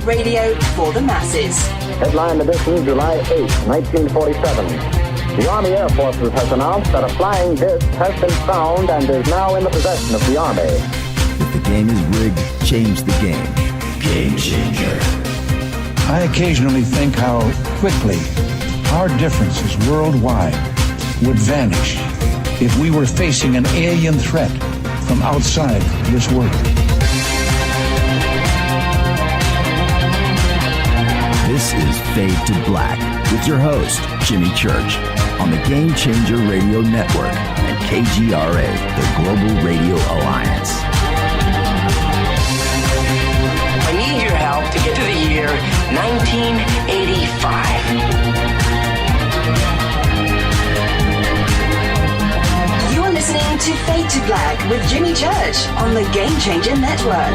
Radio for the masses. Headline edition, July 8, 1947. The Army Air Forces has announced that a flying disc has been found and is now in the possession of the Army. If the game is rigged, change the game. Game changer. I occasionally think how quickly our differences worldwide would vanish if we were facing an alien threat from outside this world. This is Fade to Black with your host, Jimmy Church, on the Game Changer Radio Network and KGRA, the Global Radio Alliance. I need your help to get to the year 1985. You're listening to Fade to Black with Jimmy Church on the Game Changer Network.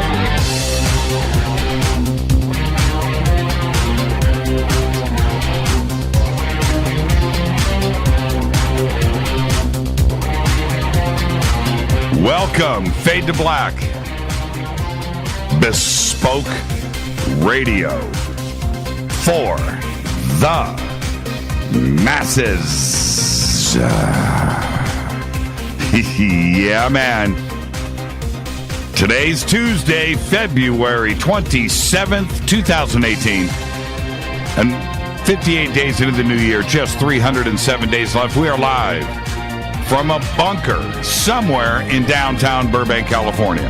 Welcome, Fade to Black. Bespoke radio for the masses. Yeah, man. Today's Tuesday, February 27th, 2018. And 58 days into the new year, just 307 days left. We are live from a bunker somewhere in downtown Burbank, California.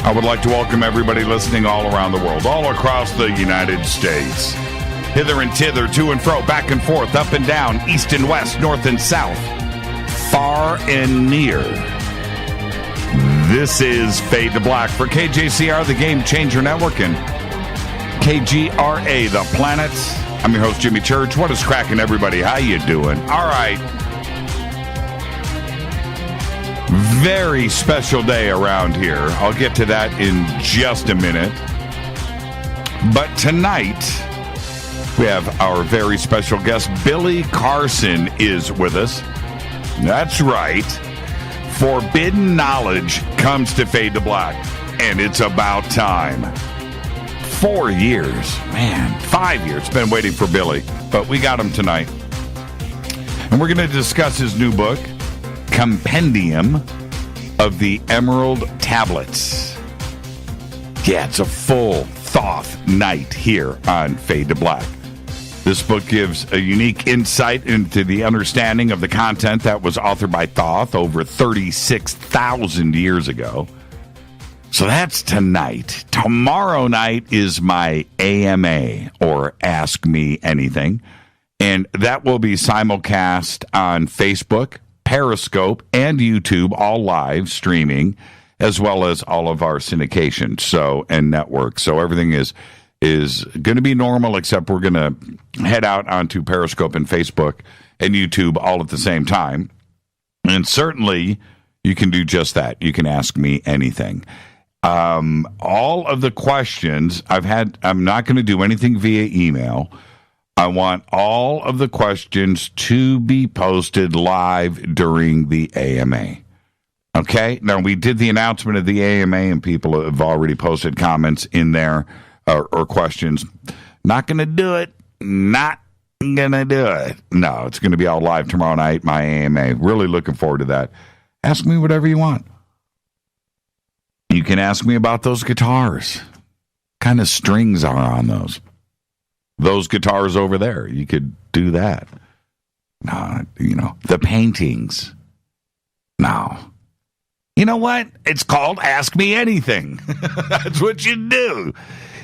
I would like to welcome everybody listening all around the world, all across the United States. Hither and thither, to and fro, back and forth, up and down, east and west, north and south, far and near. This is Fade to Black for KJCR, the Game Changer Network, and KGRA, the planet. I'm your host, Jimmy Church. What is cracking, everybody? How you doing? All right. Very special day around here. I'll get to that in just a minute. But tonight, we have our very special guest, Billy Carson, is with us. That's right. Forbidden knowledge comes to Fade to Black, and it's about time. 4 years. Man, 5 years. Been waiting for Billy, but we got him tonight. And we're going to discuss his new book, Compendium of the Emerald Tablets. Yeah, it's a full Thoth night here on Fade to Black. This book gives a unique insight into the understanding of the content that was authored by Thoth over 36,000 years ago. So that's tonight. Tomorrow night is my AMA, or Ask Me Anything, and that will be simulcast on Facebook, Periscope, and YouTube, all live streaming, as well as all of our syndication and networks. So everything is going to be normal, except we're going to head out onto Periscope and Facebook and YouTube all at the same time. And certainly you can do just that. You can ask me anything. All of the questions I'm not going to do anything via email. I want all of the questions to be posted live during the AMA. Okay? Now, we did the announcement of the AMA, and people have already posted comments in there or questions. Not going to do it. Not going to do it. No, it's going to be all live tomorrow night, my AMA. Really looking forward to that. Ask me whatever you want. You can ask me about those guitars. What kind of strings are on those? Those guitars over there, you could do that. No, the paintings. No. You know what? It's called Ask Me Anything. That's what you do.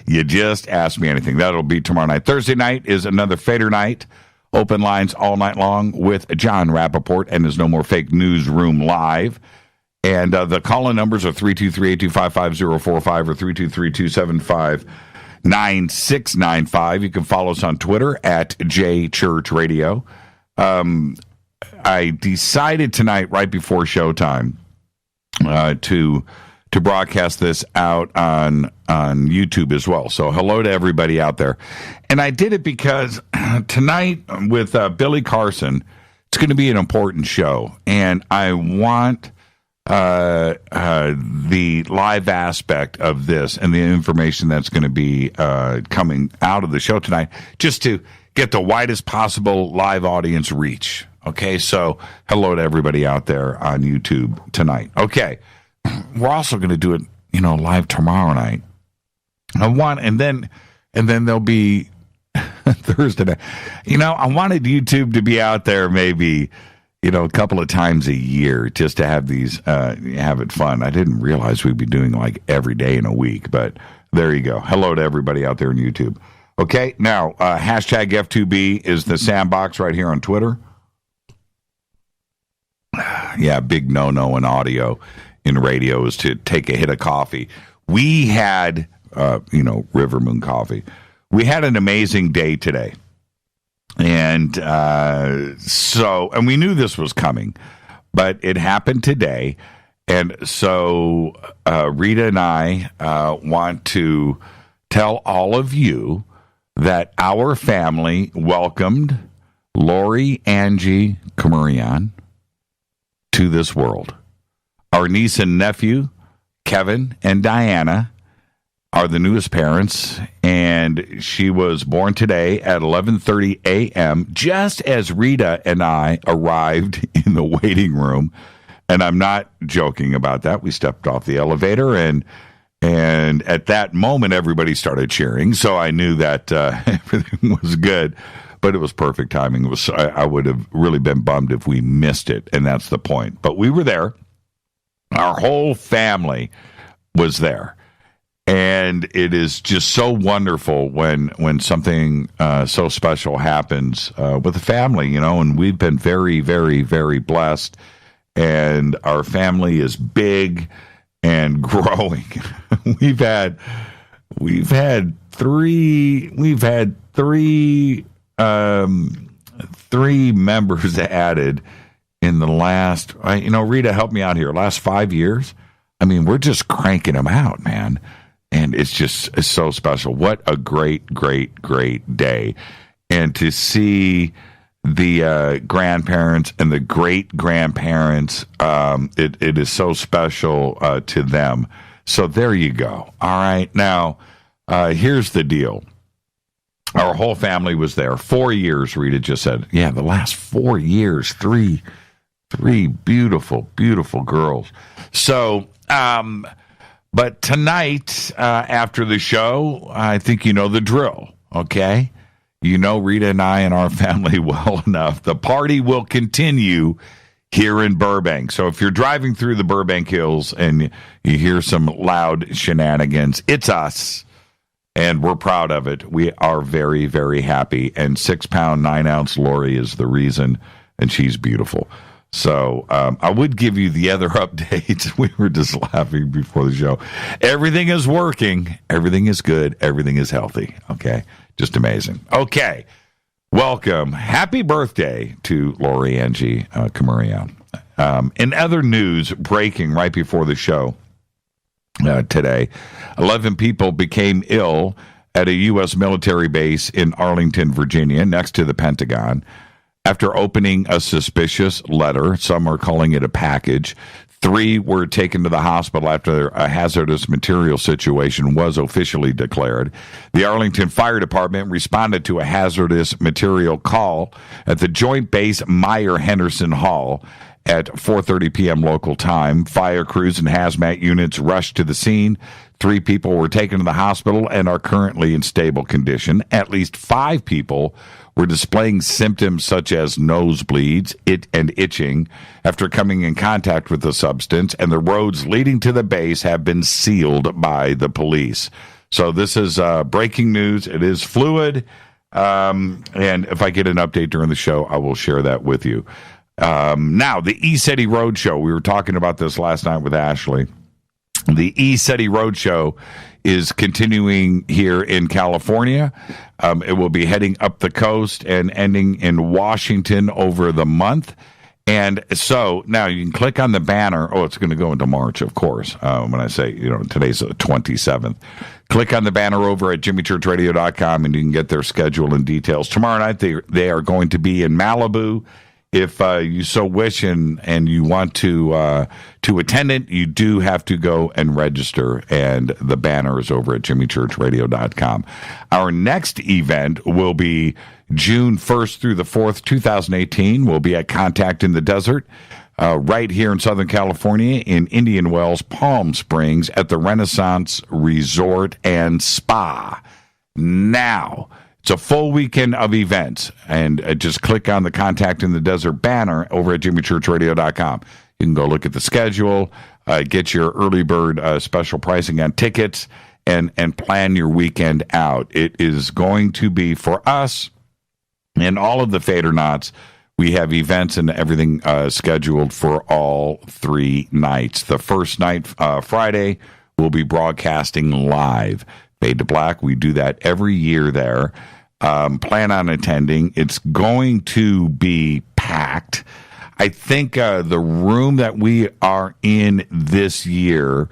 You just ask me anything. That'll be tomorrow night. Thursday night is another Fader night. Open lines all night long with John Rappaport and his No More Fake Newsroom live. And the call-in numbers are 323-825-5045 or 323-275-9695. You can follow us on Twitter at JChurchRadio. I decided tonight, right before showtime, to broadcast this out on YouTube as well. So hello to everybody out there. And I did it because tonight with Billy Carson, it's going to be an important show. And I want the live aspect of this and the information that's going to be coming out of the show tonight, just to get the widest possible live audience reach. Okay, so hello to everybody out there on YouTube tonight. Okay, we're also going to do it, live tomorrow night. And then there'll be Thursday night. I wanted YouTube to be out there maybe, a couple of times a year just to have these, have it fun. I didn't realize we'd be doing like every day in a week, but there you go. Hello to everybody out there on YouTube. Okay, now, hashtag F2B is the sandbox right here on Twitter. Yeah, big no-no in audio, in radio, is to take a hit of coffee. We had, River Moon Coffee. We had an amazing day today. And and we knew this was coming, but it happened today. And so Rita and I want to tell all of you that our family welcomed Lori Angie Kamurian to this world. Our niece and nephew, Kevin and Diana, are the newest parents, and she was born today at 11:30 a.m., just as Rita and I arrived in the waiting room. And I'm not joking about that. We stepped off the elevator, and at that moment, everybody started cheering. So I knew that everything was good, but it was perfect timing. I would have really been bummed if we missed it, and that's the point. But we were there. Our whole family was there. And it is just so wonderful when something so special happens with a family, and we've been very, very, very blessed. And our family is big and growing. We've had three members added in the last, Rita, help me out here, last 5 years. I mean, we're just cranking them out, man. And it's so special. What a great, great, great day. And to see the grandparents and the great-grandparents, it is so special to them. So there you go. All right. Now, here's the deal. Our whole family was there. 4 years, Rita just said. Yeah, the last 4 years, three beautiful, beautiful girls. So, but tonight, after the show, I think you know the drill, okay? You know Rita and I and our family well enough. The party will continue here in Burbank. So if you're driving through the Burbank Hills and you hear some loud shenanigans, it's us, and we're proud of it. We are very, very happy, and 6-pound, 9-ounce Lori is the reason, and she's beautiful. So I would give you the other updates. We were just laughing before the show. Everything is working. Everything is good. Everything is healthy. Okay? Just amazing. Okay. Welcome. Happy birthday to Lori Angie Kamurian. In other news, breaking right before the show today, 11 people became ill at a U.S. military base in Arlington, Virginia, next to the Pentagon, after opening a suspicious letter. Some are calling it a package. 3 were taken to the hospital after a hazardous material situation was officially declared. The Arlington Fire Department responded to a hazardous material call at the Joint Base Meyer-Henderson Hall at 4:30 p.m. local time. Fire crews and hazmat units rushed to the scene. 3 people were taken to the hospital and are currently in stable condition. At least 5 people were displaying symptoms such as nosebleeds, and itching after coming in contact with the substance, and the roads leading to the base have been sealed by the police. So this is breaking news. It is fluid, and if I get an update during the show, I will share that with you. Now, the E-City Roadshow. We were talking about this last night with Ashley. The E-City Roadshow is continuing here in California. It will be heading up the coast and ending in Washington over the month. And so now you can click on the banner. Oh, it's going to go into March, of course. When I say, today's the 27th. Click on the banner over at jimmychurchradio.com and you can get their schedule and details. Tomorrow night, they are going to be in Malibu, if you so wish and you want to attend it, you do have to go and register, and the banner is over at jimmychurchradio.com. Our next event will be June 1st through the 4th, 2018. We'll be at Contact in the Desert, right here in Southern California in Indian Wells, Palm Springs at the Renaissance Resort and Spa. Now, it's a full weekend of events, and just click on the Contact in the Desert banner over at jimmychurchradio.com. You can go look at the schedule, get your early bird special pricing on tickets, and plan your weekend out. It is going to be, for us and all of the Fadernauts, we have events and everything scheduled for all 3 nights. The first night, Friday, we'll be broadcasting live. Fade to Black, we do that every year there. Plan on attending. It's going to be packed. I think the room that we are in this year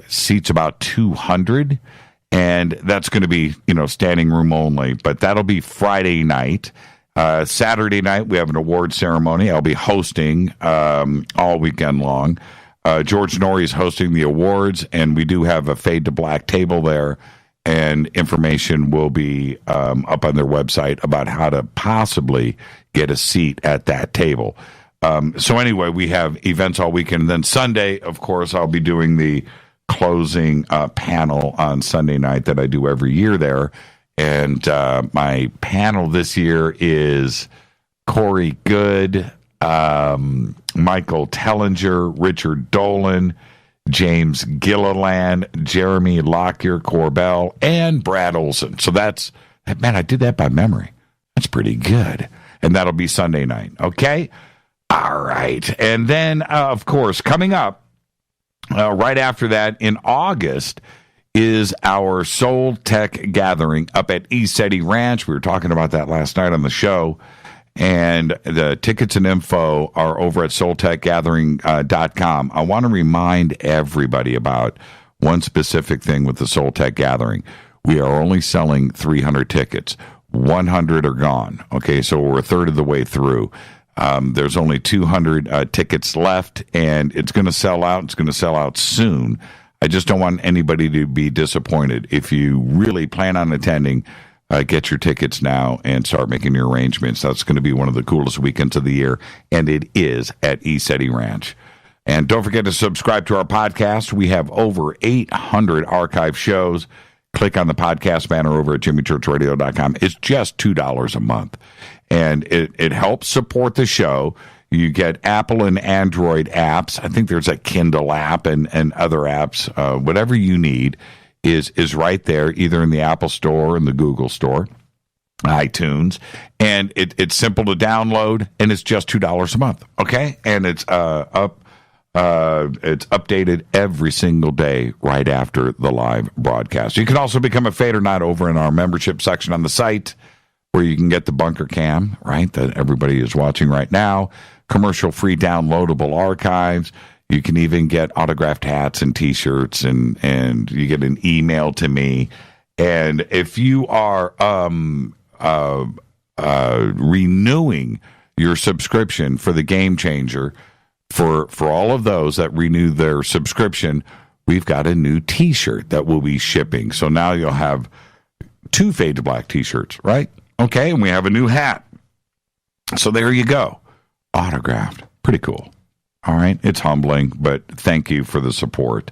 seats about 200, and that's going to be, standing room only, but that'll be Friday night. Saturday night, we have an award ceremony. I'll be hosting all weekend long. George Norrie is hosting the awards, and we do have a Fade to Black table there, and information will be up on their website about how to possibly get a seat at that table. So anyway, we have events all weekend. And then Sunday, of course, I'll be doing the closing panel on Sunday night that I do every year there. And my panel this year is Corey Good, Michael Tellinger, Richard Dolan, James Gilliland, Jeremy Lockyer Corbell, and Brad Olson. So that's, man, I did that by memory. That's pretty good. And that'll be Sunday night. Okay? All right. And then, of course, coming up right after that in August is our Soul Tech Gathering up at ECETI Ranch. We were talking about that last night on the show. And the tickets and info are over at soultechgathering.com. I want to remind everybody about one specific thing with the Soul Tech Gathering. We are only selling 300 tickets. 100 are gone. Okay, so we're a third of the way through. There's only 200 tickets left, and it's going to sell out. It's going to sell out soon. I just don't want anybody to be disappointed. If you really plan on attending, get your tickets now and start making your arrangements. That's going to be one of the coolest weekends of the year, and it is at ECETI Ranch. And don't forget to subscribe to our podcast. We have over 800 archive shows. Click on the podcast banner over at jimmychurchradio.com. It's just $2 a month, and it helps support the show. You get Apple and Android apps. I think there's a Kindle app and other apps. Whatever you need is right there, either in the Apple Store or in the Google Store, iTunes. And it's simple to download, and it's just $2 a month, okay? And it's it's updated every single day right after the live broadcast. You can also become a Fadernaut over in our membership section on the site, where you can get the bunker cam, right, that everybody is watching right now, commercial-free downloadable archives. You can even get autographed hats and T-shirts, and you get an email to me. And if you are renewing your subscription for the Game Changer, for all of those that renew their subscription, we've got a new T-shirt that we'll be shipping. So now you'll have 2 Fade to Black T-shirts, right? Okay, and we have a new hat. So there you go. Autographed. Pretty cool. All right, it's humbling, but thank you for the support.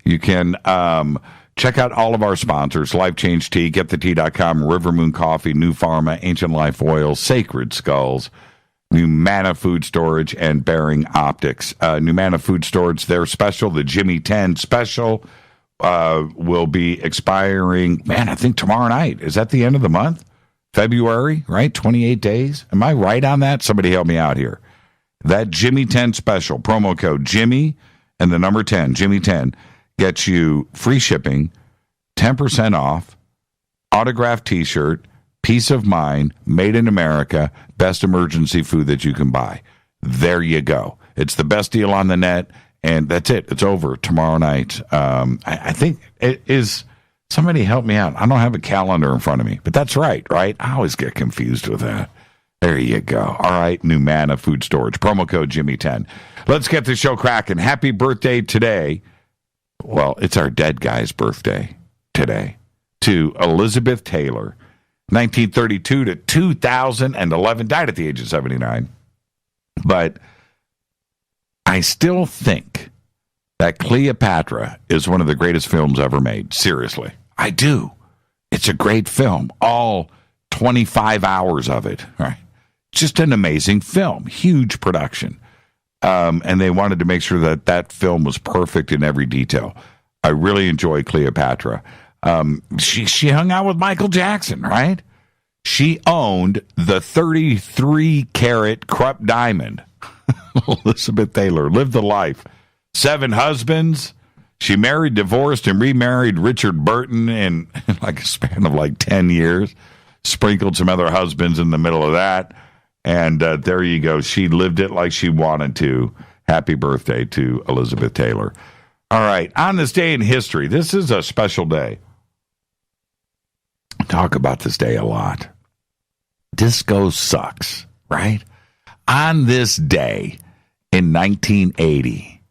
You can check out all of our sponsors: Life Change Tea, GetTheTea.com, River Moon Coffee, New Pharma, Ancient Life Oil, Sacred Skulls, Numana Food Storage, and Bearing Optics. Numana Food Storage, their special, the Jimmy 10 special, will be expiring, I think tomorrow night. Is that the end of the month? February, right? 28 days? Am I right on that? Somebody help me out here. That Jimmy 10 special, promo code Jimmy and the number 10, Jimmy 10, gets you free shipping, 10% off, autographed T-shirt, peace of mind, made in America, best emergency food that you can buy. There you go. It's the best deal on the net, and that's it. It's over tomorrow night. I think it is. Somebody help me out. I don't have a calendar in front of me, but that's right? I always get confused with that. There you go. All right, Numana Food Storage. Promo code Jimmy10. Let's get the show cracking. Happy birthday today. Well, it's our dead guy's birthday today. To Elizabeth Taylor, 1932 to 2011. Died at the age of 79. But I still think that Cleopatra is one of the greatest films ever made. Seriously. I do. It's a great film. All 25 hours of it. Right? Just an amazing film. Huge production. And they wanted to make sure that that film was perfect in every detail. I really enjoy Cleopatra. She hung out with Michael Jackson, right? She owned the 33-carat Krupp diamond. Elizabeth Taylor lived the life. 7 husbands. She married, divorced, and remarried Richard Burton in like a span of like 10 years. Sprinkled some other husbands in the middle of that. And there you go. She lived it like she wanted to. Happy birthday to Elizabeth Taylor. All right. On this day in history, this is a special day. I talk about this day a lot. Disco sucks, right? On this day in 1980,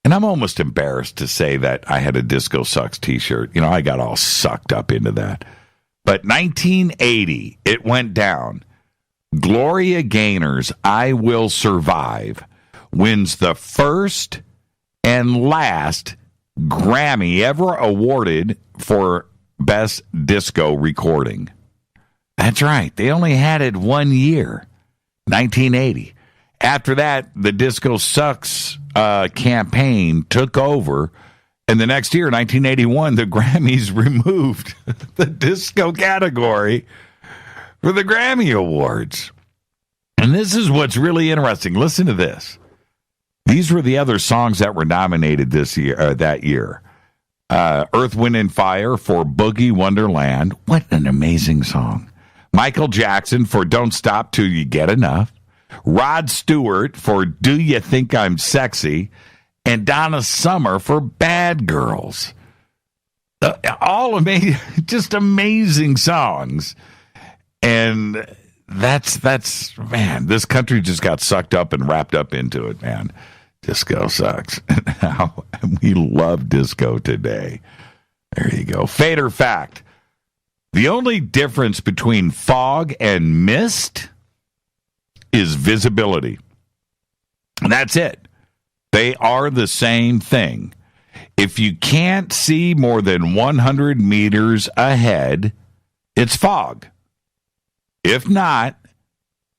and I'm almost embarrassed to say that I had a Disco Sucks t-shirt. You know, I got all sucked up into that. But 1980, it went down. Gloria Gaynor's I Will Survive wins the first and last Grammy ever awarded for Best Disco Recording. That's right. They only had it 1 year, 1980. After that, the Disco Sucks campaign took over. And the next year, 1981, the Grammys removed the disco category for the Grammy Awards. And this is what's really interesting. Listen to this. These were the other songs that were nominated that year. Earth, Wind, and Fire for Boogie Wonderland. What an amazing song. Michael Jackson for Don't Stop Till You Get Enough. Rod Stewart for Do You Think I'm Sexy. And Donna Summer for Bad Girls. All amazing, just amazing songs. And that's man, this country just got sucked up and wrapped up into it, man. Disco sucks. And we love disco today. There you go. Fate or fact. The only difference between fog and mist is visibility. And that's it. They are the same thing. If you can't see more than 100 meters ahead, it's fog. If not,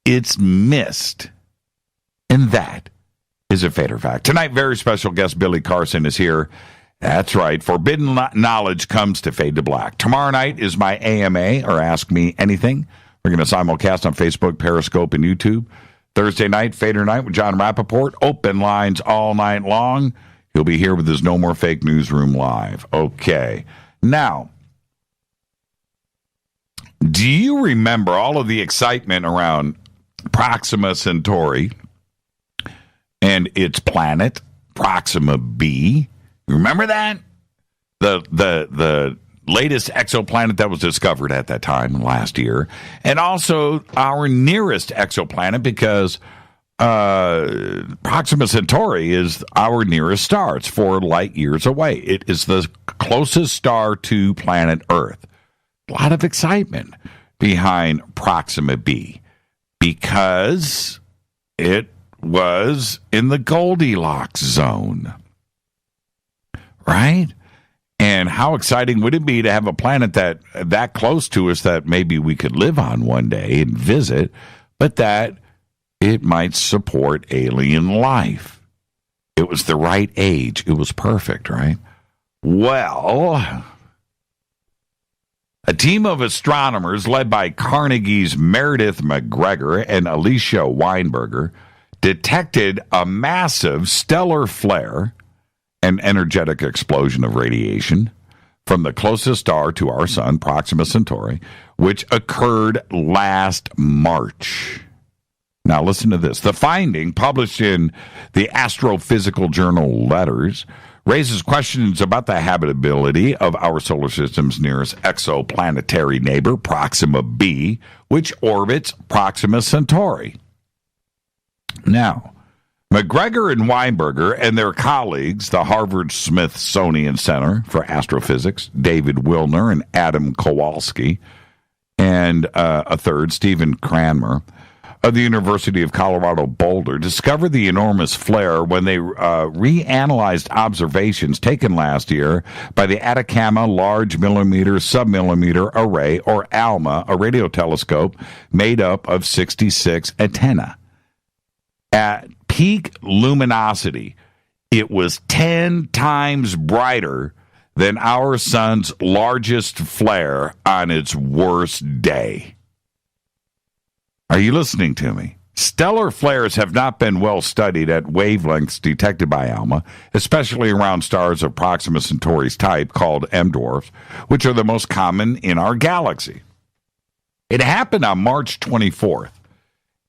it's mist. And that is a fate or fact. Tonight, very special guest Billy Carson is here. That's right. Forbidden knowledge comes to Fade to Black. Tomorrow night is my AMA, or Ask Me Anything. We're going to simulcast on Facebook, Periscope, and YouTube. Thursday night, Fader Night with John Rappaport. Open lines all night long. He'll be here with his No More Fake Newsroom Live. Okay. Now, do you remember all of the excitement around Proxima Centauri and its planet, Proxima b? You remember that? The latest exoplanet that was discovered at that time last year, and also our nearest exoplanet, because Proxima Centauri is our nearest star. It's 4 light years away. It is the closest star to planet Earth. A lot of excitement behind Proxima b because it was in the Goldilocks zone, right? And how exciting would it be to have a planet that close to us that maybe we could live on one day and visit, but that it might support alien life? It was the right age. It was perfect, right? Well, a team of astronomers led by Carnegie's Meredith McGregor and Alicia Weinberger detected a massive stellar flare, an energetic explosion of radiation, from the closest star to our sun, Proxima Centauri, which occurred last March. Now listen to this. The finding, published in the Astrophysical Journal Letters, raises questions about the habitability of our solar system's nearest exoplanetary neighbor, Proxima b, which orbits Proxima Centauri. Now, McGregor and Weinberger and their colleagues, the Harvard-Smithsonian Center for Astrophysics, David Wilner and Adam Kowalski, and a third, Stephen Cranmer, of the University of Colorado Boulder, discovered the enormous flare when they reanalyzed observations taken last year by the Atacama Large Millimeter Submillimeter Array, or ALMA, a radio telescope made up of 66 antennae. At peak luminosity, it was 10 times brighter than our sun's largest flare on its worst day. Are you listening to me? Stellar flares have not been well studied at wavelengths detected by ALMA, especially around stars of Proxima Centauri's type called M-dwarfs, which are the most common in our galaxy. It happened on March 24th.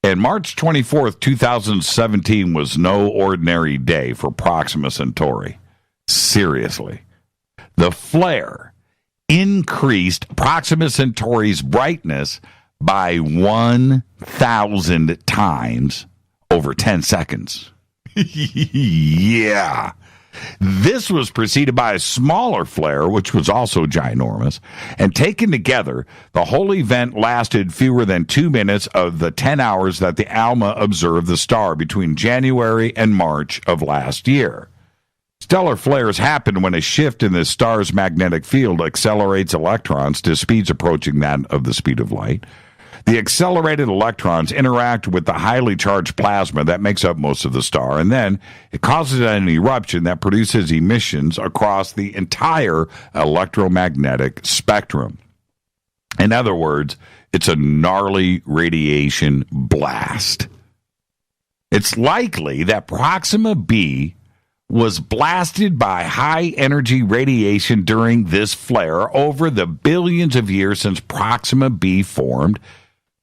And March 24th, 2017 was no ordinary day for Proxima Centauri. Seriously. The flare increased Proxima Centauri's brightness by 1,000 times over 10 seconds. Yeah. This was preceded by a smaller flare, which was also ginormous, and taken together, the whole event lasted fewer than 2 minutes of the 10 hours that the ALMA observed the star between January and March of last year. Stellar flares happen when a shift in the star's magnetic field accelerates electrons to speeds approaching that of the speed of light. The accelerated electrons interact with the highly charged plasma that makes up most of the star, and then it causes an eruption that produces emissions across the entire electromagnetic spectrum. In other words, it's a gnarly radiation blast. It's likely that Proxima b was blasted by high-energy radiation during this flare over the billions of years since Proxima b formed.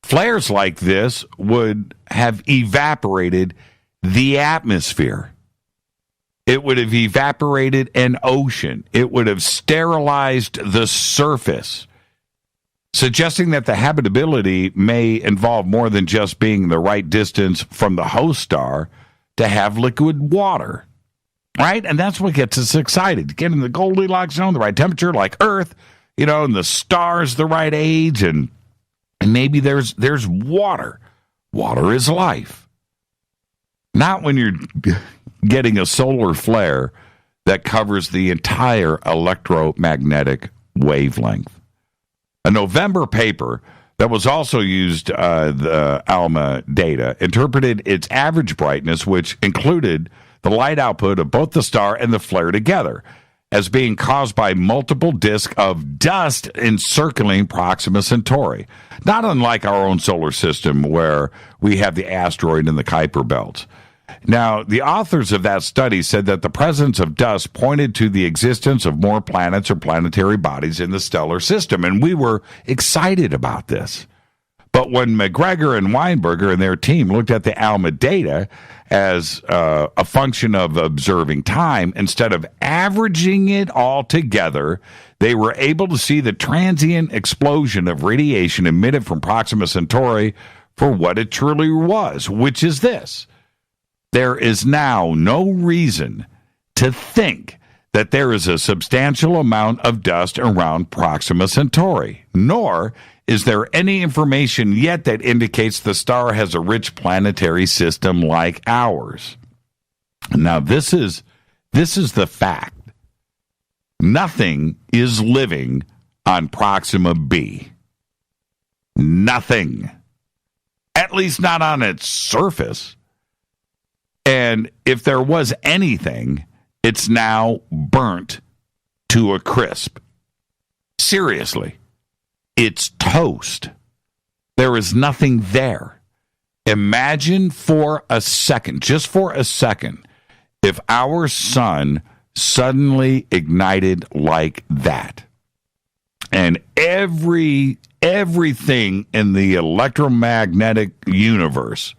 Flares like this would have evaporated the atmosphere. It would have evaporated an ocean. It would have sterilized the surface, suggesting that the habitability may involve more than just being the right distance from the host star to have liquid water, right? And that's what gets us excited, getting the Goldilocks zone, the right temperature, like Earth, and the stars the right age, and maybe there's water. Water is life. Not when you're getting a solar flare that covers the entire electromagnetic wavelength. A November paper that was also used, the ALMA data, interpreted its average brightness, which included the light output of both the star and the flare together, as being caused by multiple disks of dust encircling Proxima Centauri, not unlike our own solar system where we have the asteroid and the Kuiper belt. Now, the authors of that study said that the presence of dust pointed to the existence of more planets or planetary bodies in the stellar system, and we were excited about this. But when McGregor and Weinberger and their team looked at the ALMA data as a function of observing time, instead of averaging it all together, they were able to see the transient explosion of radiation emitted from Proxima Centauri for what it truly was, which is this. There is now no reason to think that there is a substantial amount of dust around Proxima Centauri, nor is there any information yet that indicates the star has a rich planetary system like ours. Now, this is the fact. Nothing is living on Proxima b. Nothing. At least not on its surface. And if there was anything, it's now burnt to a crisp. Seriously. It's toast. There is nothing there. Imagine for a second, just for a second, if our sun suddenly ignited like that. And everything in the electromagnetic universe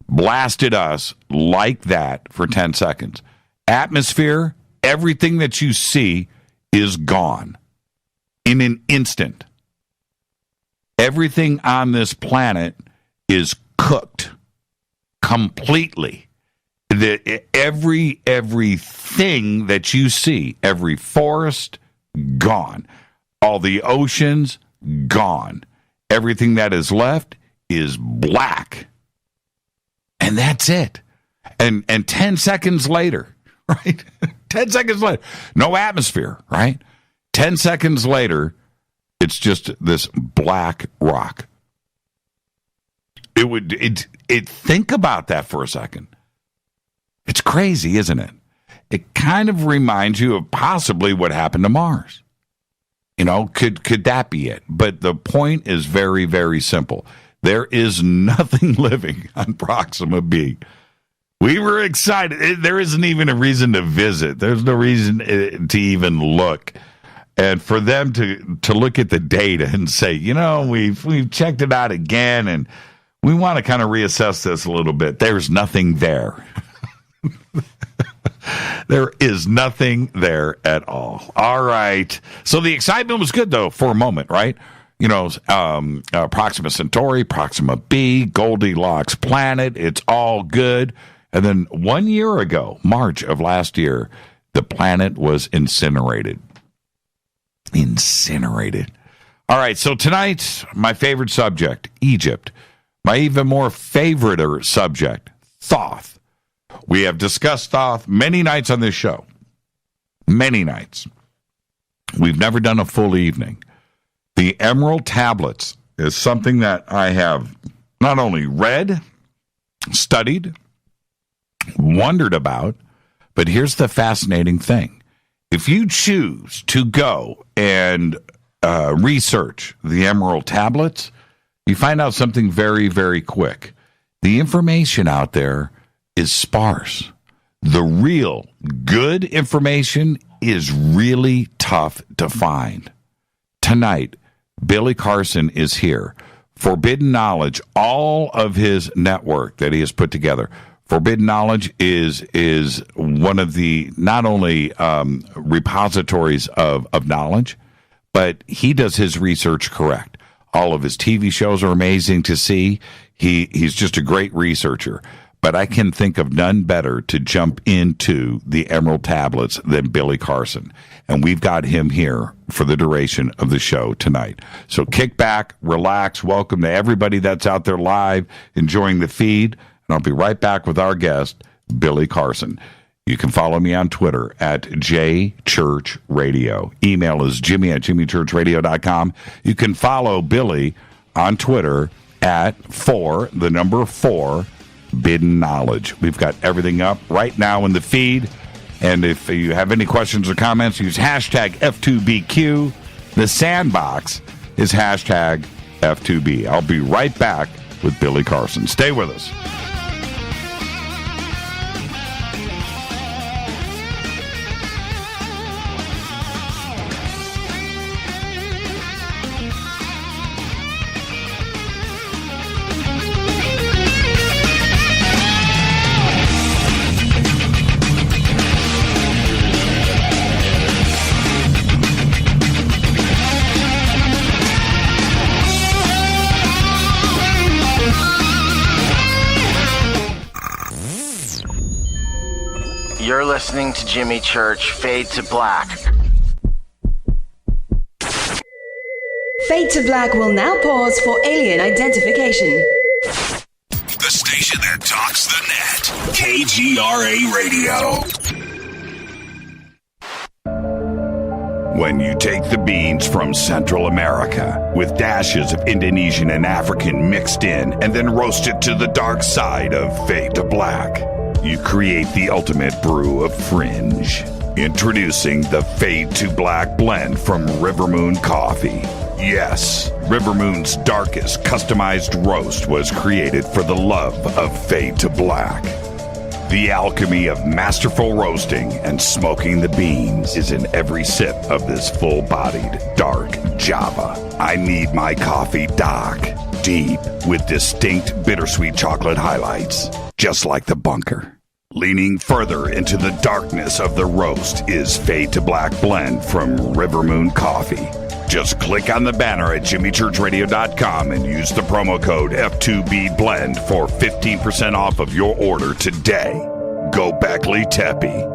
blasted us like that for 10 seconds. Atmosphere, everything that you see is gone in an instant. Everything on this planet is cooked completely. Everything that you see, every forest, gone. All the oceans, gone. Everything that is left is black. And that's it. And 10 seconds later, right? 10 seconds later, no atmosphere, right? 10 seconds later, it's just this black rock. Think about that for a second. It's crazy, isn't it? It kind of reminds you of possibly what happened to Mars. You know, could that be it? But the point is very, very simple. There is nothing living on Proxima B. We were excited. There isn't even a reason to visit. There's no reason to even look. And for them to look at the data and say, you know, we've checked it out again, and we want to kind of reassess this a little bit. There's nothing there. There is nothing there at all. All right. So the excitement was good, though, for a moment, right? You know, Proxima Centauri, Proxima B, Goldilocks planet, it's all good. And then 1 year ago, March of last year, the planet was incinerated. Incinerated. All right, so tonight, my favorite subject, Egypt. My even more favorite subject, Thoth. We have discussed Thoth many nights on this show. Many nights. We've never done a full evening. The Emerald Tablets is something that I have not only read, studied, wondered about, but here's the fascinating thing. If you choose to go and research the Emerald Tablets, you find out something very, very quick. The information out there is sparse. The real good information is really tough to find. Tonight, Billy Carson is here. Forbidden Knowledge, all of his network that he has put together. Forbidden Knowledge is one of the not only repositories of knowledge, but he does his research correct. All of his TV shows are amazing to see. He's just a great researcher. But I can think of none better to jump into the Emerald Tablets than Billy Carson. And we've got him here for the duration of the show tonight. So kick back, relax. Welcome to everybody that's out there live, enjoying the feed. And I'll be right back with our guest, Billy Carson. You can follow me on Twitter at jchurchradio. Email is jimmy@jimmychurchradio.com. You can follow Billy on Twitter at 4 Forbidden Knowledge. We've got everything up right now in the feed. And if you have any questions or comments, use hashtag F2BQ. The sandbox is hashtag F2B. I'll be right back with Billy Carson. Stay with us. You're listening to Jimmy Church, Fade to Black. Fade to Black will now pause for alien identification. The station that talks the net. KGRA Radio. When you take the beans from Central America with dashes of Indonesian and African mixed in and then roast it to the dark side of Fade to Black, you create the ultimate brew of fringe. Introducing the Fade to Black blend from River Moon Coffee. Yes, River Moon's darkest customized roast was created for the love of Fade to Black. The alchemy of masterful roasting and smoking the beans is in every sip of this full-bodied, dark Java. I need my coffee dark, deep, with distinct bittersweet chocolate highlights, just like the bunker. Leaning further into the darkness of the roast is Fade to Black Blend from Rivermoon Coffee. Just click on the banner at jimmychurchradio.com and use the promo code F2BBLEND for 15% off of your order today. Go Beckley Teppy.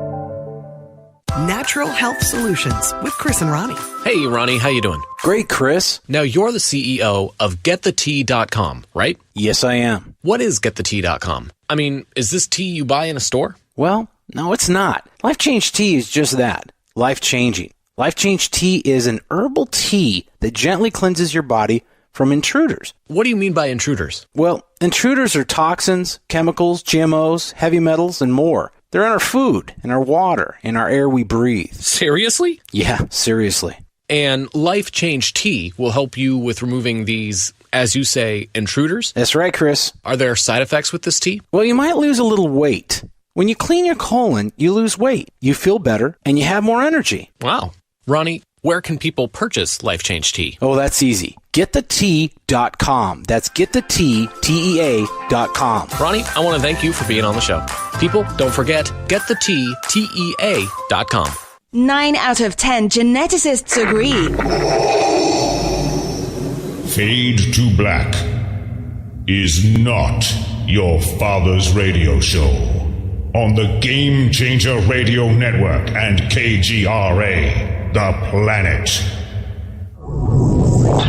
Natural Health Solutions with Chris and Ronnie. Hey, Ronnie, how you doing? Great, Chris. Now, you're the CEO of GetTheTea.com, right? Yes, I am. What is GetTheTea.com? I mean, is this tea you buy in a store? Well, no, it's not. Life Change Tea is just that. Life-changing. Life Change Tea is an herbal tea that gently cleanses your body from intruders. What do you mean by intruders? Well, intruders are toxins, chemicals, GMOs, heavy metals, and more. They're in our food, in our water, in our air we breathe. Seriously? Yeah, seriously. And Life Change Tea will help you with removing these, as you say, intruders? That's right, Chris. Are there side effects with this tea? Well, you might lose a little weight. When you clean your colon, you lose weight, you feel better, and you have more energy. Wow. Ronnie, where can people purchase Life Change Tea? Oh, that's easy. GetTheTea.com. That's GetTheTea.com. Ronnie, I want to thank you for being on the show. People, don't forget, GetTheTea.com. 9 out of 10 geneticists agree. Fade to Black is not your father's radio show on the Game Changer Radio Network and KGRA, the planet.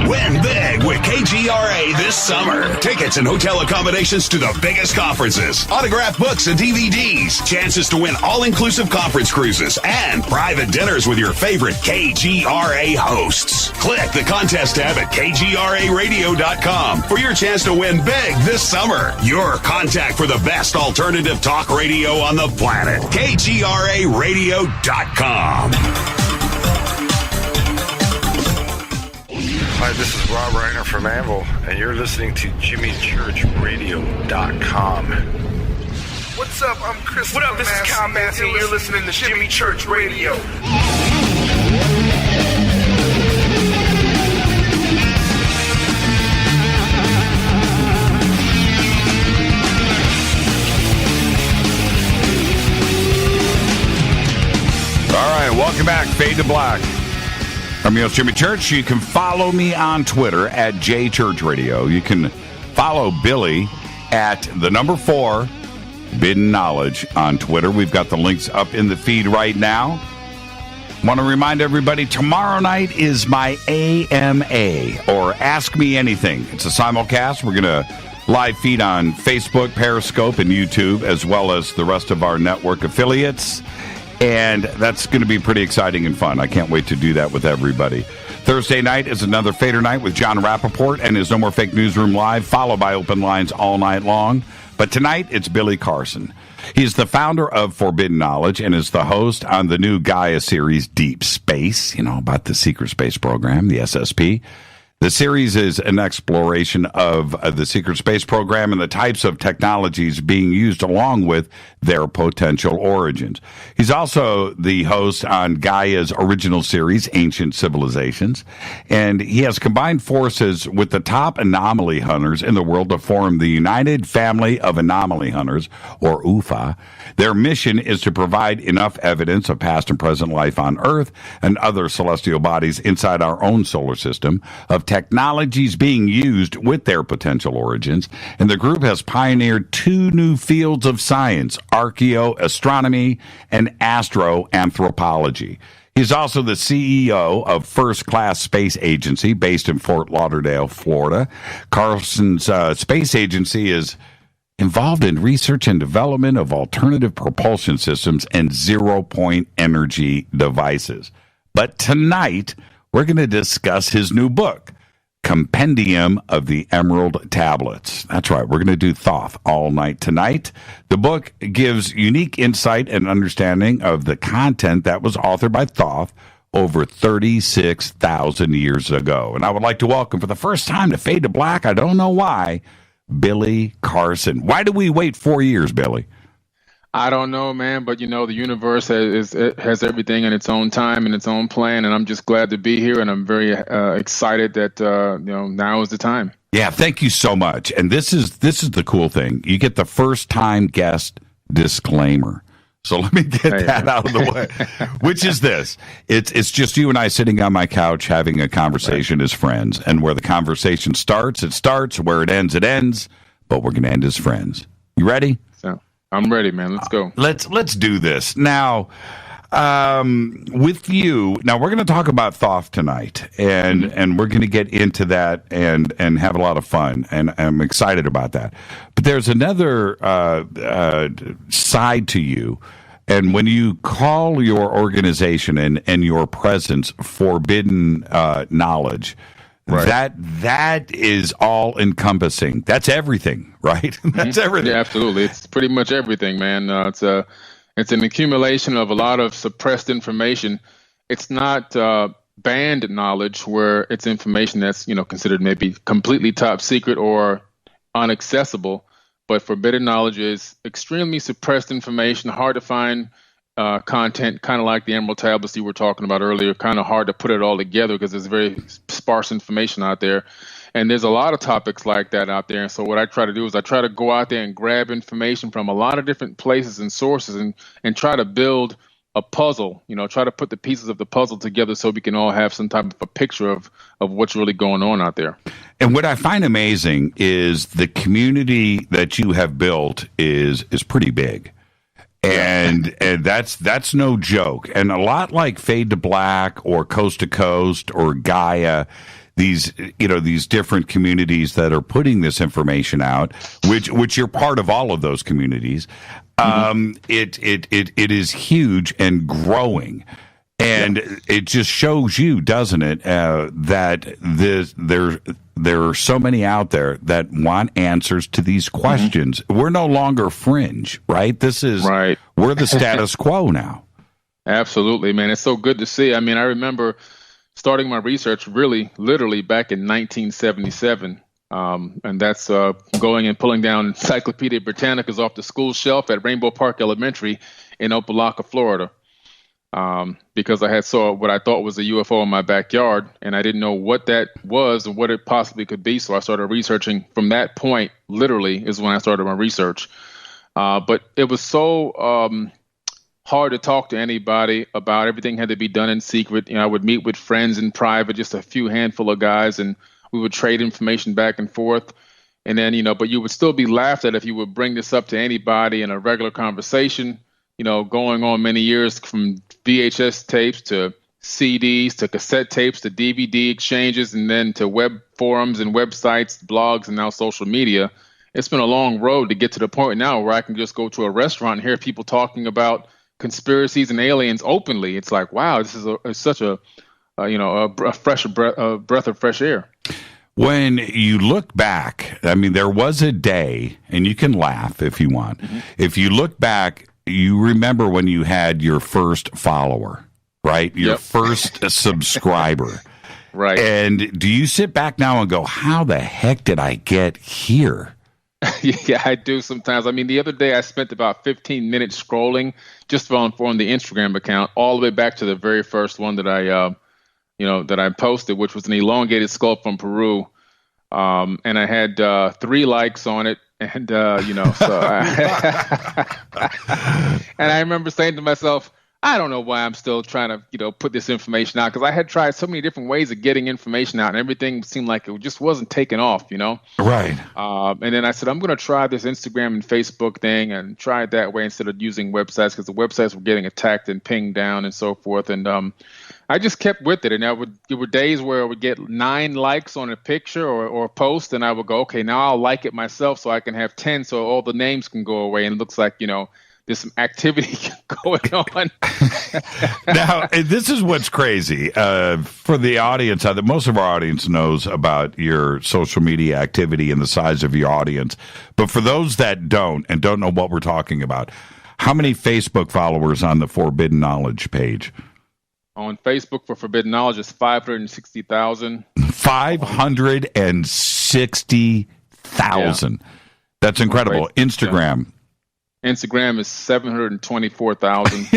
Win big with KGRA this summer. Tickets and hotel accommodations to the biggest conferences, autographed books and DVDs, chances to win all-inclusive conference cruises, and private dinners with your favorite KGRA hosts. Click the contest tab at kgraradio.com for your chance to win big this summer. Your contact for the best alternative talk radio on the planet. kgraradio.com. Hi, this is Rob Reiner from Anvil, and you're listening to JimmyChurchRadio.com. What's up? I'm Chris. What up? This is Kyle Massey, and you're listening to Jimmy Church Radio. All right, welcome back, Fade to Black. I'm your host, Jimmy Church. You can follow me on Twitter at JChurchRadio. You can follow Billy at the number 4, Bidden Knowledge on Twitter. We've got the links up in the feed right now. Want to remind everybody, tomorrow night is my AMA, or Ask Me Anything. It's a simulcast. We're going to live feed on Facebook, Periscope, and YouTube, as well as the rest of our network affiliates. And that's going to be pretty exciting and fun. I can't wait to do that with everybody. Thursday night is another Fader night with John Rappaport and his No More Fake Newsroom Live, followed by open lines all night long. But tonight, it's Billy Carson. He's the founder of Forbidden Knowledge and is the host on the new Gaia series, Deep Space, about the secret space program, the SSP. The series is an exploration of the secret space program and the types of technologies being used along with their potential origins. He's also the host on Gaia's original series, Ancient Civilizations, and he has combined forces with the top anomaly hunters in the world to form the United Family of Anomaly Hunters, or UFAH. Their mission is to provide enough evidence of past and present life on Earth and other celestial bodies inside our own solar system of technologies being used with their potential origins, and the group has pioneered 2 new fields of science, Archeo-Astronomy and Astro-anthropology. He's also the CEO of First Class Space Agency, based in Fort Lauderdale, Florida. Carson's space agency is involved in research and development of alternative propulsion systems and zero-point energy devices. But tonight, we're going to discuss his new book, Compendium of the Emerald Tablets. That's right, we're going to do Thoth all night tonight. The book gives unique insight and understanding of the content that was authored by Thoth over 36,000 years ago. And I would like to welcome for the first time to Fade to Black, I don't know why, Billy Carson. Why do we wait 4 years, Billy? I don't know, man, but the universe has everything in its own time and its own plan, and I'm just glad to be here, and I'm very excited that now is the time. Yeah, thank you so much. And this is the cool thing. You get the first time guest disclaimer. So let me get that out of the way, which is this. It's just you and I sitting on my couch having a conversation as friends. And where the conversation starts, it starts. Where it ends. But we're going to end as friends. You ready? So, I'm ready, man. Let's go. Let's do this. Now, with you, now we're going to talk about Thoth tonight. And we're going to get into that and have a lot of fun. And I'm excited about that. But there's another side to you. And when you call your organization and your presence forbidden knowledge, that is all encompassing. That's everything, right? That's everything. Yeah, absolutely. It's pretty much everything, man. It's an accumulation of a lot of suppressed information. It's not banned knowledge where it's information that's considered maybe completely top secret or inaccessible. But forbidden knowledge is extremely suppressed information, hard to find content, kind of like the Emerald Tablets you were talking about earlier, kind of hard to put it all together because there's very sparse information out there. And there's a lot of topics like that out there. And so what I try to do is I try to go out there and grab information from a lot of different places and sources and try to build a puzzle, try to put the pieces of the puzzle together so we can all have some type of a picture of what's really going on out there. And what I find amazing is the community that you have built is pretty big. And that's no joke. And a lot like Fade to Black or Coast to Coast or Gaia, these different communities that are putting this information out, which you're part of all of those communities. It is huge and growing, and it just shows you, doesn't it, that there are so many out there that want answers to these questions. We're no longer fringe, right? We're the status quo now. Absolutely, man. It's so good to see. I mean, I remember starting my research literally back in 1977. And that's going and pulling down Encyclopedia Britannicas off the school shelf at Rainbow Park Elementary in Opelika, Florida, because I had saw what I thought was a UFO in my backyard, and I didn't know what that was or what it possibly could be. So I started researching. From that point, literally, is when I started my research. But it was so hard to talk to anybody about. Everything had to be done in secret. I would meet with friends in private, just a few handful of guys, and we would trade information back and forth. And then, but you would still be laughed at if you would bring this up to anybody in a regular conversation, going on many years, from VHS tapes to CDs to cassette tapes to DVD exchanges, and then to web forums and websites, blogs, and now social media. It's been a long road to get to the point now where I can just go to a restaurant and hear people talking about conspiracies and aliens openly. It's like, wow, this is such a breath of fresh air. When you look back, I mean, there was a day, and you can laugh if you want. If you look back, you remember when you had your first follower, right? Your first subscriber. Right. And do you sit back now and go, how the heck did I get here? Yeah, I do sometimes. I mean, the other day I spent about 15 minutes scrolling just on the Instagram account, all the way back to the very first one that I posted, which was an elongated skull from Peru. And I had 3 likes on it. And, so and I remember saying to myself, I don't know why I'm still trying to, put this information out, because I had tried so many different ways of getting information out, and everything seemed like it just wasn't taking off, Right. And then I said, I'm going to try this Instagram and Facebook thing and try it that way instead of using websites, because the websites were getting attacked and pinged down and so forth. And I just kept with it. And there were days where I would get 9 likes on a picture or a post, and I would go, okay, now I'll like it myself so I can have 10 so all the names can go away. And it looks like, there's some activity going on. Now, this is what's crazy for the audience. Most of our audience knows about your social media activity and the size of your audience. But for those that don't know what we're talking about, how many Facebook followers on the Forbidden Knowledge page? On Facebook for Forbidden Knowledge is 560,000. 560,000. Yeah. That's incredible. Right. Instagram is 724,000.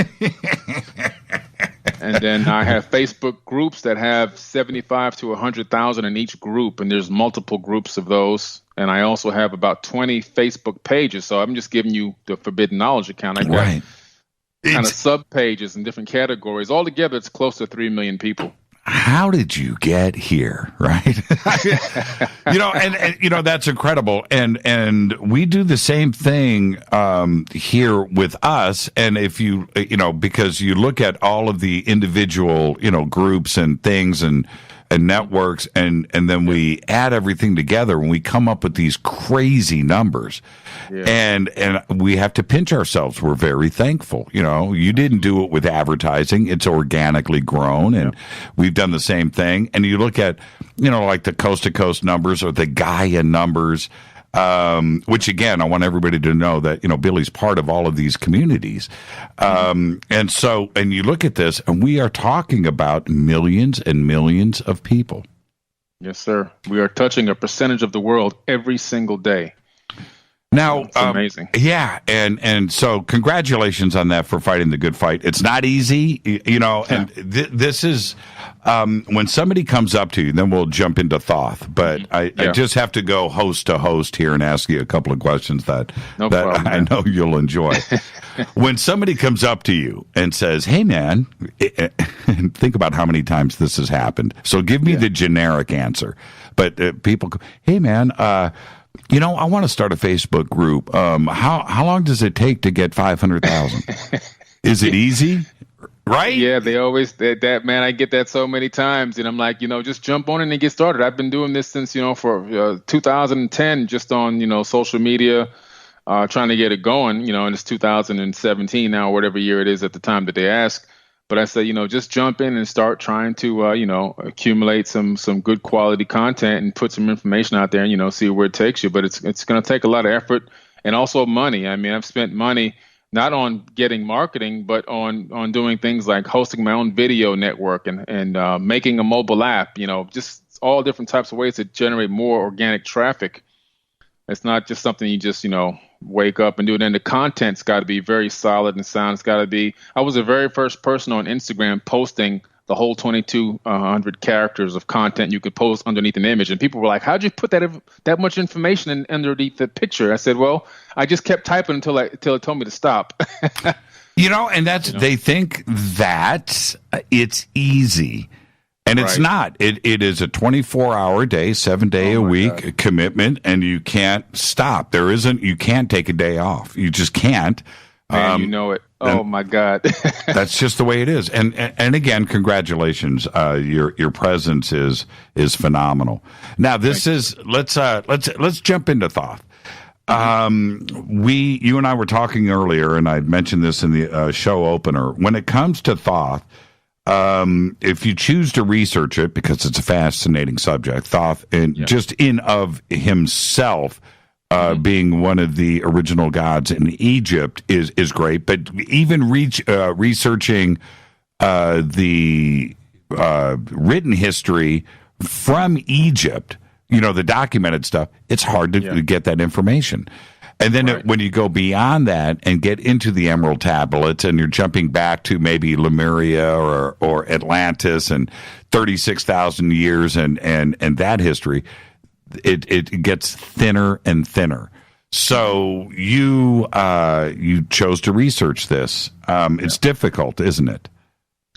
And then I have Facebook groups that have 75 to 100,000 in each group, and there's multiple groups of those. And I also have about 20 Facebook pages. So I'm just giving you the Forbidden Knowledge account. I got kind of sub pages in different categories. Altogether, it's close to 3 million people. How did you get here, right? And that's incredible. And we do the same thing here with us. And if you because you look at all of the individual, groups and things and networks, and then we add everything together and we come up with these crazy numbers. Yeah. And we have to pinch ourselves. We're very thankful. You didn't do it with advertising. It's organically grown, and we've done the same thing. And you look at, like the coast to coast numbers or the Gaia numbers, which again, I want everybody to know that, Billy's part of all of these communities. And you look at this, and we are talking about millions and millions of people. Yes, sir. We are touching a percentage of the world every single day. Now, it's amazing. Yeah. And so congratulations on that for fighting the good fight. It's not easy, and this is, when somebody comes up to you, then we'll jump into Thoth, but I just have to go host to host here and ask you a couple of questions that problem, I know you'll enjoy. When somebody comes up to you and says, hey man, and think about how many times this has happened. So give me the generic answer, but people go, hey man, I want to start a Facebook group. How long does it take to get 500,000? Is it easy? Right? Yeah, they always that man. I get that so many times, and I'm like, just jump on it and get started. I've been doing this since for 2010, just on social media, trying to get it going. And it's 2017 now, whatever year it is at the time that they ask. But I say, just jump in and start trying to, accumulate some good quality content and put some information out there and, see where it takes you. But it's going to take a lot of effort and also money. I mean, I've spent money not on getting marketing, but on doing things like hosting my own video network and making a mobile app, just all different types of ways to generate more organic traffic. It's not just something you just, wake up and do it. And the content's got to be very solid and sound. It's got to be. I was the very first person on Instagram posting the whole 2,200 characters of content you could post underneath an image. And people were like, how'd you put that much information underneath the picture? I said, well, I just kept typing until it told me to stop. And that's, they think that it's easy. And it's not. It is a 24-hour day, 7-day a week commitment, and you can't stop. You can't take a day off. You just can't. Man, you know it. Oh my God. That's just the way it is. And again, congratulations. Your presence is phenomenal. Now this is let's jump into Thoth. You and I were talking earlier, and I mentioned this in the show opener. When it comes to Thoth, if you choose to research it, because it's a fascinating subject, Thoth, and just in of himself, being one of the original gods in Egypt is great. But even researching the written history from Egypt, the documented stuff, it's hard to get that information. And then when you go beyond that and get into the Emerald Tablets, and you're jumping back to maybe Lemuria or Atlantis and 36,000 years and that history, it gets thinner and thinner. So you chose to research this. It's difficult, isn't it?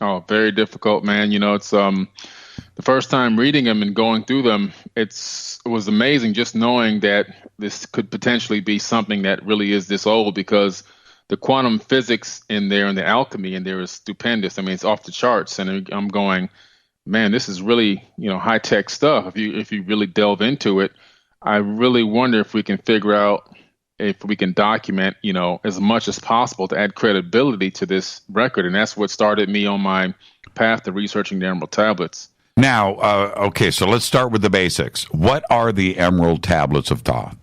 Oh, very difficult, man. It's the first time reading them and going through them, it was amazing just knowing that this could potentially be something that really is this old, because the quantum physics in there and the alchemy in there is stupendous. I mean, it's off the charts, and I'm going, man, this is really, high tech stuff. If you really delve into it, I really wonder if we can figure out, if we can document, as much as possible to add credibility to this record. And that's what started me on my path to researching the Emerald Tablets. Now, okay, so let's start with the basics. What are the Emerald Tablets of Thoth?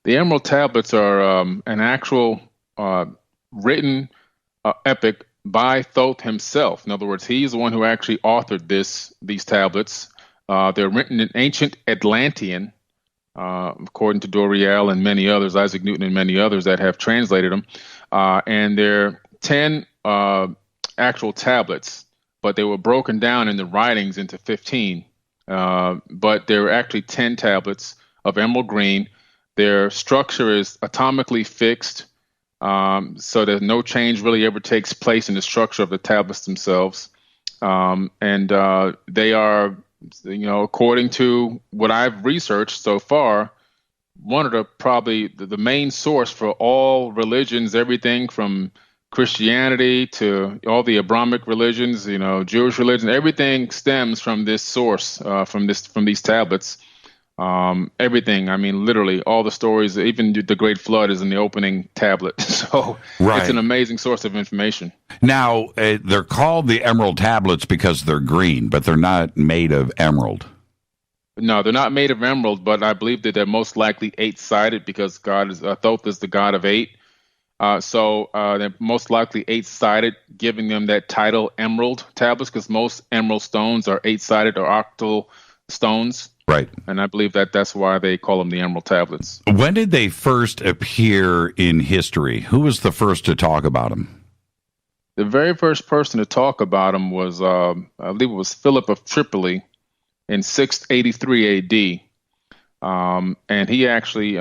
The Emerald Tablets are an actual written epic by Thoth himself. In other words, he's the one who actually authored these tablets. They're written in ancient Atlantean, according to Doriel and many others, Isaac Newton and many others that have translated them. And they're 10 actual tablets, but they were broken down in the writings into 15. But there were actually 10 tablets of emerald green. Their structure is atomically fixed, so that no change really ever takes place in the structure of the tablets themselves. And they are, according to what I've researched so far, one of the main source for all religions, everything from Christianity to all the Abrahamic religions, Jewish religion, everything stems from this source, from these tablets. Everything, I mean, literally all the stories, even the Great Flood is in the opening tablet. So It's an amazing source of information. Now, they're called the emerald tablets because they're green, but they're not made of emerald. No, they're not made of emerald, but I believe that they're most likely 8-sided because Thoth is the god of 8. So they're most likely 8-sided, giving them that title emerald tablets, because most emerald stones are 8-sided or octal stones. Right. And I believe that's why they call them the emerald tablets. When did they first appear in history? Who was the first to talk about them? The very first person to talk about them was, I believe it was Philip of Tripoli in 683 AD. And he actually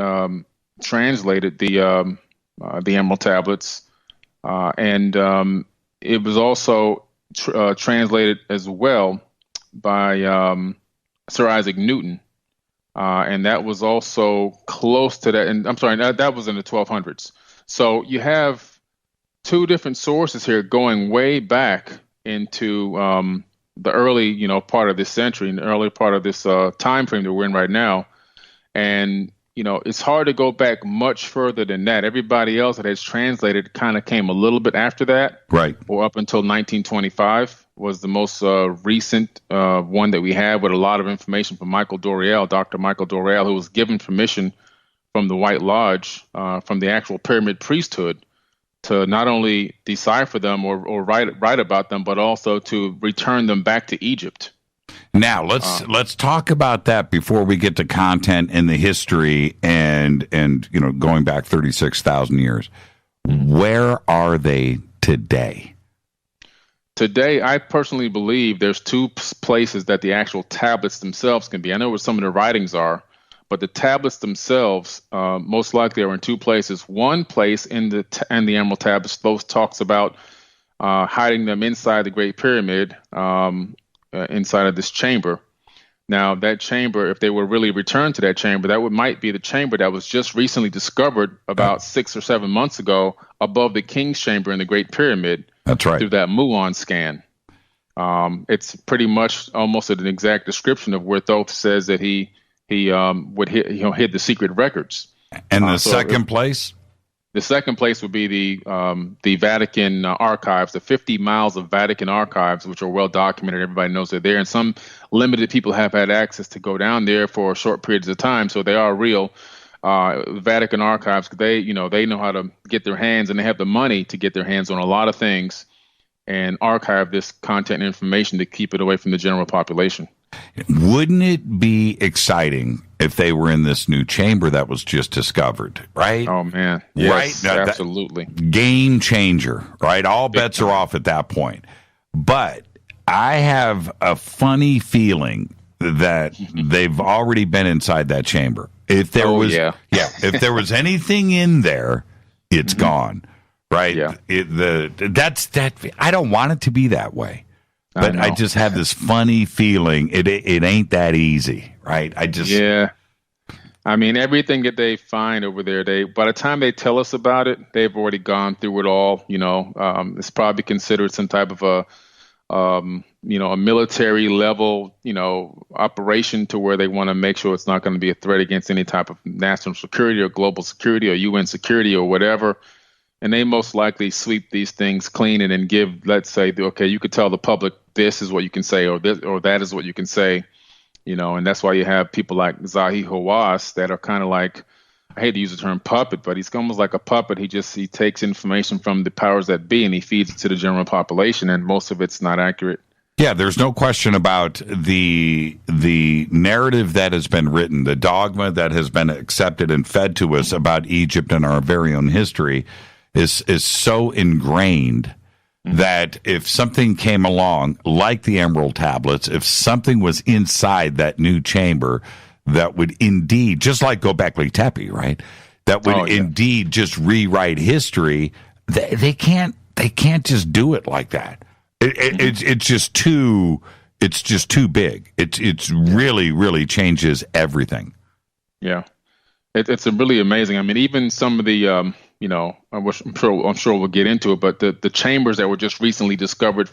translated the emerald tablets. And it was also translated as well by Sir Isaac Newton, and that was also close to that. And I'm sorry, that was in the 1200s. So you have two different sources here going way back into the early, part of this century, and the early part of this time frame that we're in right now. And it's hard to go back much further than that. Everybody else that has translated kind of came a little bit after that, right? Or up until 1925. Was the most recent one that we had, with a lot of information from Dr. Michael Dorrell, who was given permission from the White Lodge, from the actual pyramid priesthood, to not only decipher them or write about them, but also to return them back to Egypt. Now let's talk about that before we get to content and the history and going back 36,000 years. Where are they today? Today, I personally believe there's two places that the actual tablets themselves can be. I know where some of the writings are, but the tablets themselves most likely are in two places. One place in the Emerald Tablets, Thoth talks about hiding them inside the Great Pyramid, inside of this chamber. Now, that chamber, if they were really returned to that chamber, might be the chamber that was just recently discovered about 6 or 7 months ago above the King's Chamber in the Great Pyramid. That's right. Through that muon scan. It's pretty much almost an exact description of where Thoth says that he hid the secret records. And the second place? The second place would be the Vatican archives, the 50 miles of Vatican archives, which are well documented. Everybody knows they're there, and some limited people have had access to go down there for short periods of time, so they are real. Vatican archives, they know how to get their hands, and they have the money to get their hands on a lot of things and archive this content and information to keep it away from the general population. Wouldn't it be exciting if they were in this new chamber that was just discovered, right? Oh, man. Yes, right? Absolutely. Game changer, right? All bets are off at that point. But I have a funny feeling that they've already been inside that chamber. If there if there was anything in there, it's gone, right? Yeah. I don't want it to be that way. But I just have this funny feeling it ain't that easy, right? I mean, everything that they find over there, by the time they tell us about it, they've already gone through it all. It's probably considered some type of a military level, operation to where they want to make sure it's not going to be a threat against any type of national security or global security or UN security or whatever. And they most likely sweep these things clean and then give, let's say, okay, you could tell the public this is what you can say, or this or that is what you can say, and that's why you have people like Zahi Hawass that are kind of like, I hate to use the term puppet, but he's almost like a puppet. He takes information from the powers that be and he feeds it to the general population, and most of it's not accurate. Yeah, there's no question about the narrative that has been written, the dogma that has been accepted and fed to us about Egypt and our very own history is so ingrained that if something came along, like the Emerald Tablets, if something was inside that new chamber that would indeed, just like Göbekli Tepe, right? That would indeed just rewrite history. They can't just do it like that. It's just too big. It's really changes everything. Yeah, it's a really amazing. I mean, even some of the I'm sure we'll get into it, but the chambers that were just recently discovered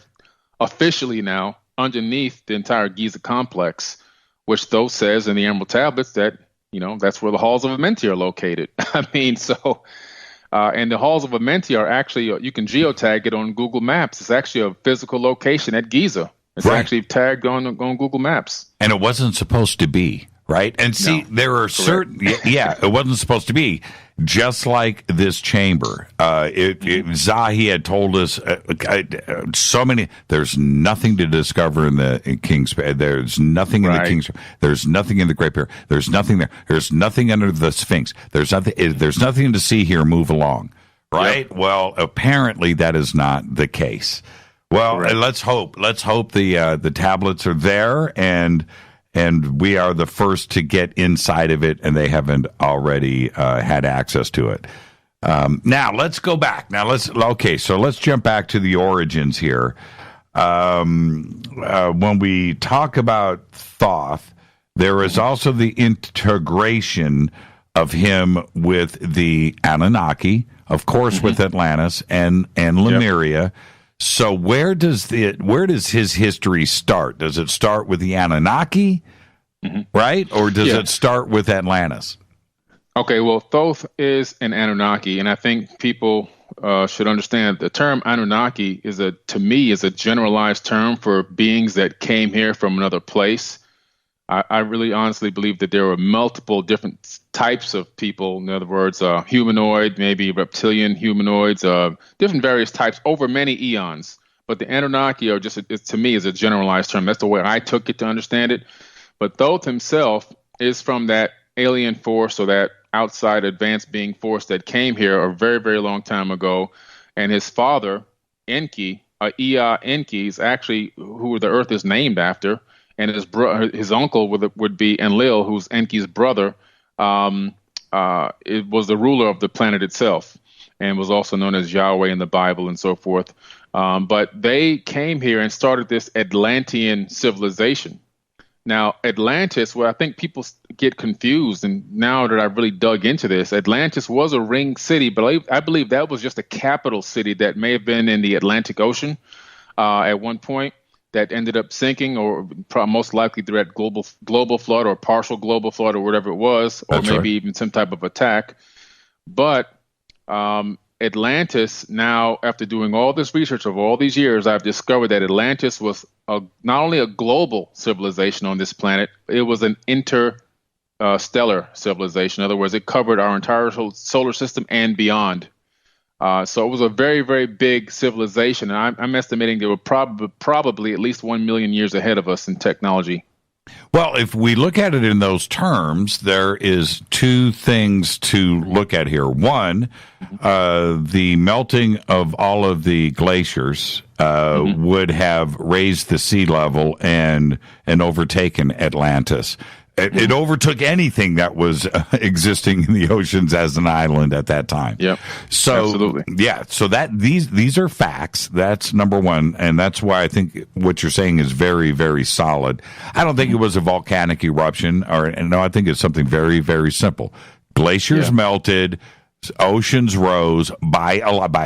officially now underneath the entire Giza complex, which Thoth says in the Emerald Tablets that that's where the halls of Amenti are located. I mean, and the halls of Amenti are actually, you can geotag it on Google Maps. It's actually a physical location at Giza. It's actually tagged on Google Maps. And it wasn't supposed to be, right? And see, there are certain, it wasn't supposed to be. Just like this chamber, Zahi had told us so many. There's nothing to discover in King's. There's nothing in the King's. There's nothing in the Great Pyramid. There's nothing there. There's nothing under the Sphinx. There's nothing. There's nothing to see here. Move along, right? Yep. Well, apparently that is not the case. Well, let's hope. Let's hope the tablets are there and we are the first to get inside of it, and they haven't already had access to it. Now, let's go back. So let's jump back to the origins here. When we talk about Thoth, there is also the integration of him with the Anunnaki, of course, with Atlantis and Lemuria. Yep. So where does his history start? Does it start with the Anunnaki, right? Or does it start with Atlantis? Okay, well, Thoth is an Anunnaki, and I think people should understand the term Anunnaki to me is a generalized term for beings that came here from another place. I really honestly believe that there were multiple different types of people. In other words, humanoid, maybe reptilian humanoids, different various types over many eons. But the Anunnaki are to me, is a generalized term. That's the way I took it to understand it. But Thoth himself is from that alien force, or that outside advanced being force that came here a very, very long time ago. And his father, Enki, Ea Enki, is actually who the Earth is named after. And his uncle would be Enlil, who's Enki's brother. It was the ruler of the planet itself, and was also known as Yahweh in the Bible and so forth. But they came here and started this Atlantean civilization. Now, Atlantis, I think people get confused, and now that I've really dug into this, Atlantis was a ringed city, but I believe that was just a capital city that may have been in the Atlantic Ocean at one point. That ended up sinking, or most likely through that global flood or partial global flood or whatever it was, or maybe even some type of attack. But Atlantis, now, after doing all this research over all these years, I've discovered that Atlantis was not only a global civilization on this planet, it was an interstellar civilization. In other words, it covered our entire solar system and beyond. So it was a very, very big civilization, and I'm estimating they were probably at least 1 million years ahead of us in technology. Well, if we look at it in those terms, there is two things to look at here. One, the melting of all of the glaciers would have raised the sea level and overtaken Atlantis. It overtook anything that was existing in the oceans as an island at that time. Yep. So, absolutely. So that these are facts. That's number one, and that's why I think what you're saying is very, very solid. I don't think it was a volcanic eruption, no, I think it's something very, very simple. Glaciers melted, oceans rose by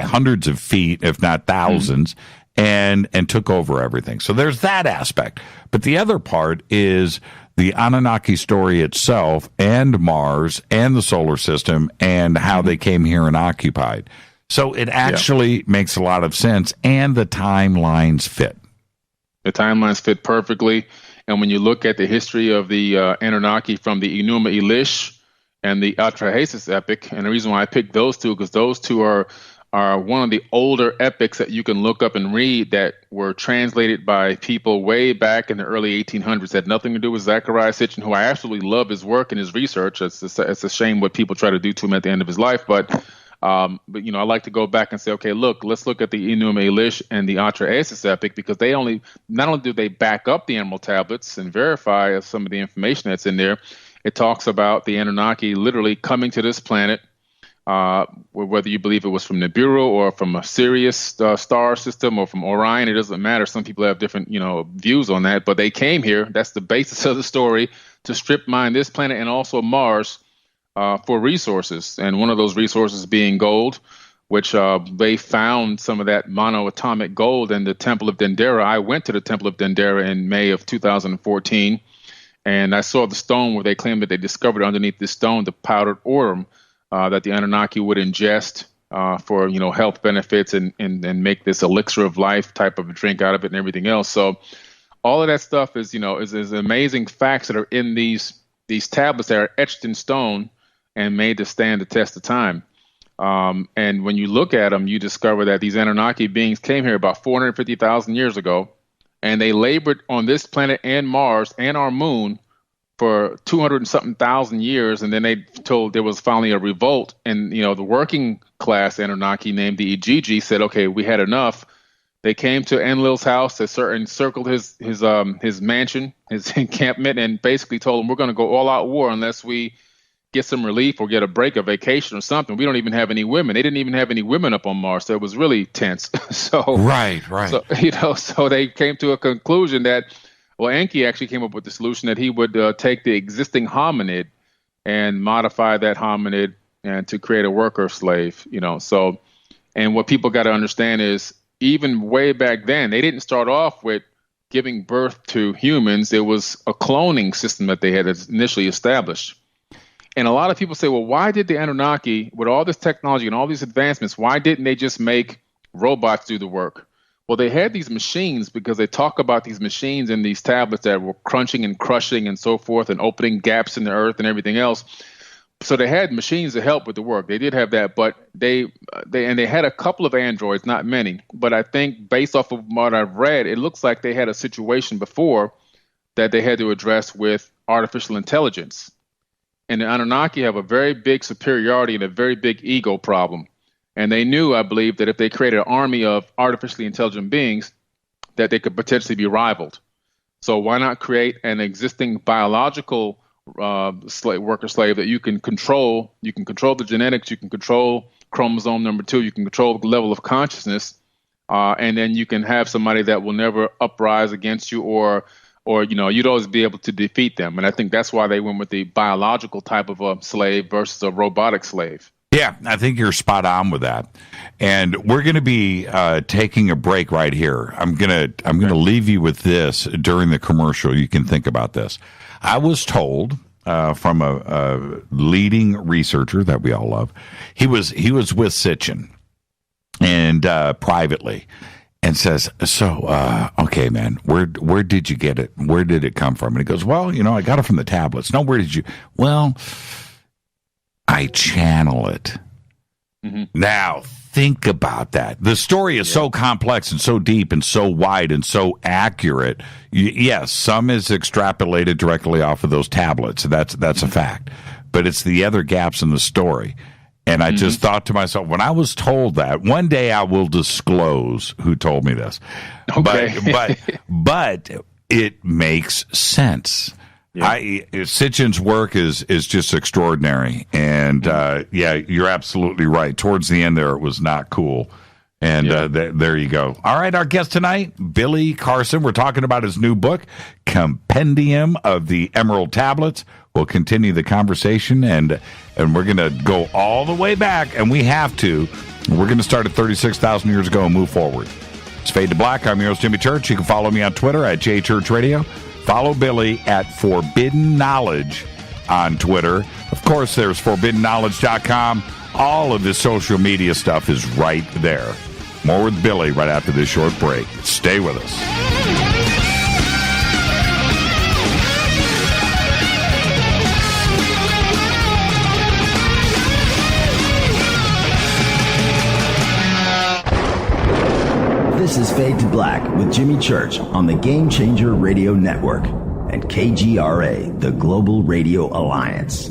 hundreds of feet, if not thousands, and took over everything. So there's that aspect. But the other part is the Anunnaki story itself, and Mars, and the solar system, and how they came here and occupied. So it actually makes a lot of sense, and the timelines fit. The timelines fit perfectly. And when you look at the history of the Anunnaki from the Enuma Elish and the Atrahasis epic, and the reason why I picked those two, because those two are one of the older epics that you can look up and read that were translated by people way back in the early 1800s. Had nothing to do with Zecharia Sitchin, who I absolutely love his work and his research. It's a shame what people try to do to him at the end of his life. But But, I like to go back and say, okay, let's look at the Enuma Elish and the Archeo-Astronomy epic, because not only do they back up the Emerald Tablets and verify some of the information that's in there, it talks about the Anunnaki literally coming to this planet, whether you believe it was from Nibiru or from a Sirius star system or from Orion. It doesn't matter. Some people have different, views on that, but they came here. That's the basis of the story, to strip mine this planet and also Mars for resources. And one of those resources being gold, which they found some of that monoatomic gold in the Temple of Dendera. I went to the Temple of Dendera in May of 2014, and I saw the stone where they claimed that they discovered underneath this stone the powdered aurum that the Anunnaki would ingest for health benefits and make this elixir of life type of a drink out of it and everything else. So all of that stuff is amazing facts that are in these tablets that are etched in stone and made to stand the test of time. And when you look at them, you discover that these Anunnaki beings came here about 450,000 years ago, and they labored on this planet and Mars and our moon for 200 and something thousand years. And then they told there was finally a revolt, and the working class Anunnaki named the Igigi said, okay, we had enough. They came to Enlil's house, they encircled his mansion, his encampment, and basically told him, we're going to go all out war unless we get some relief or get a break, a vacation or something. We don't even have any women. They didn't even have any women up on Mars, so it was really tense. Right. So, so they came to a conclusion that, Enki actually came up with the solution that he would take the existing hominid and modify that hominid and to create a worker slave, So, and what people got to understand is, even way back then, they didn't start off with giving birth to humans. It was a cloning system that they had initially established. And a lot of people say, well, why did the Anunnaki, with all this technology and all these advancements, why didn't they just make robots do the work? Well, they had these machines because they talk about these machines in these tablets that were crunching and crushing and so forth and opening gaps in the earth and everything else. So they had machines to help with the work. They did have that, but they had a couple of androids, not many. But I think based off of what I've read, it looks like they had a situation before that they had to address with artificial intelligence. And the Anunnaki have a very big superiority and a very big ego problem. And they knew, I believe, that if they created an army of artificially intelligent beings, that they could potentially be rivaled. So why not create an existing biological worker slave that you can control? You can control the genetics, you can control chromosome number 2, you can control the level of consciousness, and then you can have somebody that will never uprise against you, or you'd always be able to defeat them. And I think that's why they went with the biological type of a slave versus a robotic slave. Yeah, I think you're spot on with that. And we're going to be taking a break right here. I'm going to leave you with this during the commercial. You can think about this. I was told from a leading researcher that we all love, he was with Sitchin and privately, and says, so, okay, man, where did you get it? Where did it come from? And he goes, well, I got it from the tablets. No, where did you? Well, I channel it. Mm-hmm. Now, think about that. The story is so complex and so deep and so wide and so accurate. Yes, some is extrapolated directly off of those tablets. That's a fact. But it's the other gaps in the story. And I just thought to myself, when I was told that, one day I will disclose who told me this. Okay. But it makes sense. Yeah. Sitchin's work is just extraordinary. And you're absolutely right. Towards the end there, it was not cool. And there you go. All right, our guest tonight, Billy Carson. We're talking about his new book, Compendium of the Emerald Tablets. We'll continue the conversation, and we're going to go all the way back, and we have to. We're going to start at 36,000 years ago and move forward. It's Fade to Black. I'm your host, Jimmy Church. You can follow me on Twitter at JChurchRadio. Follow Billy at Forbidden Knowledge on Twitter. Of course, there's ForbiddenKnowledge.com. All of the social media stuff is right there. More with Billy right after this short break. Stay with us. This is Fade to Black with Jimmy Church on the Game Changer Radio Network and KGRA, the Global Radio Alliance.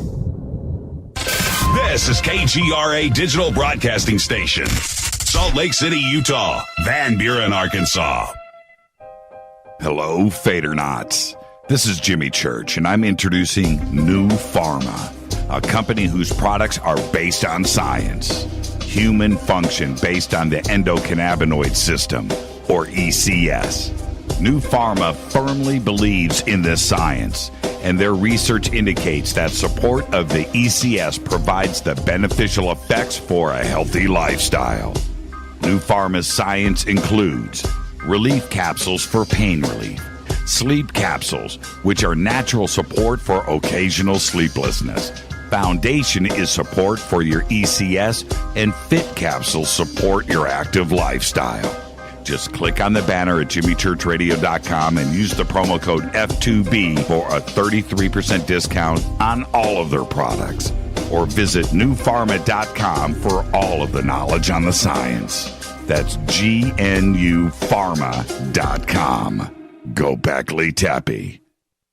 This is KGRA Digital Broadcasting Station, Salt Lake City, Utah, Van Buren, Arkansas. Hello, Fadernauts. This is Jimmy Church, and I'm introducing New Pharma, a company whose products are based on science. Human function based on the endocannabinoid system, or ECS. New Pharma firmly believes in this science, and their research indicates that support of the ECS provides the beneficial effects for a healthy lifestyle. New Pharma's science includes relief capsules for pain relief, sleep capsules, which are natural support for occasional sleeplessness. Foundation is support for your ECS, and Fit capsules support your active lifestyle. Just click on the banner at jimmychurchradio.com and use the promo code F2B for a 33% discount on all of their products. Or visit newpharma.com for all of the knowledge on the science. That's GNUpharma.com. Go back, Lee Tappy.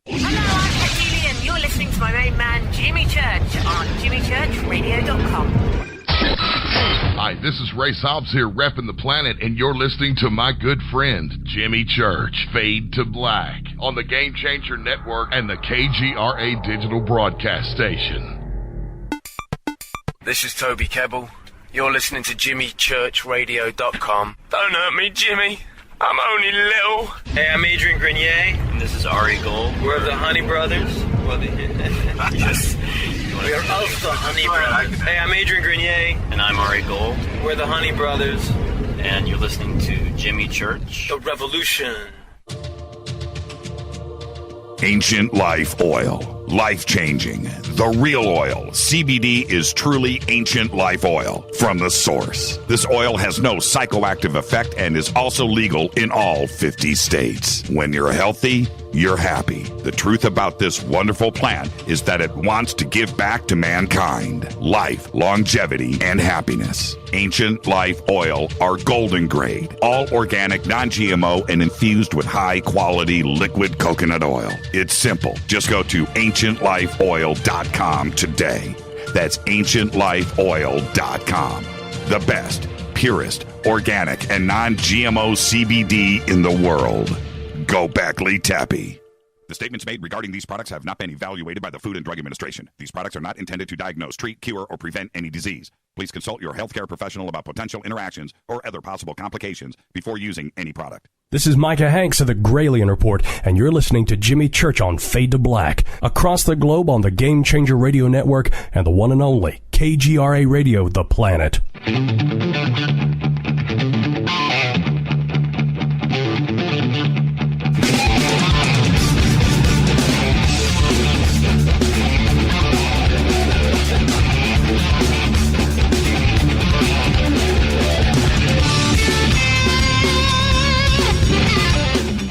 Hello, I'm Katie, and you're listening to my main man, Jimmy Church, on jimmychurchradio.com. Hi, this is Ray Hobbs here, repping the planet, and you're listening to my good friend, Jimmy Church, Fade to Black, on the Game Changer Network and the KGRA Digital Broadcast Station. This is Toby Kebbell. You're listening to jimmychurchradio.com. Don't hurt me, Jimmy. I'm only little. Hey, I'm Adrian Grenier. And this is Ari Gold. We're the Honey Brothers. Yes. We are of the Honey Brothers. Hey, I'm Adrian Grenier. And I'm Ari Gold. We're the Honey Brothers. And you're listening to Jimmy Church. The Revolution. Ancient Life Oil. Life-changing. The real oil. CBD is truly ancient life oil from the source. This oil has no psychoactive effect and is also legal in all 50 states. When you're healthy, you're happy. The truth about this wonderful plant is that it wants to give back to mankind life, longevity, and happiness. Ancient Life Oil are golden grade, all organic, non-GMO, and infused with high-quality liquid coconut oil. It's simple. Just go to ancientlifeoil.com today. That's ancientlifeoil.com. The best, purest, organic, and non-GMO CBD in the world. Go back, Lee Tappy. The statements made regarding these products have not been evaluated by the Food and Drug Administration. These products are not intended to diagnose, treat, cure, or prevent any disease. Please consult your healthcare professional about potential interactions or other possible complications before using any product. This is Micah Hanks of the Gralien Report, and you're listening to Jimmy Church on Fade to Black, across the globe on the Game Changer Radio Network and the one and only KGRA Radio, The Planet.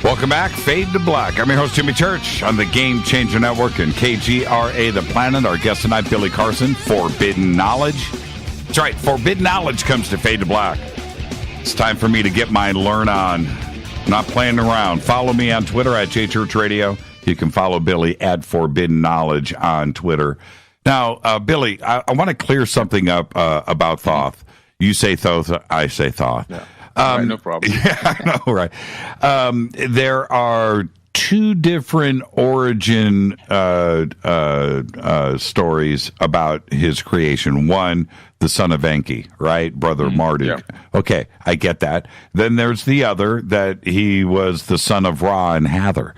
Welcome back, Fade to Black. I'm your host, Jimmy Church, on the Game Changer Network and KGRA The Planet. Our guest tonight, Billy Carson, Forbidden Knowledge. That's right, Forbidden Knowledge comes to Fade to Black. It's time for me to get my learn on. I'm not playing around. Follow me on Twitter at JChurchRadio. You can follow Billy at Forbidden Knowledge on Twitter. Now, Billy, I want to clear something up about Thoth. You say Thoth, I say Thoth. Yeah. Right, no problem. Yeah, I know, right. There are two different origin stories about his creation. One, the son of Enki, right? Brother Marduk. Yeah. Okay, I get that. Then there's the other, that he was the son of Ra and Hathor.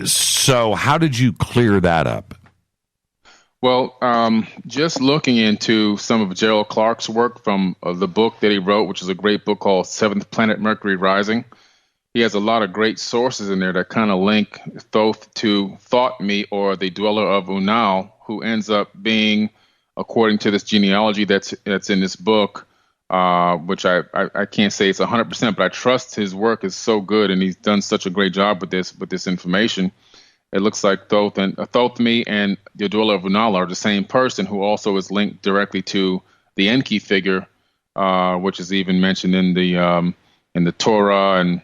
So how did you clear that up? Well, just looking into some of Gerald Clark's work from the book that he wrote, which is a great book called Seventh Planet Mercury Rising. He has a lot of great sources in there that kind of link Thoth to Thoth-me, or the dweller of Unal, who ends up being, according to this genealogy that's in this book, which I can't say it's 100%, but I trust his work is so good, and he's done such a great job with this information. It looks like Thoth-me and the dweller of Unal are the same person, who also is linked directly to the Enki figure, which is even mentioned in the Torah and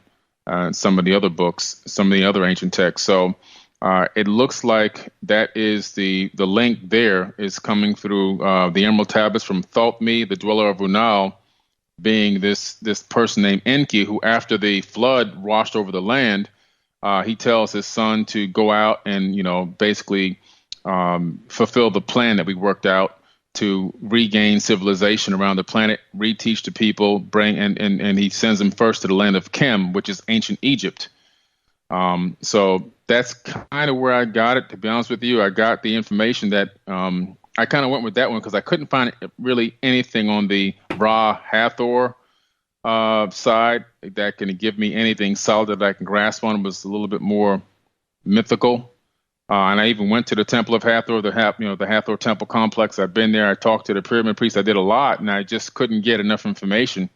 some of the other books, some of the other ancient texts. So It looks like that is the link there is coming through the Emerald Tablets from Thoth, the dweller of Unal, being this person named Enki, who after the flood washed over the land, he tells his son to go out and, basically fulfill the plan that we worked out to regain civilization around the planet, reteach the people, and he sends them first to the land of Kem, which is ancient Egypt. So that's kind of where I got it. To be honest with you, I got the information that I kind of went with that one because I couldn't find really anything on the Ra Hathor side that can give me anything solid that I can grasp on. It was a little bit more mythical. And I even went to the Temple of Hathor, the Hathor Temple complex. I've been there. I talked to the pyramid priest. I did a lot, and I just couldn't get enough information.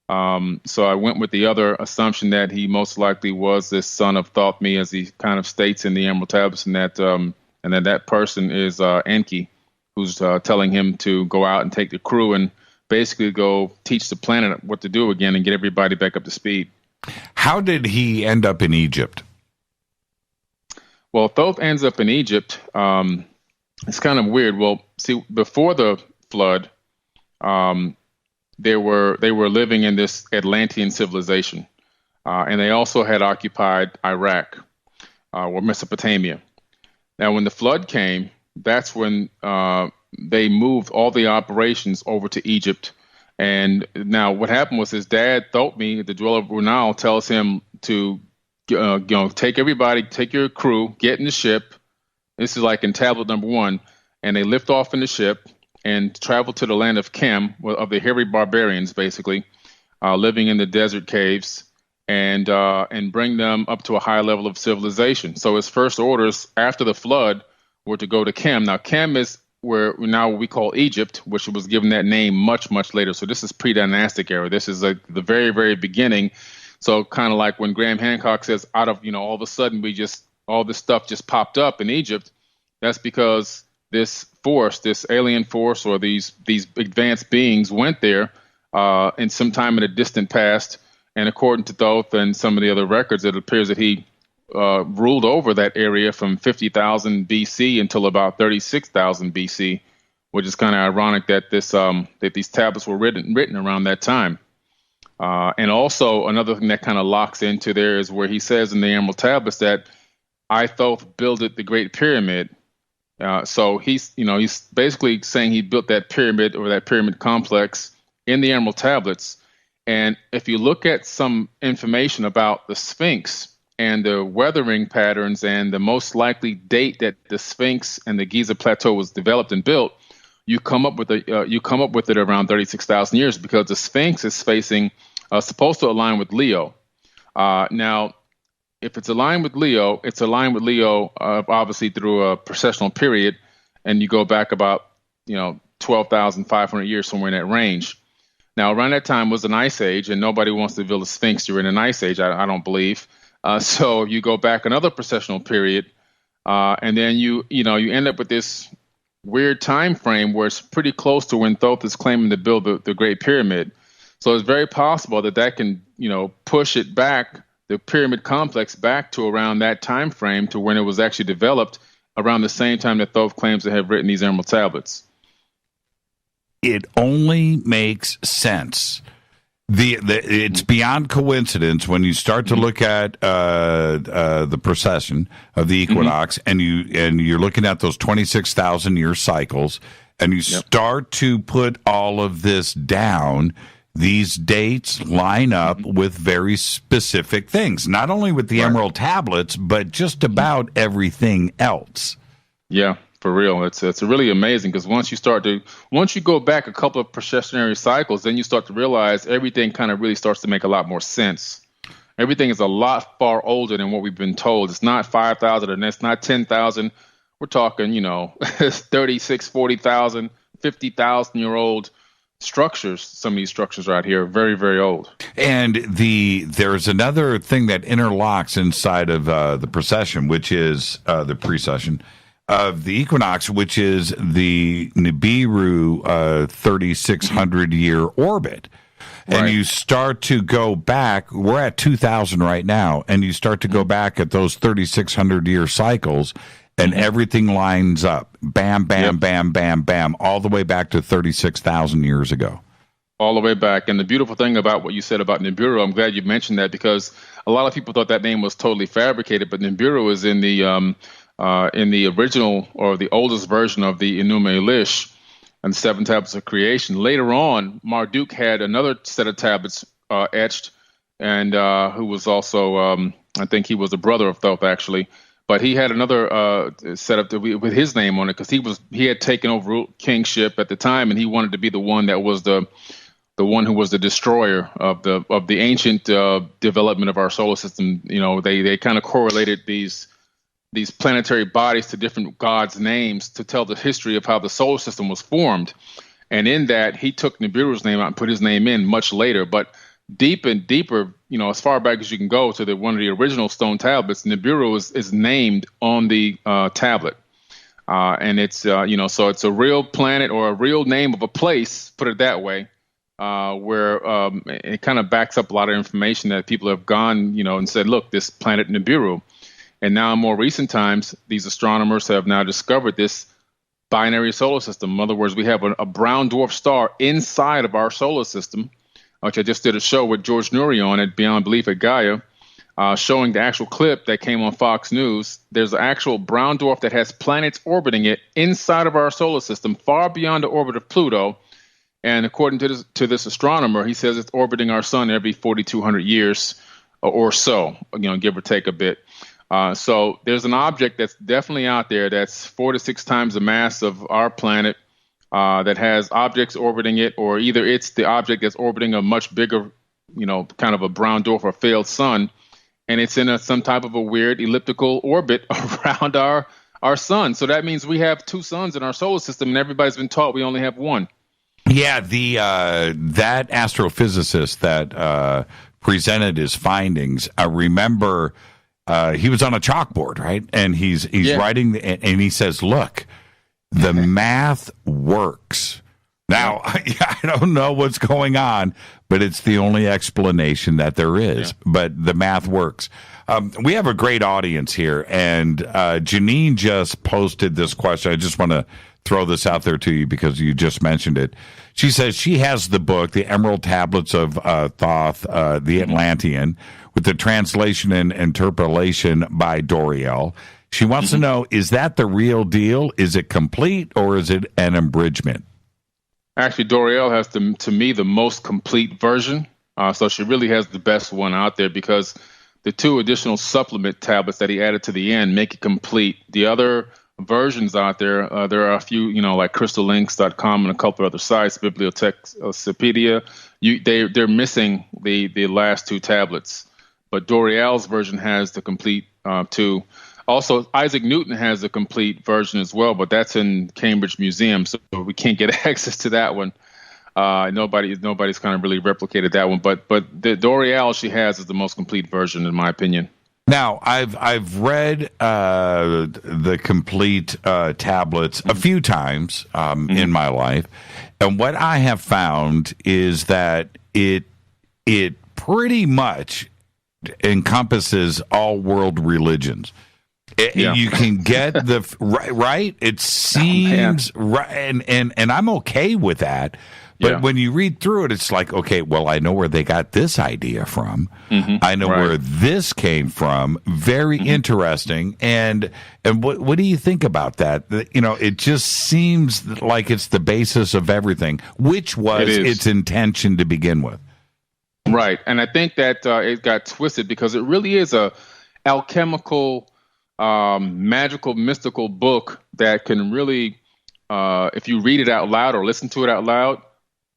So I went with the other assumption that he most likely was this son of Thoth, as he kind of states in the Emerald Tablets, and that person is Enki, who's telling him to go out and take the crew and basically go teach the planet what to do again and get everybody back up to speed. How did he end up in Egypt? Well, Thoth ends up in Egypt. It's kind of weird. Well, see, before the flood, they were living in this Atlantean civilization, and they also had occupied Iraq or Mesopotamia. Now, when the flood came, that's when they moved all the operations over to Egypt. And now what happened was his dad, Thoth, the dweller of Unal, tells him to take your crew, get in the ship. This is like in tablet number 1, and they lift off in the ship and travel to the land of Kem, of the hairy barbarians, basically, living in the desert caves, and bring them up to a high level of civilization. So his first orders after the flood were to go to Kem. Now, Kem is where now we call Egypt, which was given that name much, much later. So this is pre-dynastic era. This is like the very, very beginning. So kind of like when Graham Hancock says, out of, all of a sudden all this stuff just popped up in Egypt. That's because this force, this alien force, or these advanced beings went there in some time in the distant past. And according to Thoth and some of the other records, it appears that he ruled over that area from 50,000 BC until about 36,000 BC, which is kind of ironic that that these tablets were written around that time. And also another thing that kind of locks into there is where he says in the Emerald Tablets that I, Thoth, builded the Great Pyramid. So he's basically saying he built that pyramid or that pyramid complex in the Emerald Tablets. And if you look at some information about the Sphinx and the weathering patterns and the most likely date that the Sphinx and the Giza Plateau was developed and built, you come up with it around 36,000 years, because the Sphinx is supposed to align with Leo. Now, if it's aligned with Leo, obviously through a precessional period, and you go back about 12,500 years, somewhere in that range. Now, around that time was an ice age, and nobody wants to build a Sphinx during an ice age, I don't believe. So you go back another precessional period, and then you end up with this weird time frame where it's pretty close to when Thoth is claiming to build the Great Pyramid. So it's very possible that can push it back, the pyramid complex, back to around that time frame to when it was actually developed, around the same time that Thoth claims to have written these Emerald Tablets. It only makes sense. It's beyond coincidence when you start to look at the precession of the equinox, and you're looking at those 26,000 year cycles, and you start to put all of this down. These dates line up with very specific things, not only with the Emerald Tablets, but just about everything else. Yeah, for real. It's really amazing, because once you go back a couple of precessionary cycles, then you start to realize everything kind of really starts to make a lot more sense. Everything is a lot far older than what we've been told. It's not 5,000 and it's not 10,000. We're talking, 36, 40,000, 50,000-year-old structures. Some of these structures right here are very, very old. And there's another thing that interlocks inside of the precession, which is the precession of the equinox, which is the Nibiru 3,600 year orbit, And you start to go back, we're at 2000 right now, and you start to go back at those 3,600-year cycles, and everything lines up. Bam, bam, bam, bam, bam, all the way back to 36,000 years ago. All the way back. And the beautiful thing about what you said about Nibiru, I'm glad you mentioned that, because a lot of people thought that name was totally fabricated, but Nibiru is in the original or the oldest version of the Enuma Elish and the 7 tablets of creation. Later on, Marduk had another set of tablets etched, and who was also, I think he was a brother of Thoth, actually. But he had another setup with his name on it, because he had taken over kingship at the time, and he wanted to be the one that was the one who was the destroyer of the ancient development of our solar system. You know, they kind of correlated these planetary bodies to different gods' names to tell the history of how the solar system was formed. And in that, he took Nibiru's name out and put his name in much later. But deeper, you know, as far back as you can go to one of the original stone tablets, Nibiru is named on the tablet. And it's, you know, so it's a real planet or a real name of a place, put it that way, where it kind of backs up a lot of information that people have gone, you know, and said, look, this planet Nibiru. And now in more recent times, these astronomers have now discovered this binary solar system. In other words, we have a brown dwarf star inside of our solar system, which I just did a show with George Nuri on at Beyond Belief at Gaia, showing the actual clip that came on Fox News. There's an actual brown dwarf that has planets orbiting it inside of our solar system, far beyond the orbit of Pluto. And according to this astronomer, he says it's orbiting our sun every 4,200 years or so, you know, give or take a bit. So there's an object that's definitely out there that's 4 to 6 times the mass of our planet, that has objects orbiting it, or either it's the object that's orbiting a much bigger, you know, kind of a brown dwarf or failed sun, and it's in some type of a weird elliptical orbit around our sun. So that means we have 2 suns in our solar system, and everybody's been taught we only have one. Yeah, that astrophysicist that presented his findings, I remember he was on a chalkboard, right? And he's writing, and he says, look, the math works. Now, I don't know what's going on, but it's the only explanation that there is. Yeah. But the math works. We have a great audience here, and Janine just posted this question. I just want to throw this out there to you because you just mentioned it. She says she has the book, The Emerald Tablets of Thoth, the Atlantean, with the translation and interpolation by Doriel. She wants to know, is that the real deal? Is it complete, or is it an abridgment? Actually, Doriel has, to me, the most complete version. So she really has the best one out there, because the 2 additional supplement tablets that he added to the end make it complete. The other versions out there, there are a few, you know, like crystallinks.com and a couple of other sites, Bibliotecopedia. They're missing the last 2 tablets. But Doriel's version has the complete 2. Also, Isaac Newton has a complete version as well, but that's in Cambridge Museum, so we can't get access to that one. Nobody's kind of really replicated that one, but the Doriel she has is the most complete version, in my opinion. Now, I've read the complete tablets a few times in my life, and what I have found is that it pretty much encompasses all world religions. You can get the right. It seems right, and I'm okay with that. But when you read through it, it's like, okay, well, I know where they got this idea from. I know where this came from. Very interesting. And what do you think about that? You know, it just seems like it's the basis of everything, which was its intention to begin with. Right, and I think that it got twisted because it really is a alchemical, magical, mystical book that can really, if you read it out loud or listen to it out loud,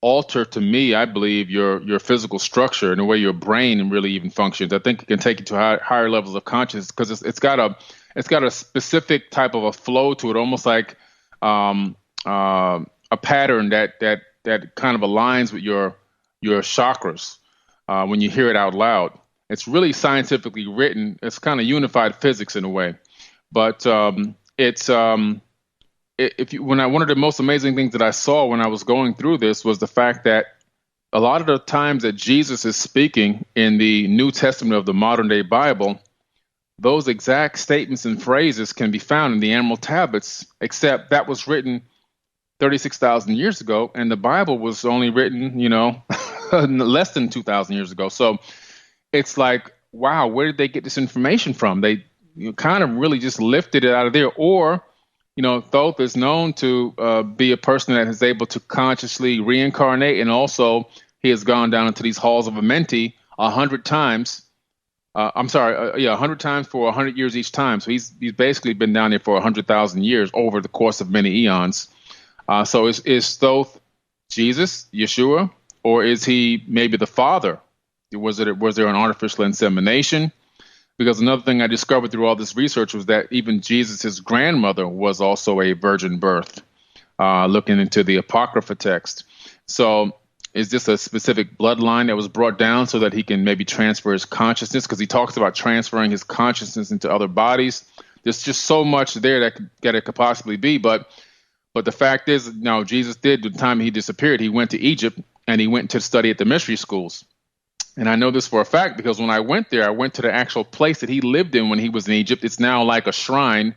alter, to me, I believe, your physical structure and the way your brain really even functions. I think it can take you to higher levels of consciousness because it's got a specific type of a flow to it, almost like a pattern that kind of aligns with your chakras when you hear it out loud. It's really scientifically written. It's kind of unified physics in a way, but one of the most amazing things that I saw when I was going through this was the fact that a lot of the times that Jesus is speaking in the New Testament of the modern day Bible, those exact statements and phrases can be found in the Emerald Tablets, except that was written 36,000 years ago, and the Bible was only written, less than 2,000 years ago. So it's like, wow, where did they get this information from? They kind of really just lifted it out of there. Or, Thoth is known to be a person that is able to consciously reincarnate, and also he has gone down into these halls of Amenti 100 times. 100 times for 100 years each time. So he's basically been down there for 100,000 years over the course of many eons. So is Thoth Jesus, Yeshua, or is he maybe the Father? Was there an artificial insemination? Because another thing I discovered through all this research was that even Jesus' grandmother was also a virgin birth, looking into the Apocrypha text. So is this a specific bloodline that was brought down so that he can maybe transfer his consciousness? Because he talks about transferring his consciousness into other bodies. There's just so much there that it could possibly be. But the fact is, Jesus did, the time he disappeared, he went to Egypt and he went to study at the mystery schools. And I know this for a fact because when I went there, I went to the actual place that he lived in when he was in Egypt. It's now like a shrine,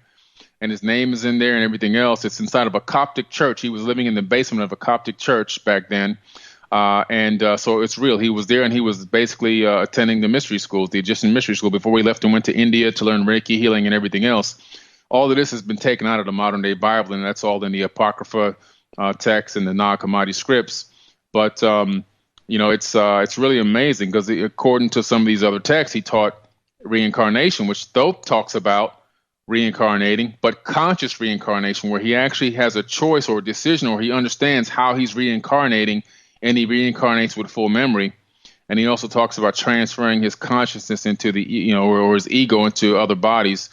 and his name is in there and everything else. It's inside of a Coptic church. He was living in the basement of a Coptic church back then. So it's real. He was there and he was basically attending the mystery schools, the Egyptian mystery school, before he left and went to India to learn Reiki healing and everything else. All of this has been taken out of the modern day Bible, and that's all in the Apocrypha text and the Nag Hammadi scripts. But, it's really amazing because according to some of these other texts, he taught reincarnation, which Thoth talks about reincarnating, but conscious reincarnation, where he actually has a choice or a decision, or he understands how he's reincarnating, and he reincarnates with full memory. And he also talks about transferring his consciousness into the, or his ego into other bodies.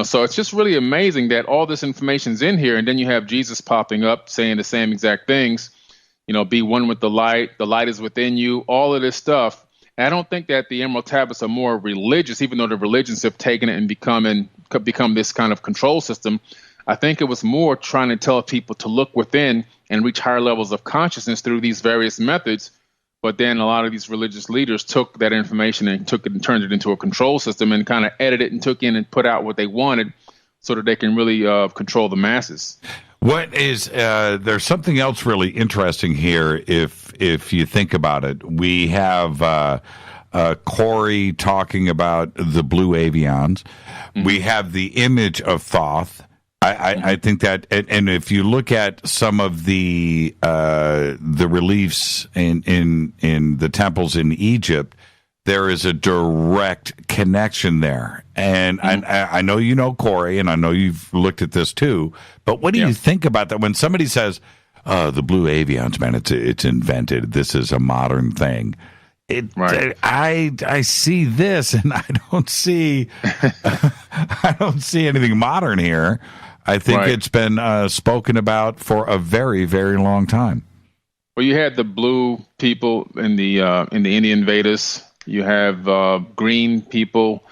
So it's just really amazing that all this information's in here. And then you have Jesus popping up saying the same exact things, be one with the light is within you, all of this stuff. And I don't think that the Emerald Tablets are more religious, even though the religions have taken it and become this kind of control system. I think it was more trying to tell people to look within and reach higher levels of consciousness through these various methods. But then a lot of these religious leaders took that information and took it and turned it into a control system and kind of edited and took in and put out what they wanted so that they can really control the masses. What is there's something else really interesting here if you think about it. We have Corey talking about the blue avions. Mm-hmm. We have the image of Thoth. I think that, and if you look at some of the reliefs in the temples in Egypt, there is a direct connection there. And I know you know Corey, and I know you've looked at this too. But what do you think about that when somebody says, "The blue avions, man, it's invented. This is a modern thing." I see this, and I don't see anything modern here. I think it's been spoken about for a very, very long time. Well, you had the blue people in the Indian Vedas. You have green people,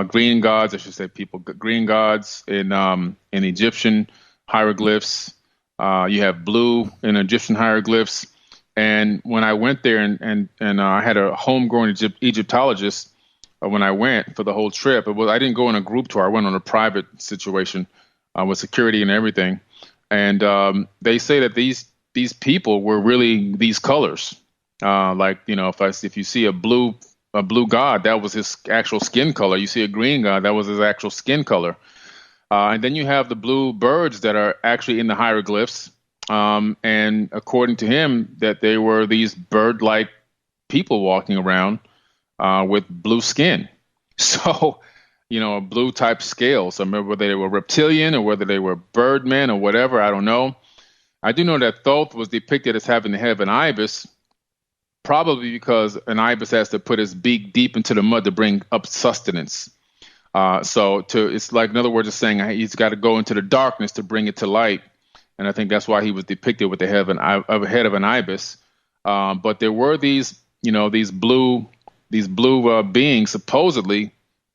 green gods, I should say, green gods in Egyptian hieroglyphs. You have blue in Egyptian hieroglyphs. And when I went there, and I had a homegrown Egyptologist when I went for the whole trip. I didn't go on a group tour. I went on a private situation. With security and everything, and they say that these people were really these colors. If you see a blue god, that was his actual skin color. You see a green god, that was his actual skin color. And then you have the blue birds that are actually in the hieroglyphs. And according to him, that they were these bird-like people walking around with blue skin. So. A blue type scale. So remember whether they were reptilian or whether they were birdmen or whatever, I don't know. I do know that Thoth was depicted as having the head of an ibis, probably because an ibis has to put his beak deep into the mud to bring up sustenance. It's like, in other words, it's saying he's got to go into the darkness to bring it to light. And I think that's why he was depicted with the head of an ibis. But there were these blue beings supposedly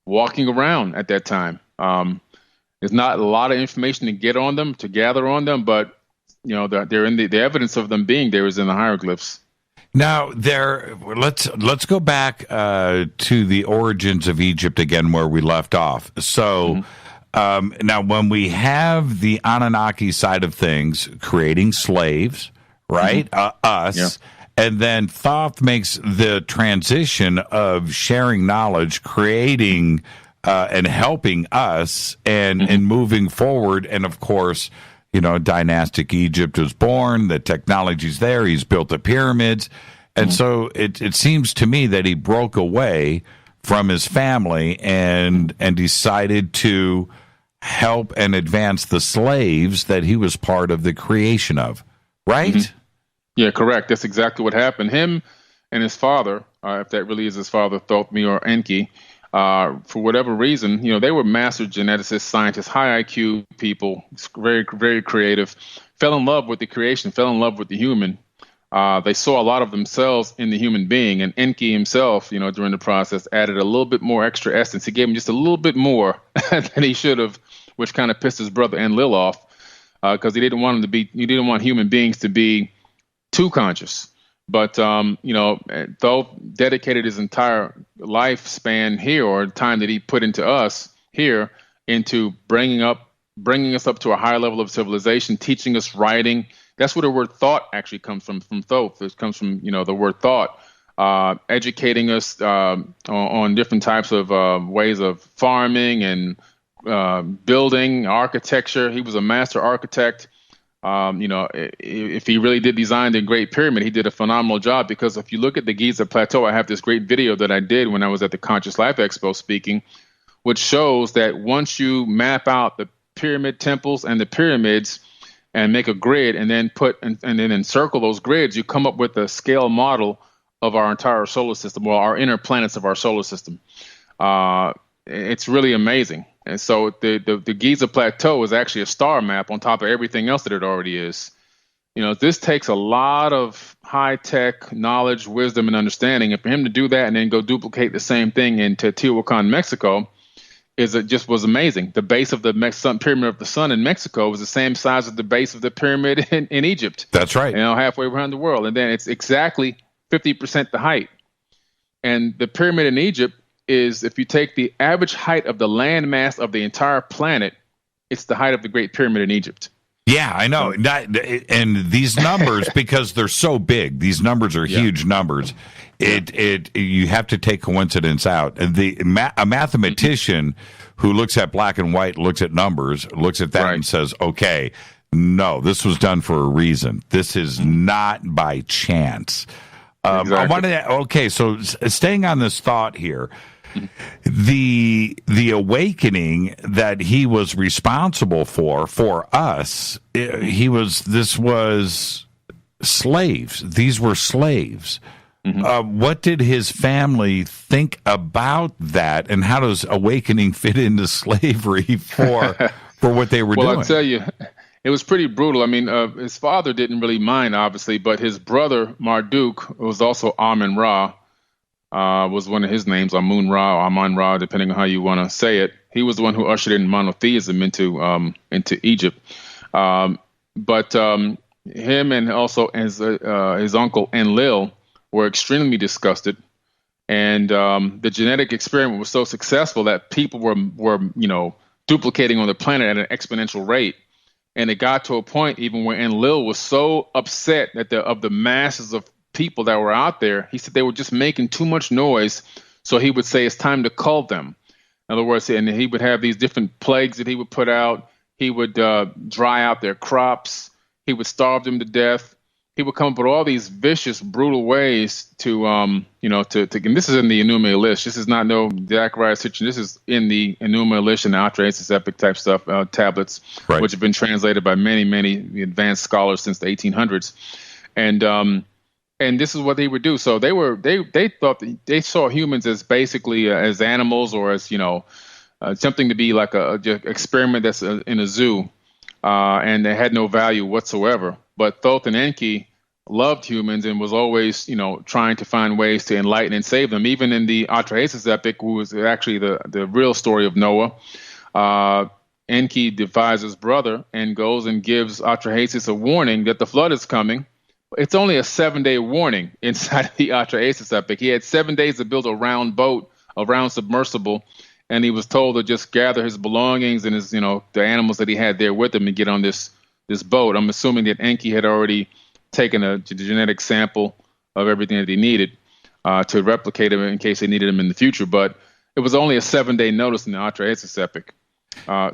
walking around at that time. There's not a lot of information to gather on them, but they're in the evidence of them being there is in the hieroglyphs. Now, let's go back to the origins of Egypt again, where we left off. So, now when we have the Anunnaki side of things, creating slaves, right? Us. Yeah. And then Thoth makes the transition of sharing knowledge, creating and helping us and moving forward. And of course, dynastic Egypt was born, the technology's there, he's built the pyramids. And so it seems to me that he broke away from his family and decided to help and advance the slaves that he was part of the creation of, right? Yeah, correct. That's exactly what happened. Him and his father, if that really is his father, Thoth or Enki, for whatever reason, they were master geneticists, scientists, high IQ people, very, very creative, fell in love with the creation, fell in love with the human. They saw a lot of themselves in the human being, and Enki himself, during the process, added a little bit more extra essence. He gave him just a little bit more than he should have, which kind of pissed his brother Enlil off, because he didn't want human beings to be too conscious. But Thoth dedicated his entire lifespan here, or time that he put into us here, into bringing us up to a higher level of civilization, teaching us writing. That's where the word thought actually comes from Thoth. It comes from the word thought, educating us on different types of ways of farming and building, architecture. He was a master architect. If he really did design the Great Pyramid, he did a phenomenal job, because if you look at the Giza Plateau, I have this great video that I did when I was at the Conscious Life Expo speaking, which shows that once you map out the pyramid temples and the pyramids and make a grid and then then encircle those grids, you come up with a scale model of our entire solar system, well, our inner planets of our solar system. It's really amazing. And so the Giza Plateau is actually a star map on top of everything else that it already is. This takes a lot of high-tech knowledge, wisdom, and understanding. And for him to do that and then go duplicate the same thing in Teotihuacan, Mexico, just was amazing. The base of the Pyramid of the Sun in Mexico was the same size as the base of the pyramid in Egypt. That's right. Halfway around the world. And then it's exactly 50% the height. And the pyramid in Egypt is, if you take the average height of the land mass of the entire planet, it's the height of the Great Pyramid in Egypt. Yeah, I know. And these numbers, because they're so big, these numbers are huge numbers. You have to take coincidence out. And a mathematician who looks at black and white, looks at numbers, looks at that and says, okay, no, this was done for a reason. This is not by chance. Exactly. I wanted to, okay, so staying on this thought here, the awakening that he was responsible for us, this was slaves. These were slaves. What did his family think about that, and how does awakening fit into slavery for what they were doing? Well, I'll tell you, it was pretty brutal. I mean, his father didn't really mind, obviously, but his brother Marduk, who was also Amun-Ra, was one of his names, Amun-Ra or Amun-Ra, depending on how you want to say it. He was the one who ushered in monotheism into Egypt. But him and also his uncle Enlil were extremely disgusted, and the genetic experiment was so successful that people were duplicating on the planet at an exponential rate. And it got to a point even where Enlil was so upset that of the masses of people that were out there, he said they were just making too much noise. So he would say it's time to cull them. In other words, and he would have these different plagues that he would put out. He would dry out their crops. He would starve them to death. He would come up with all these vicious, brutal ways to and this is in the Anomaly list. This is not no Zacharias Hitchin. This is in the Anomaly list and the Archeo-Astronomy epic type stuff, tablets, which have been translated by many, many advanced scholars since the 1800s. And this is what they would do. So they thought that they saw humans as basically as animals, or as something to be like a experiment that's in a zoo, and they had no value whatsoever. But Thoth and Enki loved humans and was always, trying to find ways to enlighten and save them. Even in the Archeo-Astronomy epic, who was actually the real story of Noah, Enki defies his brother and goes and gives Archeo-Astronomy a warning that the flood is coming, It's only a 7-day warning inside of the Archeo-Astronomy epic. He had 7 days to build a round boat, a round submersible, and he was told to just gather his belongings and his, the animals that he had there with him and get on this boat. I'm assuming that Enki had already taken a genetic sample of everything that he needed to replicate him in case they needed him in the future. But it was only a 7-day notice in the Archeo-Astronomy epic.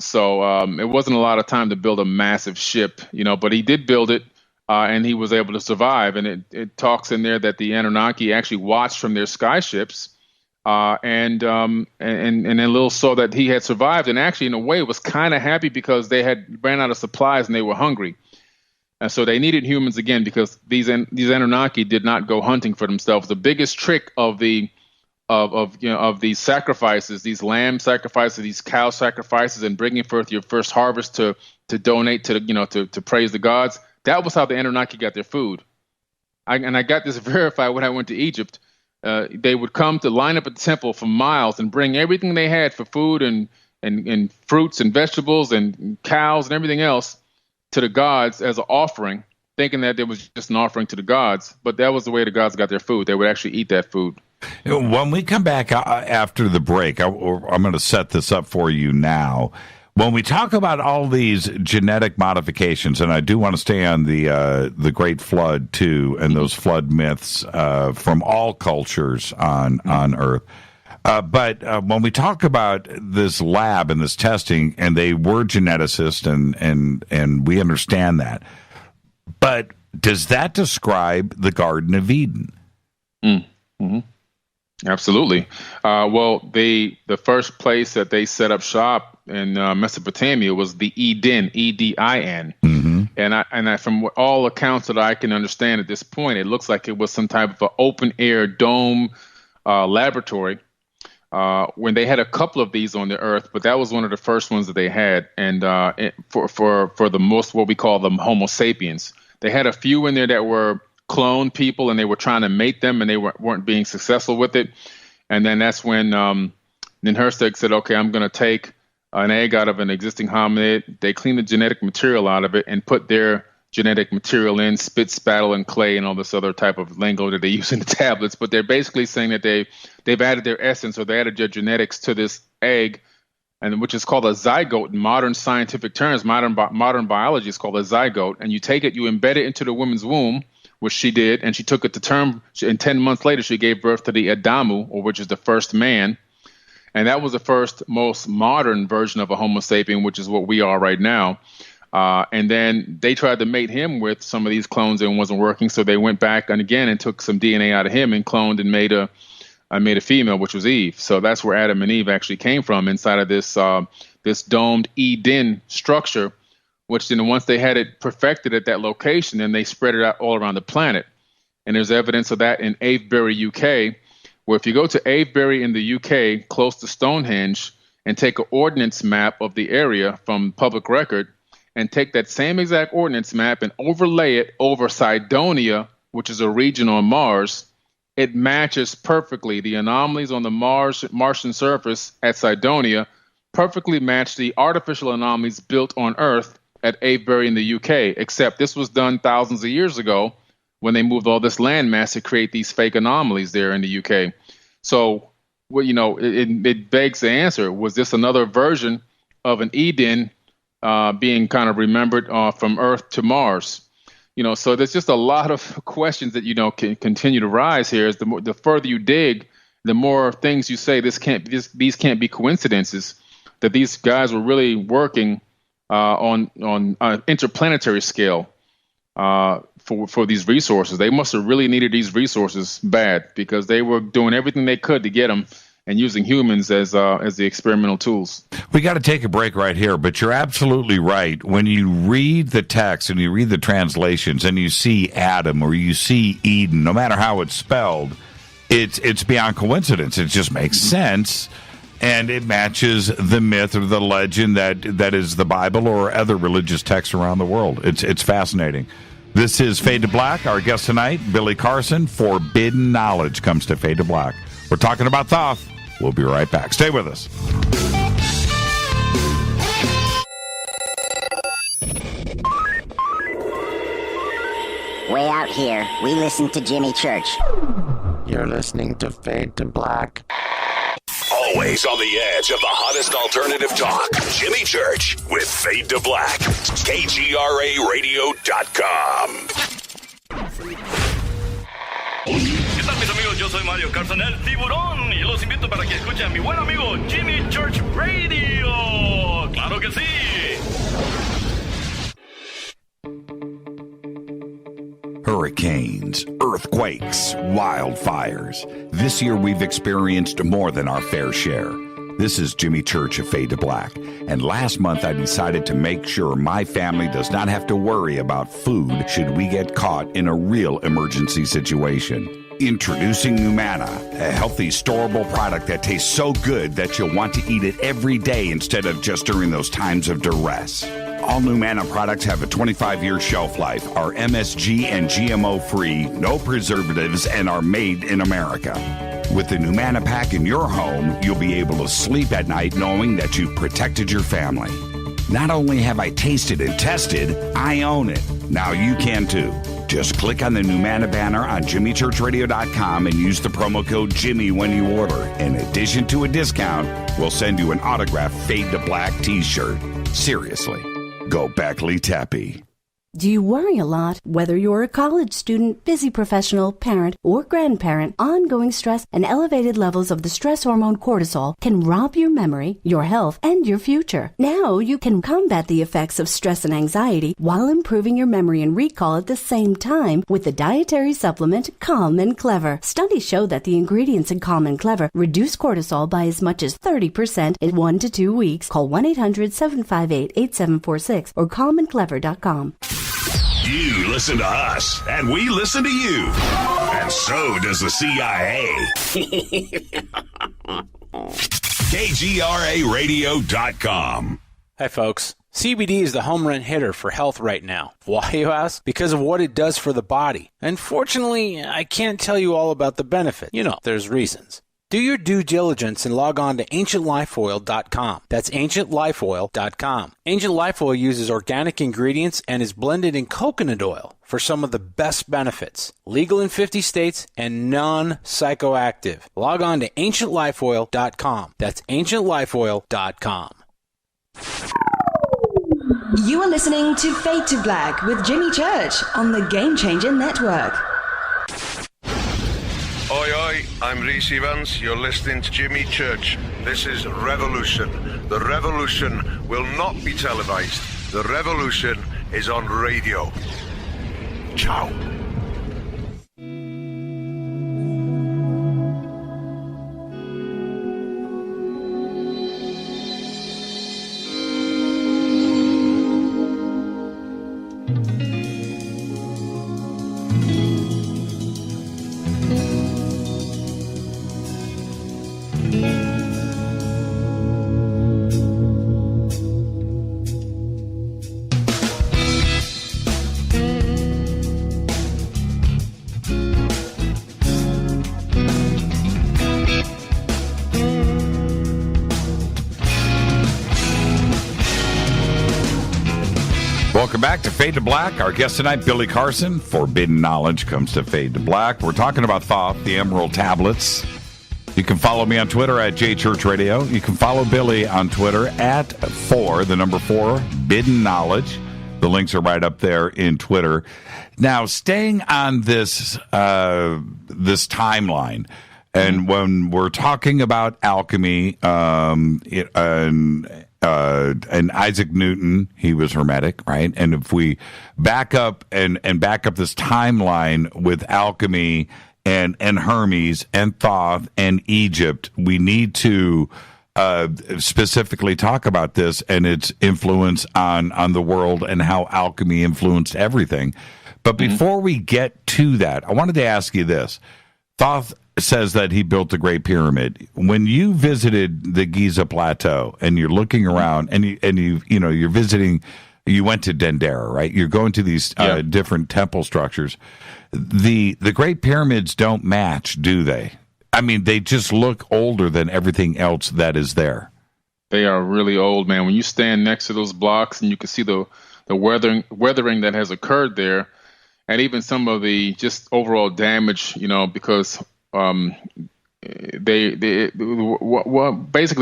So it wasn't a lot of time to build a massive ship, but he did build it. And he was able to survive. And it talks in there that the Anunnaki actually watched from their skyships, and then Lil saw that he had survived, and actually, in a way, was kind of happy because they had ran out of supplies and they were hungry, and so they needed humans again because these Anunnaki did not go hunting for themselves. The biggest trick of these sacrifices, these lamb sacrifices, these cow sacrifices, and bringing forth your first harvest to donate to praise the gods. That was how the Anunnaki got their food. I got this verified when I went to Egypt. They would come to line up at the temple for miles and bring everything they had for food and fruits and vegetables and cows and everything else to the gods as an offering, thinking that it was just an offering to the gods. But that was the way the gods got their food. They would actually eat that food. When we come back after the break, I'm going to set this up for you now. When we talk about all these genetic modifications, and I do want to stay on the Great Flood too, and those flood myths from all cultures on Earth. But when we talk about this lab and this testing, and they were geneticists, and we understand that. But does that describe the Garden of Eden? Mm-hmm. Absolutely. Well, the first place that they set up shop in Mesopotamia was the Eden, E-D-I-N. Mm-hmm. And from all accounts that I can understand at this point, it looks like it was some type of an open air dome laboratory. When they had a couple of these on the Earth, but that was one of the first ones that they had. And for the most, what we call them Homo sapiens, they had a few in there that were cloned people, and they were trying to mate them, and they weren't being successful with it. And then that's when Ninhursag said, okay, I'm going to take an egg out of an existing hominid. They clean the genetic material out of it and put their genetic material in, spit, spattle, and clay, and all this other type of lingo that they use in the tablets. But they're basically saying that they've added their essence, or they added their genetics to this egg, and which is called a zygote in modern scientific terms. Modern biology is called a zygote. And you take it, you embed it into the woman's womb, which she did, and she took it to term. And 10 months later, she gave birth to the Adamu, or which is the first man. And that was the first, most modern version of a Homo sapien, which is what we are right now. And then they tried to mate him with some of these clones, and it wasn't working. So they went back and took some DNA out of him and cloned and made a female, which was Eve. So that's where Adam and Eve actually came from, inside of this domed Eden structure, which then once they had it perfected at that location, then they spread it out all around the planet. And there's evidence of that in Avebury, UK, where if you go to Avebury in the UK, close to Stonehenge, and take an ordnance map of the area from public record, and take that same exact ordnance map and overlay it over Cydonia, which is a region on Mars, it matches perfectly. The anomalies on the Martian surface at Cydonia perfectly match the artificial anomalies built on Earth at Avebury in the UK, except this was done thousands of years ago when they moved all this landmass to create these fake anomalies there in the UK. So, it begs the answer, was this another version of an Eden being kind of remembered from Earth to Mars? So there's just a lot of questions that, can continue to rise here. As the further you dig, the more things you say, these can't be coincidences, that these guys were really working on an interplanetary scale for these resources. They must have really needed these resources bad, because they were doing everything they could to get them and using humans as the experimental tools. We got to take a break right here, but you're absolutely right. When you read the text and you read the translations and you see Adam or you see Eden, no matter how it's spelled, it's beyond coincidence. It just makes sense. And it matches the myth or the legend that is the Bible or other religious texts around the world. It's fascinating. This is Fade to Black. Our guest tonight, Billy Carson. Forbidden knowledge comes to Fade to Black. We're talking about Thoth. We'll be right back. Stay with us. Way out here, we listen to Jimmy Church. You're listening to Fade to Black. Always on the edge of the hottest alternative talk. Jimmy Church with Fade to Black. KGRARadio.com. ¿Qué tal, mis amigos? Yo soy Mario Carson, el tiburón, y los invito para que escuchen a mi buen amigo Jimmy Church Radio. ¡Claro que sí! Hurricanes, earthquakes, wildfires. This year we've experienced more than our fair share. This is Jimmy Church of Fade to Black, and last month I decided to make sure my family does not have to worry about food should we get caught in a real emergency situation. Introducing Numana, a healthy, storable product that tastes so good that you'll want to eat it every day instead of just during those times of duress. All Numana products have a 25-year shelf life, are MSG and GMO-free, no preservatives, and are made in America. With the Numana pack in your home, you'll be able to sleep at night knowing that you've protected your family. Not only have I tasted and tested, I own it. Now you can too. Just click on the Numana banner on JimmyChurchRadio.com and use the promo code Jimmy when you order. In addition to a discount, we'll send you an autographed Fade to Black t-shirt. Seriously. Go Beckley Tappy. Do you worry a lot? Whether you're a college student, busy professional, parent, or grandparent, ongoing stress and elevated levels of the stress hormone cortisol can rob your memory, your health, and your future. Now you can combat the effects of stress and anxiety while improving your memory and recall at the same time with the dietary supplement Calm and Clever. Studies show that the ingredients in Calm and Clever reduce cortisol by as much as 30% in 1 to 2 weeks. Call 1-800-758-8746 or calmandclever.com. You listen to us, and we listen to you. And so does the CIA. KGRARadio.com. Hi, folks. CBD is the home run hitter for health right now. Why, you ask? Because of what it does for the body. Unfortunately, I can't tell you all about the benefit. You know, there's reasons. Do your due diligence and log on to AncientLifeOil.com. That's AncientLifeOil.com. Ancient Life Oil uses organic ingredients and is blended in coconut oil for some of the best benefits. Legal in 50 states and non-psychoactive. Log on to AncientLifeOil.com. That's AncientLifeOil.com. You are listening to Fade to Black with Jimmy Church on the Game Changer Network. Oi, oi, I'm Reese Evans. You're listening to Jimmy Church. This is Revolution. The revolution will not be televised. The revolution is on radio. Ciao. Welcome back to Fade to Black. Our guest tonight, Billy Carson. Forbidden knowledge comes to Fade to Black. We're talking about Thoth, the Emerald Tablets. You can follow me on Twitter at JChurchRadio. You can follow Billy on Twitter at the number 4, Bidden Knowledge. The links are right up there in Twitter. Now, staying on this this timeline, and when we're talking about alchemy, and Isaac Newton, he was Hermetic, right? And if we back up and back up this timeline with alchemy and Hermes and Thoth and Egypt, we need to specifically talk about this and its influence on the world and how alchemy influenced everything. But before we get to that, I wanted to ask you this. Thoth says that he built the Great Pyramid. When you visited the Giza Plateau and you're looking around and you're visiting, you went to Dendera, right? You're going to these different temple structures. The Great Pyramids don't match, do they? I mean, they just look older than everything else that is there. They are really old, man. When you stand next to those blocks and you can see the weathering that has occurred there, and even some of the just overall damage, because basically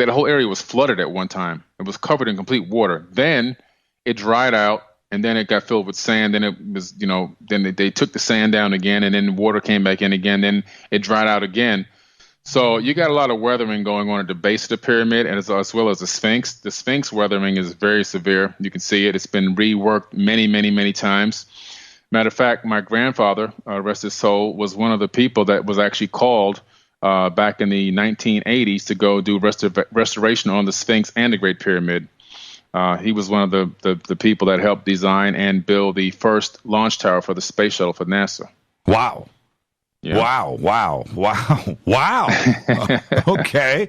the whole area was flooded at one time. It was covered in complete water. Then it dried out, and then it got filled with sand. Then it was, then they took the sand down again, and then water came back in again. Then it dried out again. So you got a lot of weathering going on at the base of the pyramid, and as well as the Sphinx. The Sphinx weathering is very severe. You can see it. It's been reworked many, many, many times. Matter of fact, my grandfather, rest his soul, was one of the people that was actually called back in the 1980s to go do restoration on the Sphinx and the Great Pyramid. He was one of the people that helped design and build the first launch tower for the space shuttle for NASA. Wow. Yeah. Wow. Okay.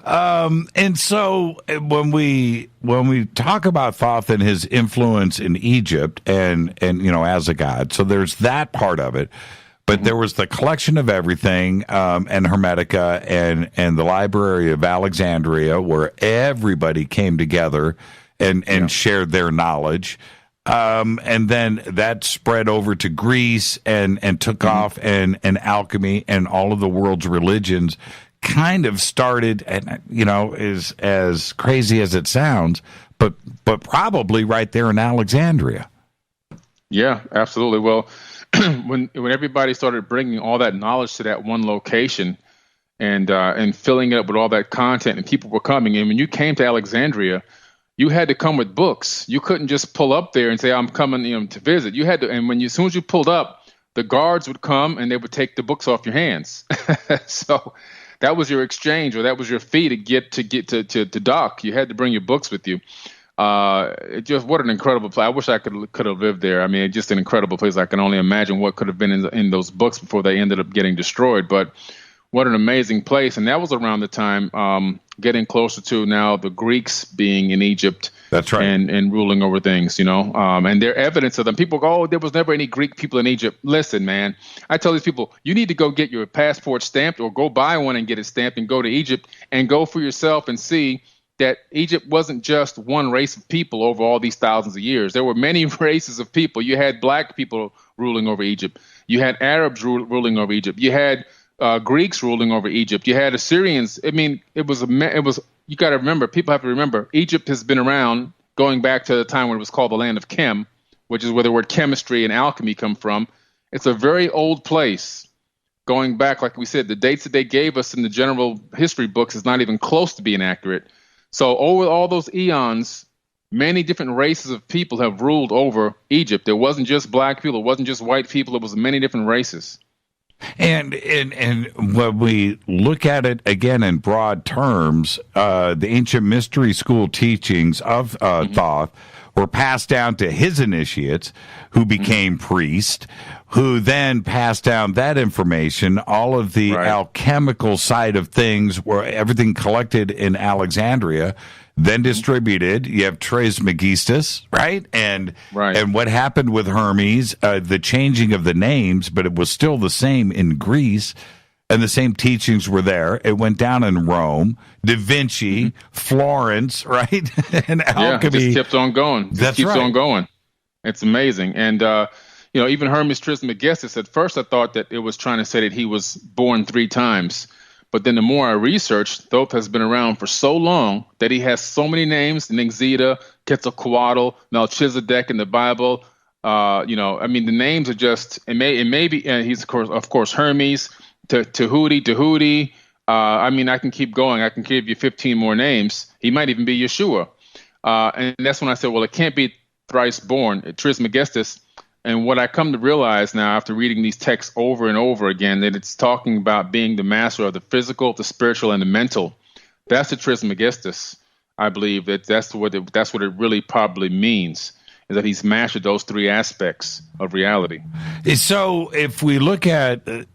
And so when we talk about Thoth and his influence in Egypt and as a god, so there's that part of it. But there was the collection of everything, and Hermetica and the Library of Alexandria, where everybody came together and shared their knowledge. And then that spread over to Greece and took off, and alchemy and all of the world's religions kind of started, and is as crazy as it sounds, but probably right there in Alexandria. Yeah, absolutely. Well, when everybody started bringing all that knowledge to that one location and filling it up with all that content, and people were coming, and when you came to Alexandria, you had to come with books. You couldn't just pull up there and say, I'm coming to visit. You had to, and as soon as you pulled up, the guards would come and they would take the books off your hands. So that was your exchange, or that was your fee to get to dock. You had to bring your books with you. What an incredible place. I wish I could have lived there. I mean, just an incredible place. I can only imagine what could have been in those books before they ended up getting destroyed. But what an amazing place. And that was around the time getting closer to now the Greeks being in Egypt. That's right. And ruling over things, and their evidence of them. People go, oh, there was never any Greek people in Egypt. Listen, man, I tell these people, you need to go get your passport stamped, or go buy one and get it stamped, and go to Egypt and go for yourself and see that Egypt wasn't just one race of people over all these thousands of years. There were many races of people. You had black people ruling over Egypt. You had Arabs ruling over Egypt. You had Greeks ruling over Egypt. You had Assyrians. I mean, it was. You got to remember. People have to remember. Egypt has been around going back to the time when it was called the land of Chem, which is where the word chemistry and alchemy come from. It's a very old place. Going back, like we said, the dates that they gave us in the general history books is not even close to being accurate. So over all those eons, many different races of people have ruled over Egypt. It wasn't just black people. It wasn't just white people. It was many different races. And when we look at it again in broad terms, the ancient mystery school teachings of Thoth were passed down to his initiates, who became priests, who then passed down that information, all of the alchemical side of things, where everything collected in Alexandria, then distributed. You have Trismegistus, right? And what happened with Hermes, the changing of the names, but it was still the same in Greece, and the same teachings were there. It went down in Rome, Da Vinci, Florence, right? And alchemy. Yeah, it just kept on going. That's keeps right. on going. It's amazing. And, even Hermes Trismegistus, at first I thought that it was trying to say that he was born 3 times. But then the more I researched, Thoth has been around for so long that he has so many names: Ningzida, Quetzalcoatl, Melchizedek in the Bible. The names are just, it may be, he's of course Hermes, Tahuti. I can keep going. I can give you 15 more names. He might even be Yeshua. And that's when I said, well, it can't be thrice born, Trismegistus. And what I come to realize now, after reading these texts over and over again, that it's talking about being the master of the physical, the spiritual, and the mental. That's the Trismegistus. I believe that's what it really probably means, is that he's mastered those 3 aspects of reality. So if we look at the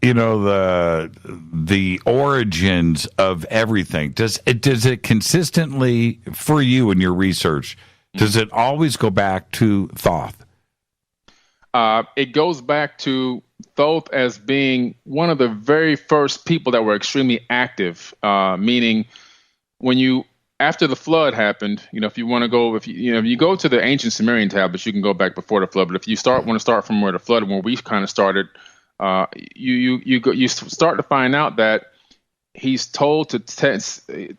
origins of everything, does it consistently, for you in your research, does it always go back to Thoth? It goes back to Thoth as being one of the very first people that were extremely active, meaning when you after the flood happened, if you want to go, if you go to the ancient Sumerian tablets, you can go back before the flood. But if you want to start from where the flood, where we kind of started, you start to find out that he's told to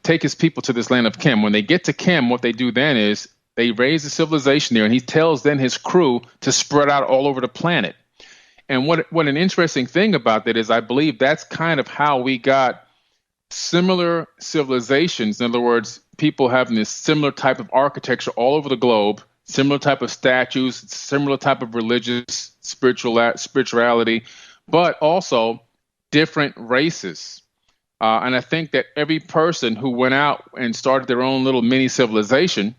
take his people to this land of Kim. When they get to Kim, what they do then is they raise a civilization there, and he tells then his crew to spread out all over the planet. And what an interesting thing about that is, I believe that's kind of how we got similar civilizations. In other words, people having this similar type of architecture all over the globe, similar type of statues, similar type of religious spirituality, but also different races. And I think that every person who went out and started their own little mini civilization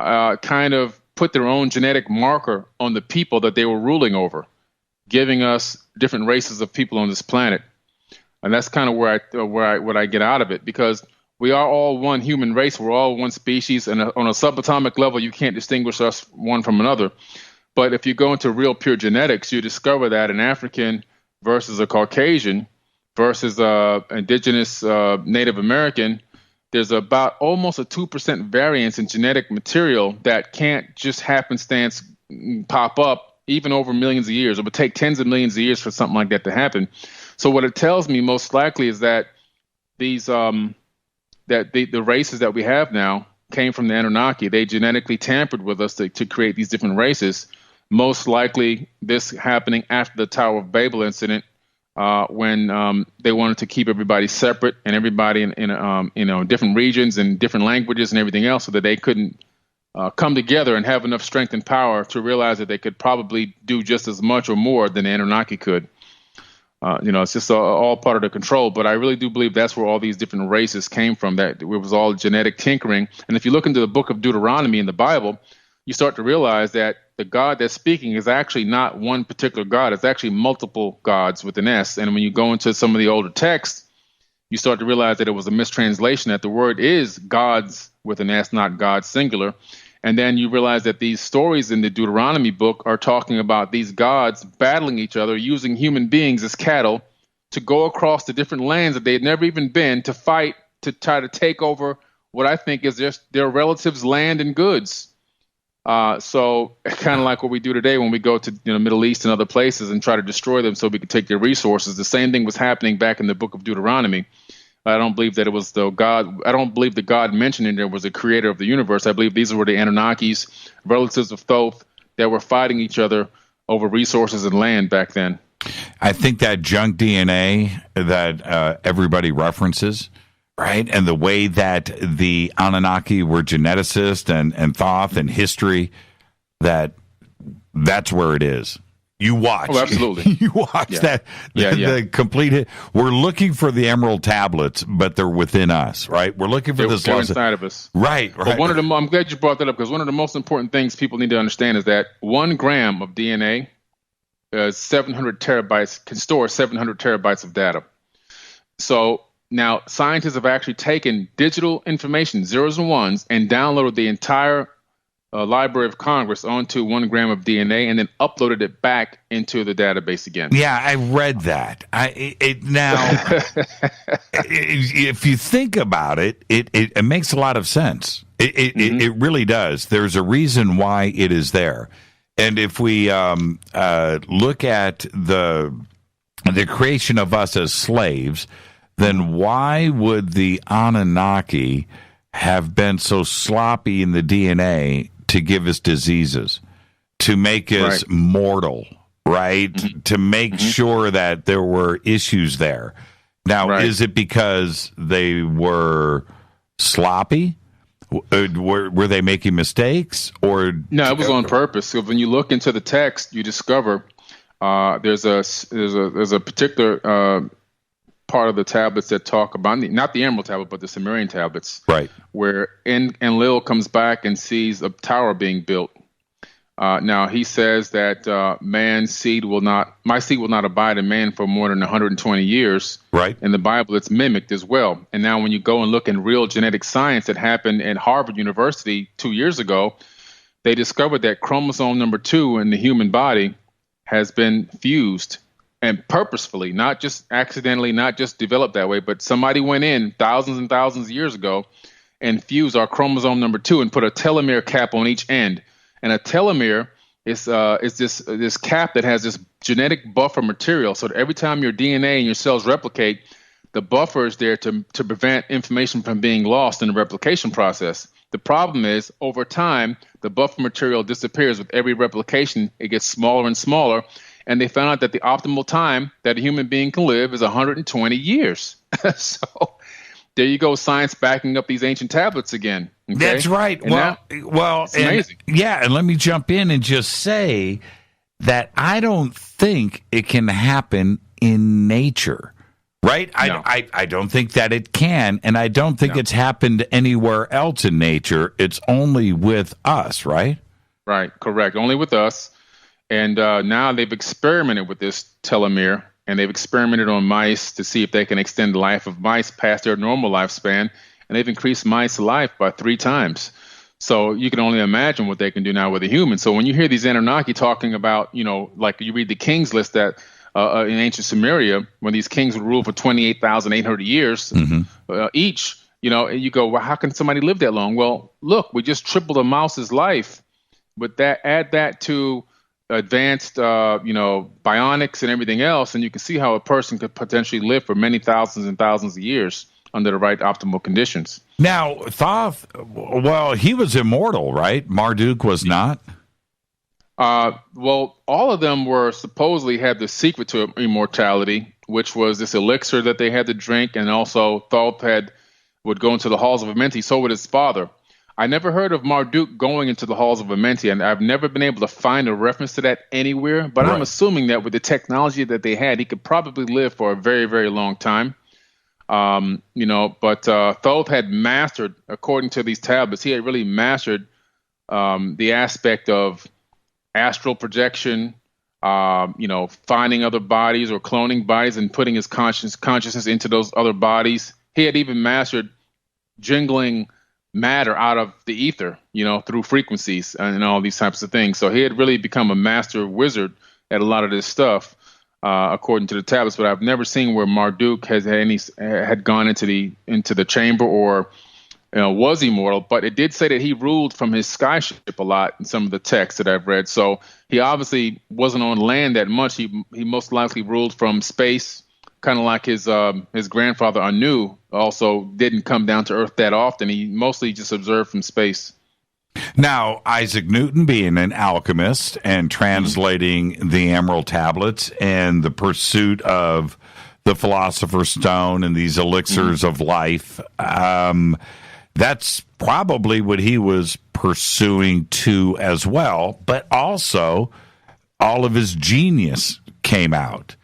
kind of put their own genetic marker on the people that they were ruling over, giving us different races of people on this planet. And that's kind of what I get out of it, because we are all one human race. We're all one species. And on a subatomic level, you can't distinguish us one from another. But if you go into real pure genetics, you discover that an African versus a Caucasian versus indigenous Native American, there's about almost a 2% variance in genetic material that can't just happenstance pop up even over millions of years. It would take tens of millions of years for something like that to happen. So what it tells me most likely is that these that the races that we have now came from the Anunnaki. They genetically tampered with us to create these different races. Most likely this happening after the Tower of Babel incident, when they wanted to keep everybody separate and everybody in different regions and different languages and everything else, so that they couldn't come together and have enough strength and power to realize that they could probably do just as much or more than the Anunnaki could. It's just all part of the control. But I really do believe that's where all these different races came from, that it was all genetic tinkering. And if you look into the book of Deuteronomy in the Bible, you start to realize that the God that's speaking is actually not one particular God. It's actually multiple gods with an S. And when you go into some of the older texts, you start to realize that it was a mistranslation, that the word is gods with an S, not God singular. And then you realize that these stories in the Deuteronomy book are talking about these gods battling each other, using human beings as cattle to go across the different lands that they had never even been, to fight, to try to take over what I think is just their relatives' land and goods. So kind of like what we do today when we go to Middle East and other places and try to destroy them so we can take their resources. The same thing was happening back in the book of Deuteronomy. I don't believe that it was the God. I don't believe the God mentioned in there was the creator of the universe. I believe these were the Anunnakis, relatives of Thoth, that were fighting each other over resources and land back then. I think that junk DNA that everybody references, right? And the way that the Anunnaki were geneticists and Thoth and history, that's where it is. You watch. Oh, absolutely. You watch that. The complete. We're looking for the emerald tablets, but they're within us, right? We're looking for this. They're inside of us. Right. But I'm glad you brought that up, because one of the most important things people need to understand is that 1 gram of DNA, 700 terabytes, can store 700 terabytes of data. So now scientists have actually taken digital information, zeros and ones, and downloaded the entire Library of Congress onto 1 gram of DNA and then uploaded it back into the database again. Yeah, I read that. If you think about it, it makes a lot of sense. It really does. There's a reason why it is there. And if we look at the creation of us as slaves, then why would the Anunnaki have been so sloppy in the DNA to give us diseases, to make us mortal, right? Mm-hmm. To make sure that there were issues there. Now, is it because they were sloppy? Were they making mistakes? Or no, it was on purpose. So when you look into the text, you discover there's a particular part of the tablets that talk about, not the Emerald Tablet, but the Sumerian tablets, right? Where Enlil comes back and sees a tower being built. Now he says that my seed will not abide in man for more than 120 years. Right. In the Bible, it's mimicked as well. And now when you go and look in real genetic science that happened at Harvard University 2 years ago, they discovered that chromosome number 2 in the human body has been fused. And purposefully, not just accidentally, not just developed that way, but somebody went in thousands and thousands of years ago and fuse our chromosome number 2 and put a telomere cap on each end. And a telomere is this cap that has this genetic buffer material. So that every time your DNA and your cells replicate, the buffer is there to prevent information from being lost in the replication process. The problem is, over time, the buffer material disappears with every replication. It gets smaller and smaller. And they found out that the optimal time that a human being can live is 120 years. So there you go, science backing up these ancient tablets again. Okay? That's right. And it's amazing. And let me jump in and just say that I don't think it can happen in nature. Right? No. I don't think that it can, and I don't think it's happened anywhere else in nature. It's only with us, right? Right, correct. Only with us. And now they've experimented with this telomere, and they've experimented on mice to see if they can extend the life of mice past their normal lifespan, and they've increased mice life by 3 times. So you can only imagine what they can do now with a human. So when you hear these Anunnaki talking about, like you read the kings list that in ancient Sumeria, when these kings would rule for 28,800 years each, and you go, well, how can somebody live that long? Well, look, we just tripled a mouse's life. But add that to advanced, bionics and everything else, and you can see how a person could potentially live for many thousands and thousands of years under the right optimal conditions. Now, Thoth, well, he was immortal, right? Marduk was not? Well, all of them were supposedly had the secret to immortality, which was this elixir that they had to drink, and also Thoth would go into the halls of Amenti. So would his father. I never heard of Marduk going into the halls of Amenti, and I've never been able to find a reference to that anywhere. But I'm assuming that with the technology that they had, he could probably live for a very, very long time. But Thoth had mastered, according to these tablets, he had really mastered the aspect of astral projection, finding other bodies or cloning bodies and putting his consciousness into those other bodies. He had even mastered jingling matter out of the ether, through frequencies and all these types of things. So he had really become a master wizard at a lot of this stuff, according to the tablets. But I've never seen where Marduk had gone into the chamber or was immortal. But it did say that he ruled from his skyship a lot in some of the texts that I've read. So he obviously wasn't on land that much. He most likely ruled from space, kind of like his grandfather Anu also didn't come down to Earth that often. He mostly just observed from space. Now, Isaac Newton, being an alchemist and translating the Emerald Tablets and the pursuit of the Philosopher's Stone and these elixirs of life, that's probably what he was pursuing too as well. But also, all of his genius came out.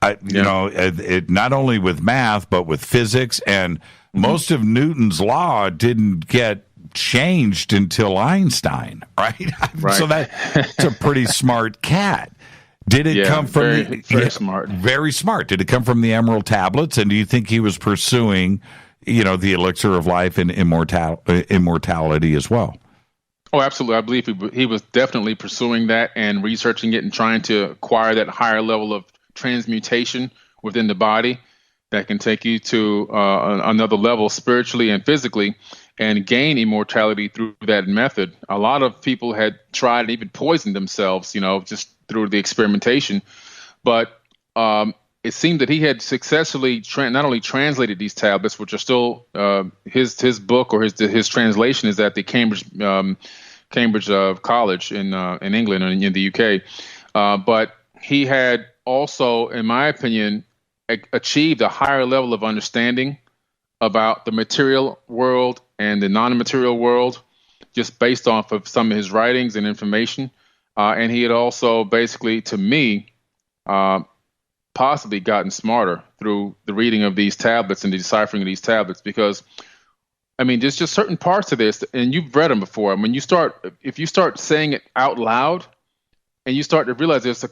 It not only with math, but with physics, and most of Newton's law didn't get changed until Einstein, right? So that's a pretty smart cat. Did it come from very smart? Very smart. Did it come from the Emerald Tablets? And do you think he was pursuing, the elixir of life and immortality as well? Oh, absolutely. I believe he was definitely pursuing that and researching it and trying to acquire that higher level of transmutation within the body that can take you to another level spiritually and physically and gain immortality through that method. A lot of people had tried and even poisoned themselves, just through the experimentation. But it seemed that he had successfully not only translated these tablets, which are still his book or his translation is at the Cambridge College in England and in the UK. But he had also, in my opinion, achieved a higher level of understanding about the material world and the non-material world, just based off of some of his writings and information. And he had also basically, to me, possibly gotten smarter through the reading of these tablets and the deciphering of these tablets. Because, there's just certain parts of this, and you've read them before. If you start saying it out loud, and you start to realize there's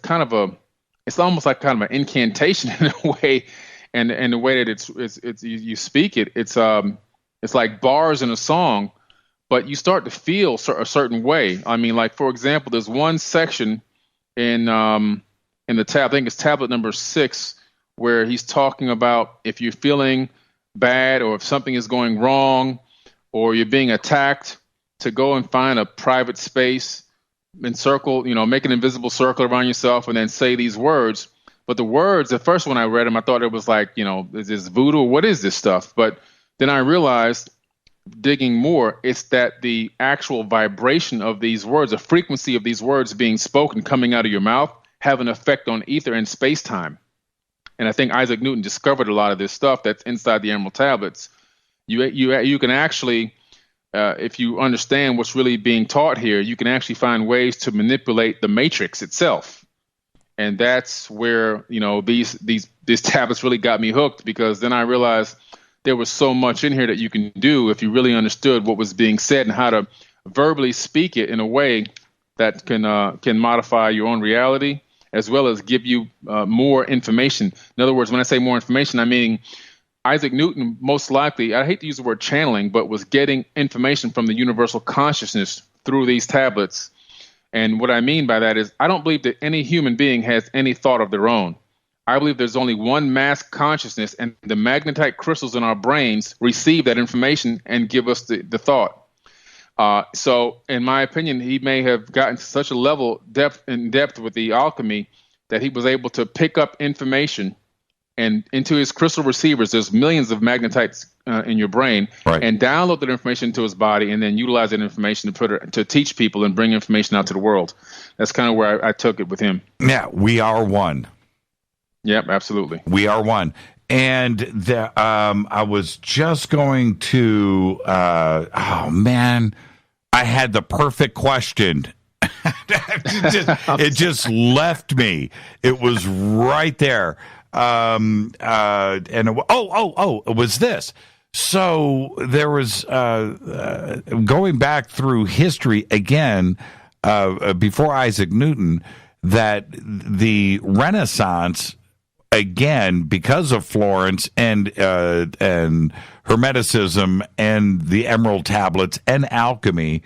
it's almost like kind of an incantation in a way, and the way that you speak it, it's like bars in a song, but you start to feel a certain way. Like for example, there's one section in the tab, I think it's tablet number 6, where he's talking about if you're feeling bad or if something is going wrong, or you're being attacked, to go and find a private space, encircle, make an invisible circle around yourself, and then say these words. But the words, the first when I read them, I thought it was like, is this voodoo? What is this stuff? But then I realized, digging more, it's that the actual vibration of these words, the frequency of these words being spoken, coming out of your mouth, have an effect on ether and space-time. And I think Isaac Newton discovered a lot of this stuff that's inside the Emerald Tablets. You can actually, if you understand what's really being taught here, you can actually find ways to manipulate the matrix itself. And that's where, these tablets really got me hooked, because then I realized there was so much in here that you can do if you really understood what was being said and how to verbally speak it in a way that can modify your own reality, as well as give you more information. In other words, when I say more information, I mean Isaac Newton most likely, I hate to use the word channeling, but was getting information from the universal consciousness through these tablets. And what I mean by that is, I don't believe that any human being has any thought of their own. I believe there's only one mass consciousness, and the magnetite crystals in our brains receive that information and give us the thought. So in my opinion, he may have gotten to such a level in depth with the alchemy that he was able to pick up information, and into his crystal receivers, there's millions of magnetites in your brain, and download that information into his body, and then utilize that information to teach people and bring information out to the world. That's kind of where I took it with him. Yeah, we are one. Yep, absolutely. We are one. And I was just going to, I had the perfect question. It just left me. It was right there. And it was this. So there was, going back through history again, before Isaac Newton, that the Renaissance, again, because of Florence and Hermeticism and the Emerald Tablets and alchemy,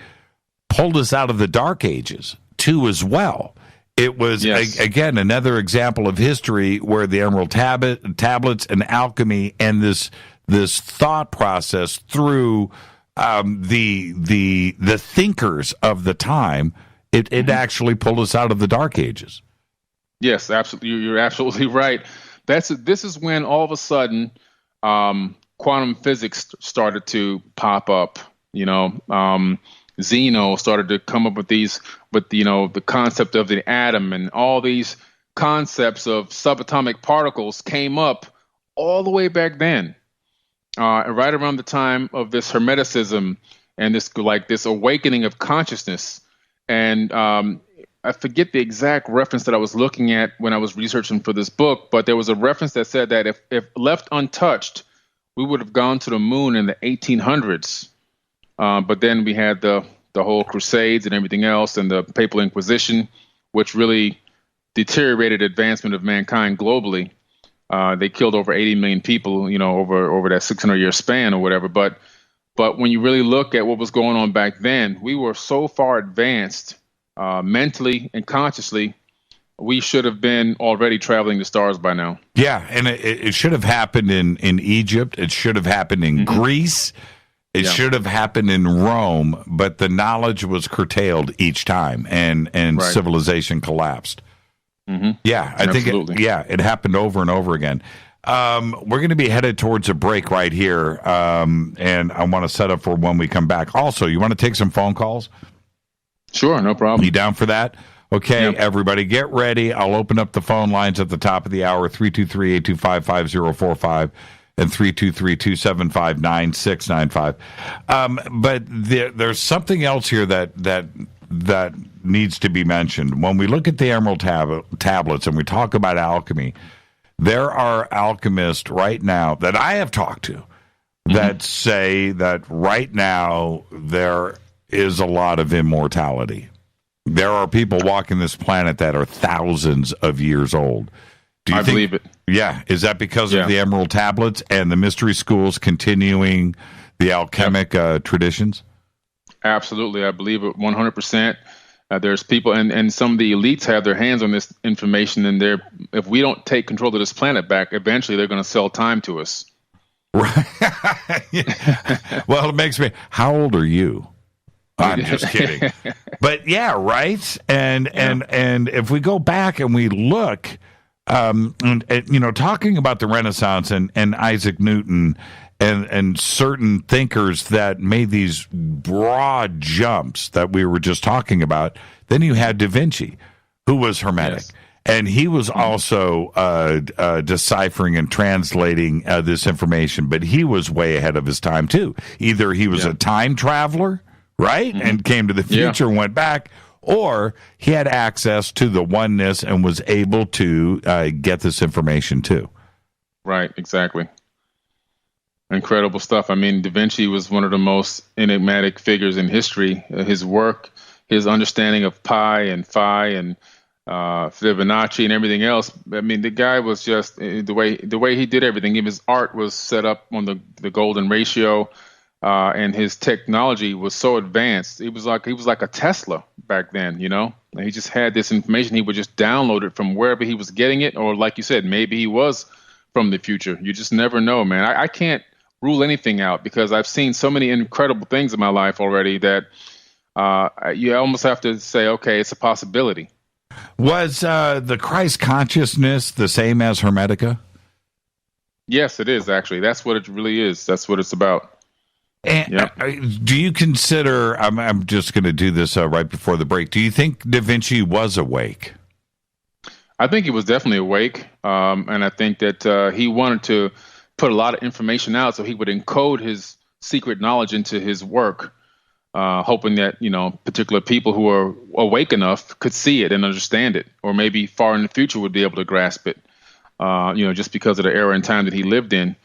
pulled us out of the Dark Ages too, as well. It was, again, another example of history where the Emerald Tablets and alchemy and this thought process through the thinkers of the time, it actually pulled us out of the Dark Ages. Yes, absolutely. You're absolutely right. This is when all of a sudden quantum physics started to pop up. Zeno started to come up with the concept of the atom, and all these concepts of subatomic particles came up all the way back then, right around the time of this Hermeticism and this awakening of consciousness. And I forget the exact reference that I was looking at when I was researching for this book, but there was a reference that said that if left untouched, we would have gone to the moon in the 1800s. But then we had the whole Crusades and everything else, and the Papal Inquisition, which really deteriorated advancement of mankind globally. They killed over 80 million people, over that 600-year span or whatever. But when you really look at what was going on back then, we were so far advanced mentally and consciously, we should have been already traveling the stars by now. Yeah, and it should have happened in Egypt. It should have happened in Greece. It should have happened in Rome, but the knowledge was curtailed each time, and civilization collapsed. Mm-hmm. Yeah, I think it happened over and over again. We're going to be headed towards a break right here, and I want to set up for when we come back. Also, you want to take some phone calls? Sure, no problem. You down for that? Okay, everybody, get ready. I'll open up the phone lines at the top of the hour, 323-825-5045 and 323-275-9695. But there's something else here that needs to be mentioned. When we look at the Emerald Tablets and we talk about alchemy, there are alchemists right now that I have talked to that say that right now there is a lot of immortality. There are people walking this planet that are thousands of years old. I believe it. Yeah. Is that because of the Emerald Tablets and the mystery schools continuing the alchemic traditions? Absolutely. I believe it 100%. There's people, and some of the elites have their hands on this information, and if we don't take control of this planet back, eventually they're going to sell time to us. Right. Well, it makes me. How old are you? I'm just kidding. But yeah, right. And if we go back and we look, talking about the Renaissance and Isaac Newton and certain thinkers that made these broad jumps that we were just talking about, then you had Da Vinci, who was Hermetic. Yes. And he was also deciphering and translating this information, but he was way ahead of his time, too. Either he was a time traveler, right, and came to the future and went back, or he had access to the oneness and was able to get this information, too. Right, exactly. Incredible stuff. I mean, Da Vinci was one of the most enigmatic figures in history. His work, his understanding of pi and phi and Fibonacci and everything else. I mean, the guy was just the way he did everything. Even his art was set up on the golden ratio, and his technology was so advanced. He was like a Tesla back then, And he just had this information. He would just download it from wherever he was getting it, or like you said, maybe he was from the future. You just never know, man. I can't rule anything out because I've seen so many incredible things in my life already that you almost have to say, okay, it's a possibility. Was the Christ consciousness the same as Hermetica? Yes, it is, actually. That's what it really is. That's what it's about. And do you consider, I'm just going to do this right before the break, do you think Da Vinci was awake? I think he was definitely awake, and I think that he wanted to put a lot of information out so he would encode his secret knowledge into his work. Hoping that, particular people who are awake enough could see it and understand it, or maybe far in the future would be able to grasp it, just because of the era and time that he lived in.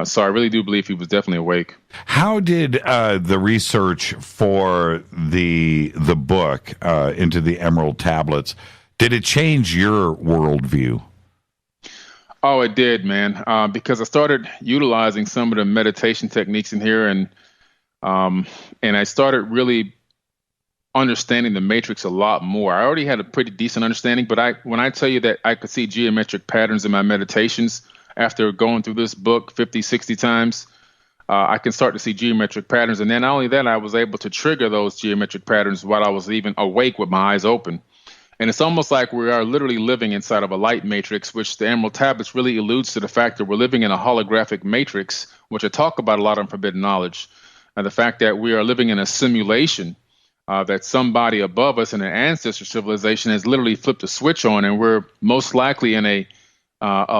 So I really do believe he was definitely awake. How did the research for the book into the Emerald Tablets, did it change your worldview? Oh, it did, man, because I started utilizing some of the meditation techniques in here, and I started really understanding the matrix a lot more. I already had a pretty decent understanding, but when I tell you that I could see geometric patterns in my meditations after going through this book 50, 60 times, I can start to see geometric patterns. And then not only that, I was able to trigger those geometric patterns while I was even awake with my eyes open. And it's almost like we are literally living inside of a light matrix, which the Emerald Tablets really alludes to the fact that we're living in a holographic matrix, which I talk about a lot on Forbidden Knowledge. And the fact that we are living in a simulation, that somebody above us in an ancestor civilization has literally flipped a switch on, and we're most likely in a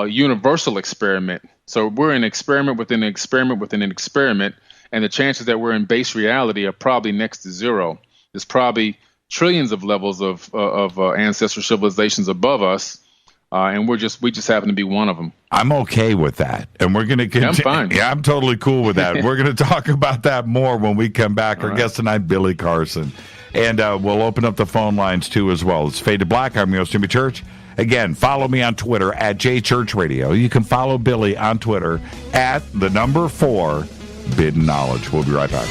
universal experiment. So we're an experiment within an experiment within an experiment, and the chances that we're in base reality are probably next to zero. There's probably trillions of levels of ancestor civilizations above us, and we just happen to be one of them. I'm okay with that, and we're going to continue. I'm fine. Yeah, I'm totally cool with that. We're going to talk about that more when we come back. Our guest tonight, Billy Carson, and we'll open up the phone lines too as well. It's Fade to Black. I'm your host, Jimmy Church. Again, follow me on Twitter at JChurchRadio. You can follow Billy on Twitter at the number 4 Forbidden Knowledge. We'll be right back.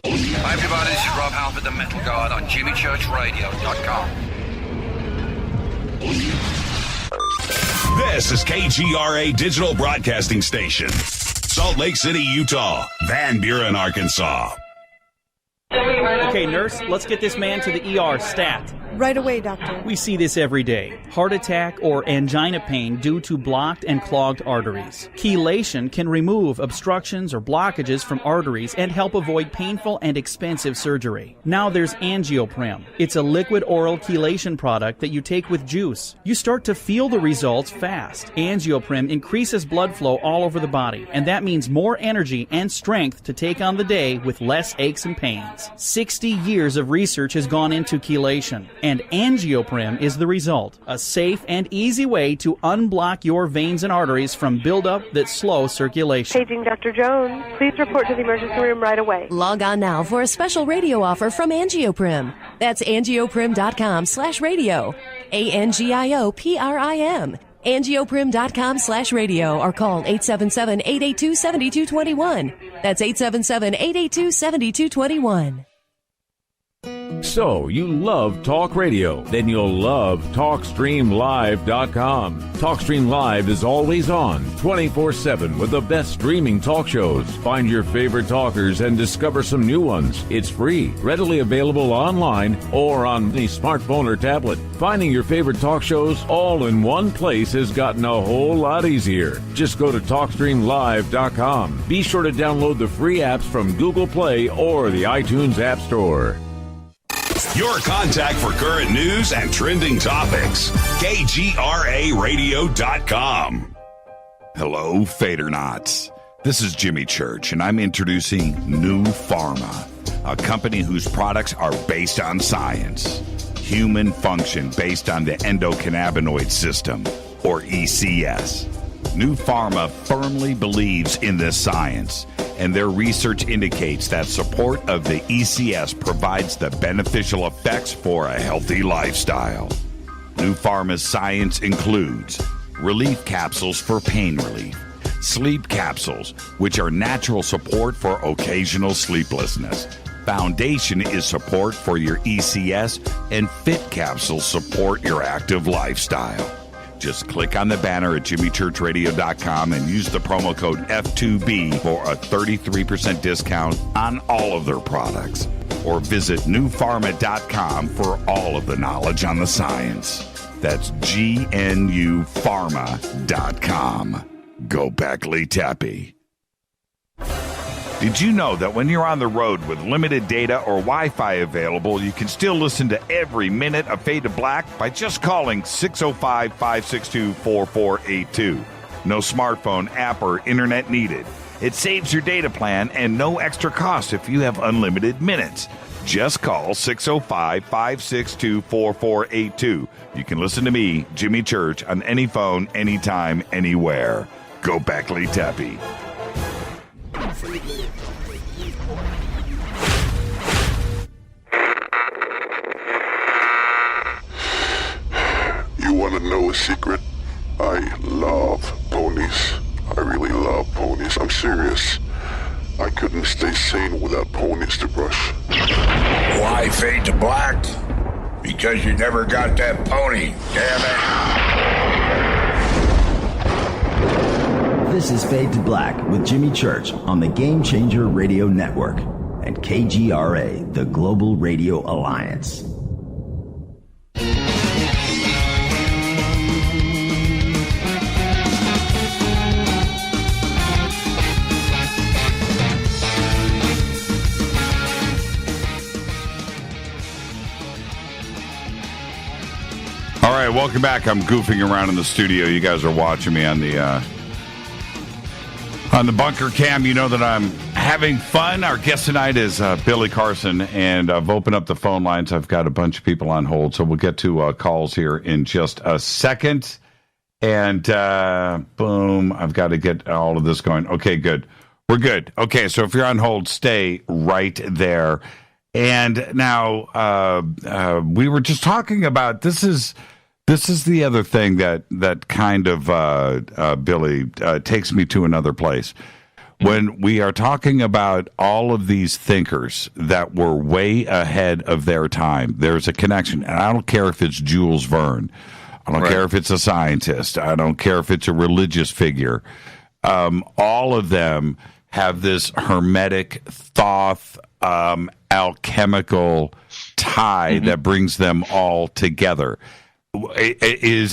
Hi everybody, this is Rob Halford, the Metal God on JimmyChurchRadio.com. This is KGRA Digital Broadcasting Station. Salt Lake City, Utah. Van Buren, Arkansas. Okay, nurse, let's get this man to the ER stat. Right away, doctor. We see this every day. Heart attack or angina pain due to blocked and clogged arteries. Chelation can remove obstructions or blockages from arteries and help avoid painful and expensive surgery. Now there's Angioprim. It's a liquid oral chelation product that you take with juice. You start to feel the results fast. Angioprim increases blood flow all over the body, and that means more energy and strength to take on the day with less aches and pains. 60 years of research has gone into chelation, and Angioprim is the result. A safe and easy way to unblock your veins and arteries from buildup that slow circulation. Paging Dr. Jones. Please report to the emergency room right away. Log on now for a special radio offer from Angioprim. That's angioprim.com/radio. ANGIOPRIM. Angioprim.com/radio or call 877-882-7221. That's 877-882-7221. So, you love talk radio? Then you'll love TalkStreamLive.com. TalkStream Live is always on, 24/7 with the best streaming talk shows. Find your favorite talkers and discover some new ones. It's free, readily available online or on the smartphone or tablet. Finding your favorite talk shows all in one place has gotten a whole lot easier. Just go to TalkStreamLive.com. Be sure to download the free apps from Google Play or the iTunes App Store. Your contact for current news and trending topics. KGRARadio.com. Hello, Fadernauts. This is Jimmy Church, and I'm introducing New Pharma, a company whose products are based on science. Human function based on the endocannabinoid system, or ECS. New Pharma firmly believes in this science, and their research indicates that support of the ECS provides the beneficial effects for a healthy lifestyle. New Pharma's science includes relief capsules for pain relief, sleep capsules, which are natural support for occasional sleeplessness. Foundation is support for your ECS, and Fit capsules support your active lifestyle. Just click on the banner at jimmychurchradio.com and use the promo code F2B for a 33% discount on all of their products. Or visit newpharma.com for all of the knowledge on the science. That's GNUpharma.com. Go Beckley Tappy. Did you know that when you're on the road with limited data or Wi-Fi available, you can still listen to every minute of Fade to Black by just calling 605-562-4482. No smartphone, app, or internet needed. It saves your data plan and no extra cost if you have unlimited minutes. Just call 605-562-4482. You can listen to me, Jimmy Church, on any phone, anytime, anywhere. Go Beckley Tappy. You want to know a secret? I love ponies. I really love ponies. I'm serious. I couldn't stay sane without ponies to brush. Why fade to black? Because you never got that pony, damn it. This is Fade to Black with Jimmy Church on the Game Changer Radio Network and KGRA, the Global Radio Alliance. All right, welcome back. I'm goofing around in the studio. You guys are watching me on the bunker cam. You know that I'm having fun. Our guest tonight is Billy Carson, and I've opened up the phone lines. I've got a bunch of people on hold, so we'll get to calls here in just a second. And boom, I've got to get all of this going. Okay, good. We're good. Okay, so if you're on hold, stay right there. And now we were just talking about this is the other thing that kind of Billy takes me to another place. When we are talking about all of these thinkers that were way ahead of their time, there's a connection. And I don't care if it's Jules Verne. I don't care if it's a scientist. I don't care if it's a religious figure. All of them have this hermetic Thoth alchemical tie that brings them all together.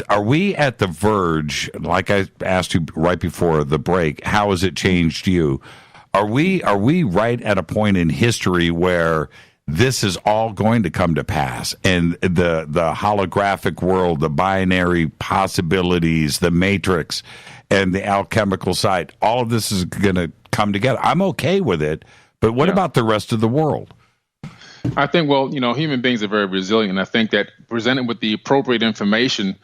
Are we at the verge, like I asked you right before the break, how has it changed you? Are we right at a point in history where this is all going to come to pass, and the holographic world, the binary possibilities, the matrix, and the alchemical side, all of this is going to come together? I'm okay with it, but what about the rest of the world? I think, human beings are very resilient, and I think that presented with the appropriate information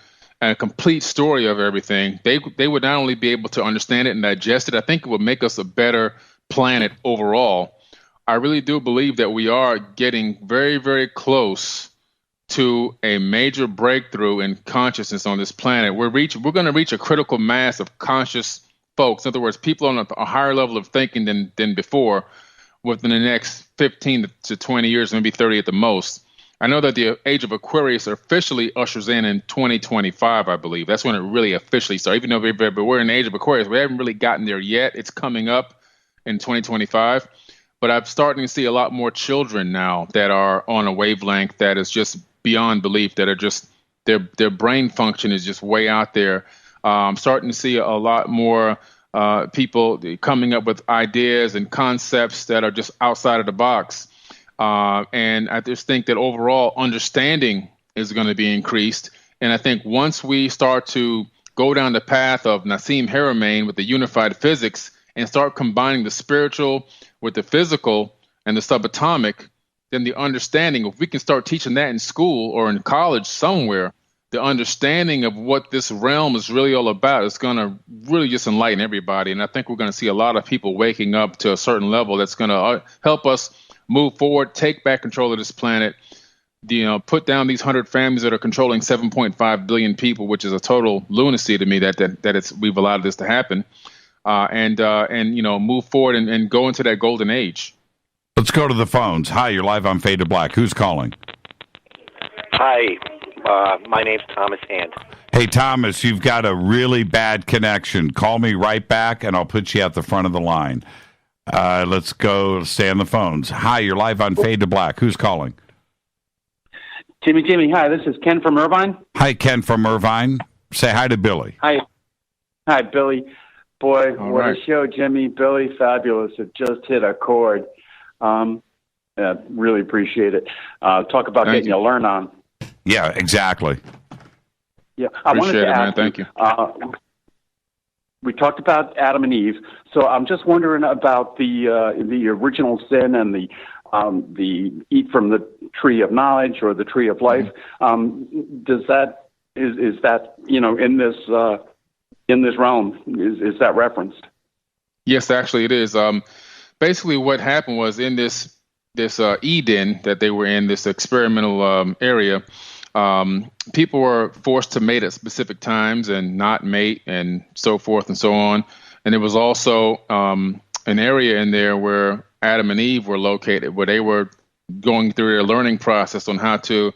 and a complete story of everything, they would not only be able to understand it and digest it, I think it would make us a better planet overall. I really do believe that we are getting very, very close to a major breakthrough in consciousness on this planet. We're going to reach a critical mass of conscious folks. In other words, people on a higher level of thinking than before. within the next 15 to 20 years, maybe 30 at the most. I know that the age of Aquarius officially ushers in 2025, I believe. That's when it really officially starts. Even though we're in the age of Aquarius, we haven't really gotten there yet. It's coming up in 2025. But I'm starting to see a lot more children now that are on a wavelength that is just beyond belief, that are just, their brain function is just way out there. I'm starting to see a lot more people coming up with ideas and concepts that are just outside of the box. And I just think that overall understanding is going to be increased. And I think once we start to go down the path of Nassim Haramein with the unified physics and start combining the spiritual with the physical and the subatomic, then the understanding, if we can start teaching that in school or in college somewhere, the understanding of what this realm is really all about is going to really just enlighten everybody. And I think we're going to see a lot of people waking up to a certain level that's going to help us move forward, take back control of this planet, put down these 100 families that are controlling 7.5 billion people, which is a total lunacy to me that we've allowed this to happen. And move forward and go into that golden age. Let's go to the phones. Hi, you're live on Fade to Black. Who's calling? Hi, my name's Thomas Hand. Hey, Thomas, you've got a really bad connection. Call me right back, and I'll put you at the front of the line. Let's go stay on the phones. Hi, you're live on Fade to Black. Who's calling? Jimmy, hi, this is Ken from Irvine. Hi, Ken from Irvine. Say hi to Billy. Hi, Billy. Boy, All what right. a show, Jimmy. Billy, fabulous. It just hit a chord. Really appreciate it. Talk about getting you learn on. Yeah, exactly. Yeah, I wanted Appreciate to it, man. ask Thank you. We talked about Adam and Eve, so I'm just wondering about the original sin and the eat from the tree of knowledge or the tree of life. Is that in this realm? Is that referenced? Yes, actually it is. Basically what happened was in this Eden that they were in, this experimental area, people were forced to mate at specific times and not mate and so forth and so on. And there was also an area in there where Adam and Eve were located, where they were going through their learning process on how to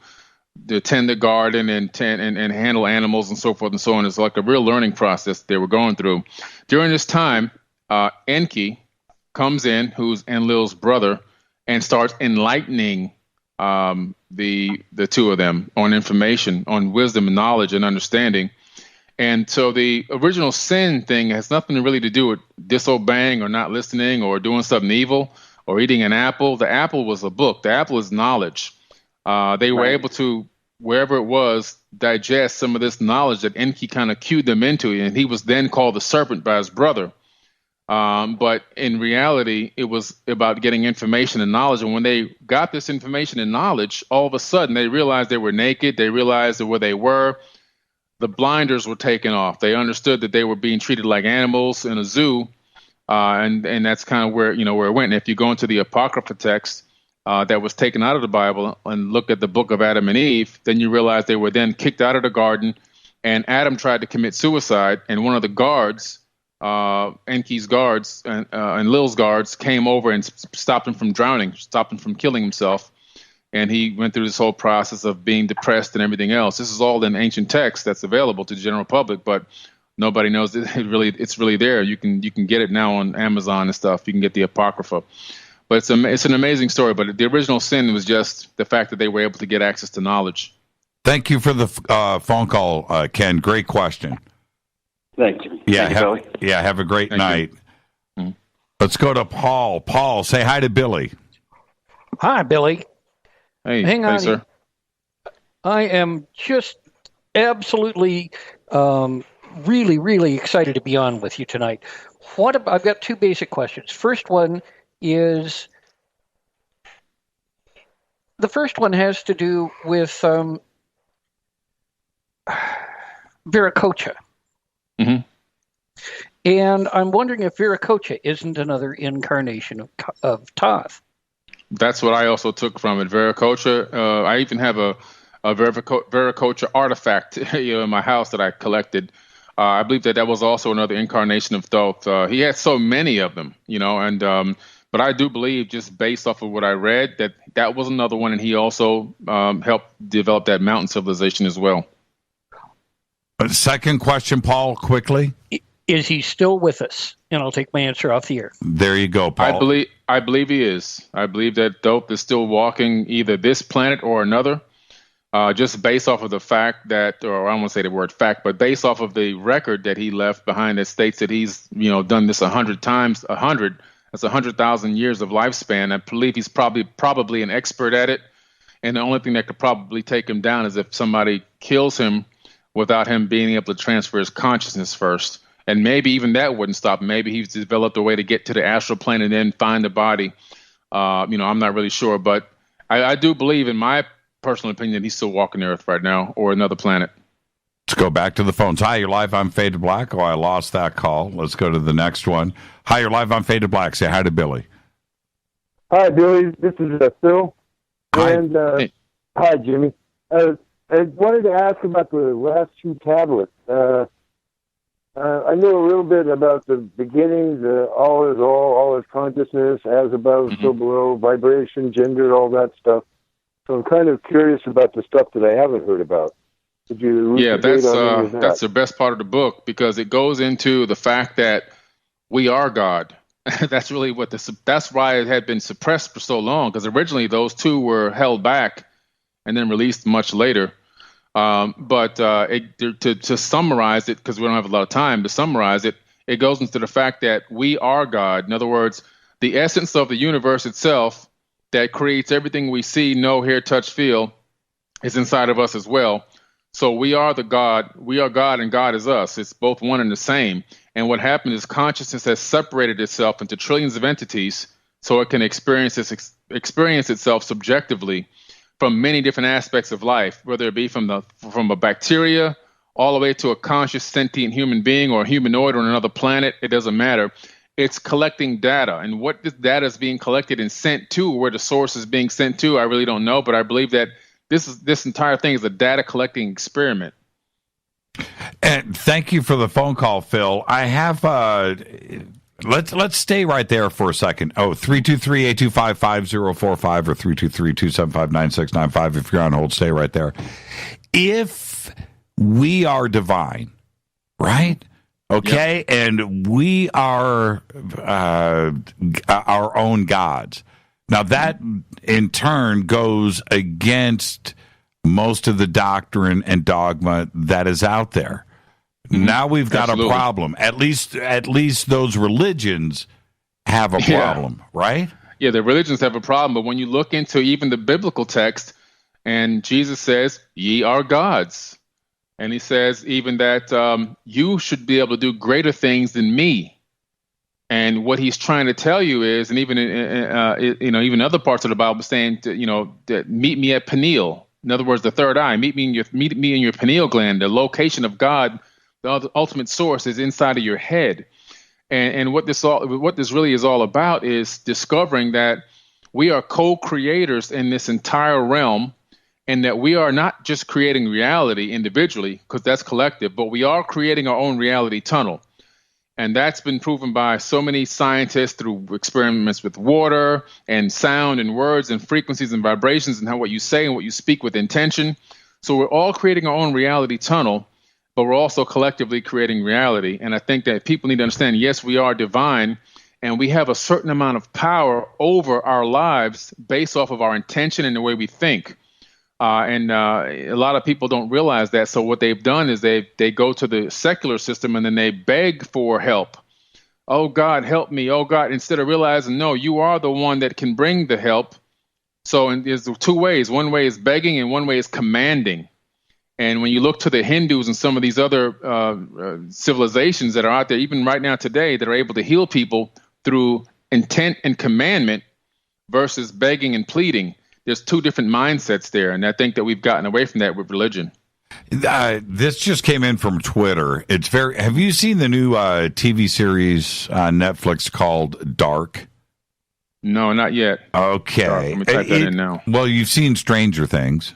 tend the garden and handle animals and so forth and so on. It's like a real learning process they were going through. During this time, Enki comes in, who's Enlil's brother, and starts enlightening the two of them on information, on wisdom and knowledge and understanding. And so the original sin thing has nothing really to do with disobeying or not listening or doing something evil or eating an apple. The apple was a book. The apple is knowledge. They were able to, wherever it was, digest some of this knowledge that Enki kind of cued them into, and he was then called the serpent by his brother. But in reality, it was about getting information and knowledge. And when they got this information and knowledge, all of a sudden they realized they were naked. They realized that where they were, the blinders were taken off. They understood that they were being treated like animals in a zoo. And that's kind of where it went. And if you go into the Apocrypha text that was taken out of the Bible and look at the book of Adam and Eve, then you realize they were then kicked out of the garden, and Adam tried to commit suicide. And one of the guards, Enki's guards and Lil's guards, came over and stopped him from drowning, stopped him from killing himself. And he went through this whole process of being depressed and everything else. This is all in ancient text that's available to the general public, but nobody knows it. It's really there. You can get it now on Amazon and stuff. You can get the Apocrypha. But it's an amazing story. But the original sin was just the fact that they were able to get access to knowledge. Thank you for the phone call, Ken. Great question. Thank you. Yeah, Thank you, Billy. have a great night. Let's go to Paul. Paul, say hi to Billy. Hi, Billy. Hey, hang on, sir. I am just absolutely, really, really excited to be on with you tonight. I've got two basic questions. First one has to do with Viracocha. Mm-hmm. And I'm wondering if Viracocha isn't another incarnation of Thoth. That's what I also took from it. Viracocha. I even have a Viracocha artifact in my house that I collected. I believe that was also another incarnation of Thoth. He had so many of them, and But I do believe, just based off of what I read, that was another one, and he also helped develop that mountain civilization as well. Second question, Paul, quickly. Is he still with us? And I'll take my answer off the air. There you go, Paul. I believe he is. I believe that Thoth is still walking either this planet or another, just based off of the fact that, or I don't want to say the word fact, but based off of the record that he left behind that states that he's, done this 100 times, 100. That's 100,000 years of lifespan. I believe he's probably an expert at it. And the only thing that could probably take him down is if somebody kills him without him being able to transfer his consciousness first. And maybe even that wouldn't stop him. Maybe he's developed a way to get to the astral plane and then find the body. I'm not really sure. But I do believe, in my personal opinion, he's still walking the earth right now, or another planet. Let's go back to the phones. Hi, you're live on Fade to Black. Oh, I lost that call. Let's go to the next one. Hi, you're live on Fade to Black. Say hi to Billy. Hi, Billy. This is Phil. Hi. And hi, Jimmy. I wanted to ask about the last two tablets. I knew a little bit about the beginning, the all is all is consciousness, as above, so below, vibration, gender, all that stuff. So I'm kind of curious about the stuff that I haven't heard about. Could you that's the best part of the book, because it goes into the fact that we are God. That's really what that's why it had been suppressed for so long, because originally those two were held back and then released much later. But to summarize it, because we don't have a lot of time to summarize it, it goes into the fact that we are God. In other words, the essence of the universe itself that creates everything we see, know, hear, touch, feel is inside of us as well. So we are the God. We are God, and God is us. It's both one and the same. And what happened is consciousness has separated itself into trillions of entities, so it can experience itself subjectively from many different aspects of life, whether it be from a bacteria all the way to a conscious sentient human being or a humanoid on another planet. It doesn't matter. It's collecting data, and what this data is being collected and sent to, where the source is being sent to, I really don't know. But I believe that this entire thing is a data collecting experiment. And thank you for the phone call, Phil. I have let's stay right there for a second. 323-825-5045 or 323-275-9695. If you're on hold, stay right there. If we are divine, right? Okay, yep. And we are our own gods. Now that in turn goes against most of the doctrine and dogma that is out there. Now we've got a problem. At least those religions have a problem, right? Yeah, the religions have a problem. But when you look into even the biblical text, and Jesus says, "Ye are gods," and he says even that you should be able to do greater things than me. And what he's trying to tell you is, and even even other parts of the Bible saying, that meet me at Peniel. In other words, the third eye. Meet me in your pineal gland. The location of God, the ultimate source, is inside of your head. And what this really is all about is discovering that we are co-creators in this entire realm, and that we are not just creating reality individually, because that's collective, but we are creating our own reality tunnel. And that's been proven by so many scientists through experiments with water and sound and words and frequencies and vibrations and how what you say and what you speak with intention. So we're all creating our own reality tunnel, but we're also collectively creating reality. And I think that people need to understand, yes, we are divine, and we have a certain amount of power over our lives based off of our intention and the way we think. And a lot of people don't realize that. So what they've done is they go to the secular system and then they beg for help. Oh, God, help me. Oh, God, instead of realizing, no, you are the one that can bring the help. So there's two ways. One way is begging and one way is commanding. And when you look to the Hindus and some of these other civilizations that are out there, even right now today, that are able to heal people through intent and commandment versus begging and pleading, there's two different mindsets there, and I think that we've gotten away from that with religion. This just came in from Twitter. Have you seen the new TV series on Netflix called Dark? No, not yet. Okay. Dark. Let me type that in now. Well, you've seen Stranger Things.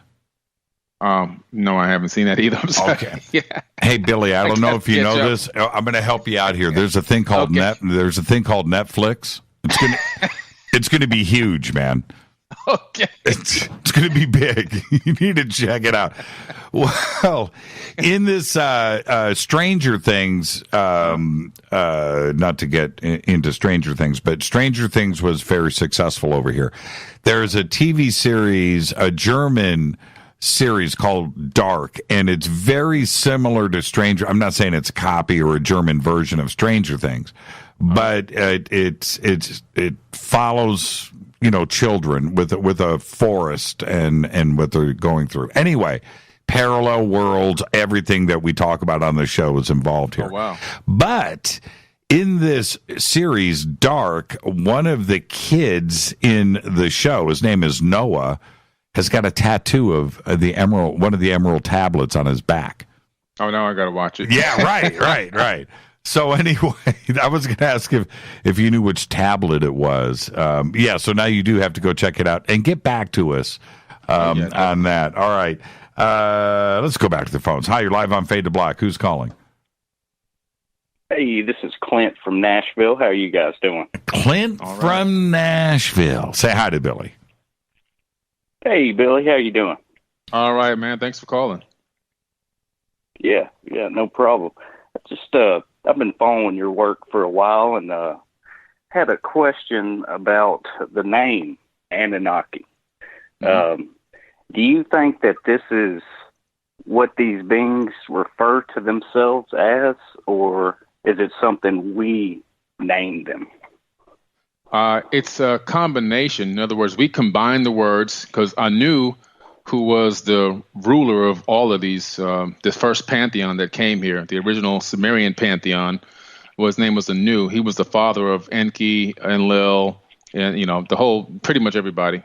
No, I haven't seen that either. I'm sorry. Okay. Yeah. Hey, Billy, I don't know if you know this. I'm going to help you out here. There's a thing called Netflix. It's going It's going to be huge, man. Okay. It's going to be big. You need to check it out. Well, in this Stranger Things, not to get into Stranger Things, but Stranger Things was very successful over here. There's a TV series, a German series called Dark, and it's very similar to Stranger. I'm not saying it's a copy or a German version of Stranger Things, but it follows children with a forest and what they're going through. Anyway, parallel worlds, everything that we talk about on the show is involved here. Oh, wow. But in this series, Dark, one of the kids in the show, his name is Noah, has got a tattoo of one of the emerald tablets on his back. Oh, now I got to watch it. Yeah, right. So anyway, I was going to ask if you knew which tablet it was. So now you do have to go check it out and get back to us on that. All right. Let's go back to the phones. Hi, you're live on Fade to Black. Who's calling? Hey, this is Clint from Nashville. How are you guys doing? Clint from Nashville. Say hi to Billy. Hey, Billy. How you doing? All right, man. Thanks for calling. Yeah, no problem. I've been following your work for a while and had a question about the name Anunnaki. Do you think that this is what these beings refer to themselves as, or is it something we named them? It's a combination. In other words, we combine the words because Anu, who was the ruler of all of these, the first pantheon that came here, the original Sumerian pantheon, his name was Anu. He was the father of Enki, Enlil, and pretty much everybody.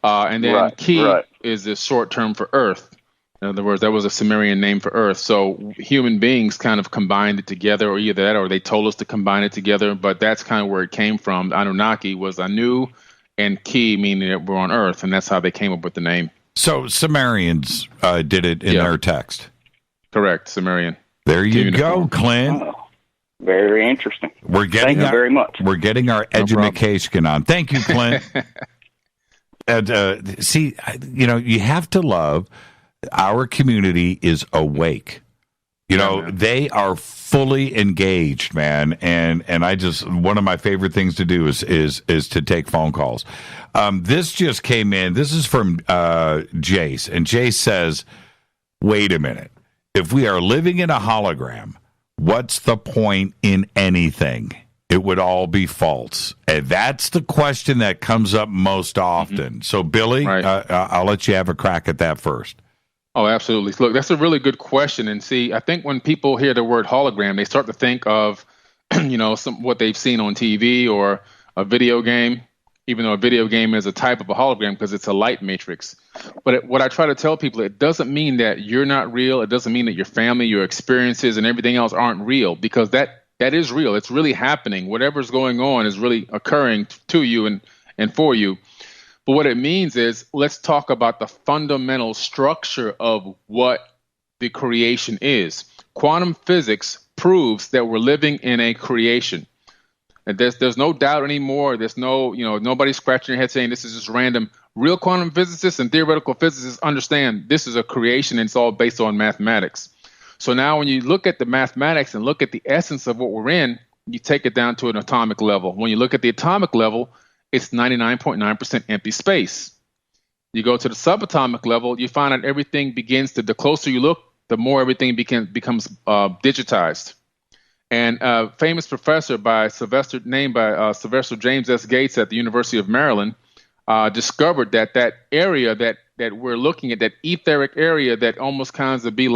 And then Ki is the short term for Earth. In other words, that was a Sumerian name for Earth. So human beings kind of combined it together, or either that, or they told us to combine it together. But that's kind of where it came from. Anunnaki was Anu, and Ki, meaning that we're on Earth, and that's how they came up with the name. So Sumerians did it in their text. Correct, Sumerian. There you go, Clint. Oh, very interesting. Thank you very much. We're getting our education on. Thank you, Clint. And see, you have to love our community is awake. They are fully engaged, man. And one of my favorite things to do is to take phone calls. This just came in. This is from Jace. And Jace says, wait a minute. If we are living in a hologram, what's the point in anything? It would all be false. And that's the question that comes up most often. Mm-hmm. So, Billy, I'll let you have a crack at that first. Oh, absolutely. Look, that's a really good question. And see, I think when people hear the word hologram, they start to think of, what they've seen on TV or a video game, even though a video game is a type of a hologram because it's a light matrix. But what I try to tell people, it doesn't mean that you're not real. It doesn't mean that your family, your experiences, and everything else aren't real, because that is real. It's really happening. Whatever's going on is really occurring to you and for you. But what it means is, let's talk about the fundamental structure of what the creation is. Quantum physics proves that we're living in a creation. And there's no doubt anymore. There's nobody scratching their head saying this is just random. Real quantum physicists and theoretical physicists understand this is a creation, and it's all based on mathematics. So now when you look at the mathematics and look at the essence of what we're in, you take it down to an atomic level. When you look at the atomic level, it's 99.9% empty space. You go to the subatomic level, you find out everything begins to, the closer you look, the more everything becomes digitized. And a famous professor named by Sylvester James S. Gates at the University of Maryland discovered that area that we're looking at, that etheric area that almost seems to be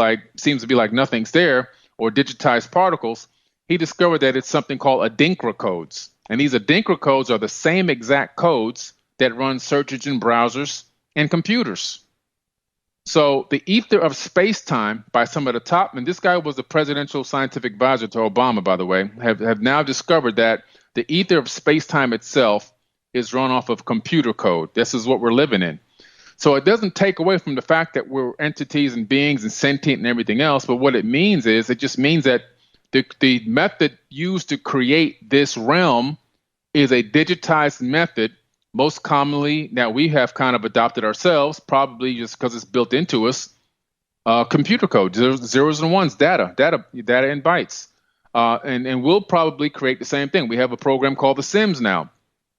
like nothing's there, or digitized particles, he discovered that it's something called Adinkra codes. And these Adinkra codes are the same exact codes that run search engine browsers and computers. So the ether of space-time by some of the top, and this guy was the presidential scientific advisor to Obama, by the way, have now discovered that the ether of space-time itself is run off of computer code. This is what we're living in. So it doesn't take away from the fact that we're entities and beings and sentient and everything else, but what it means is, it just means that the method used to create this realm is a digitized method, most commonly that we have kind of adopted ourselves, probably just because it's built into us. Computer code, zeros and ones, data in bytes. And we'll probably create the same thing. We have a program called The Sims now,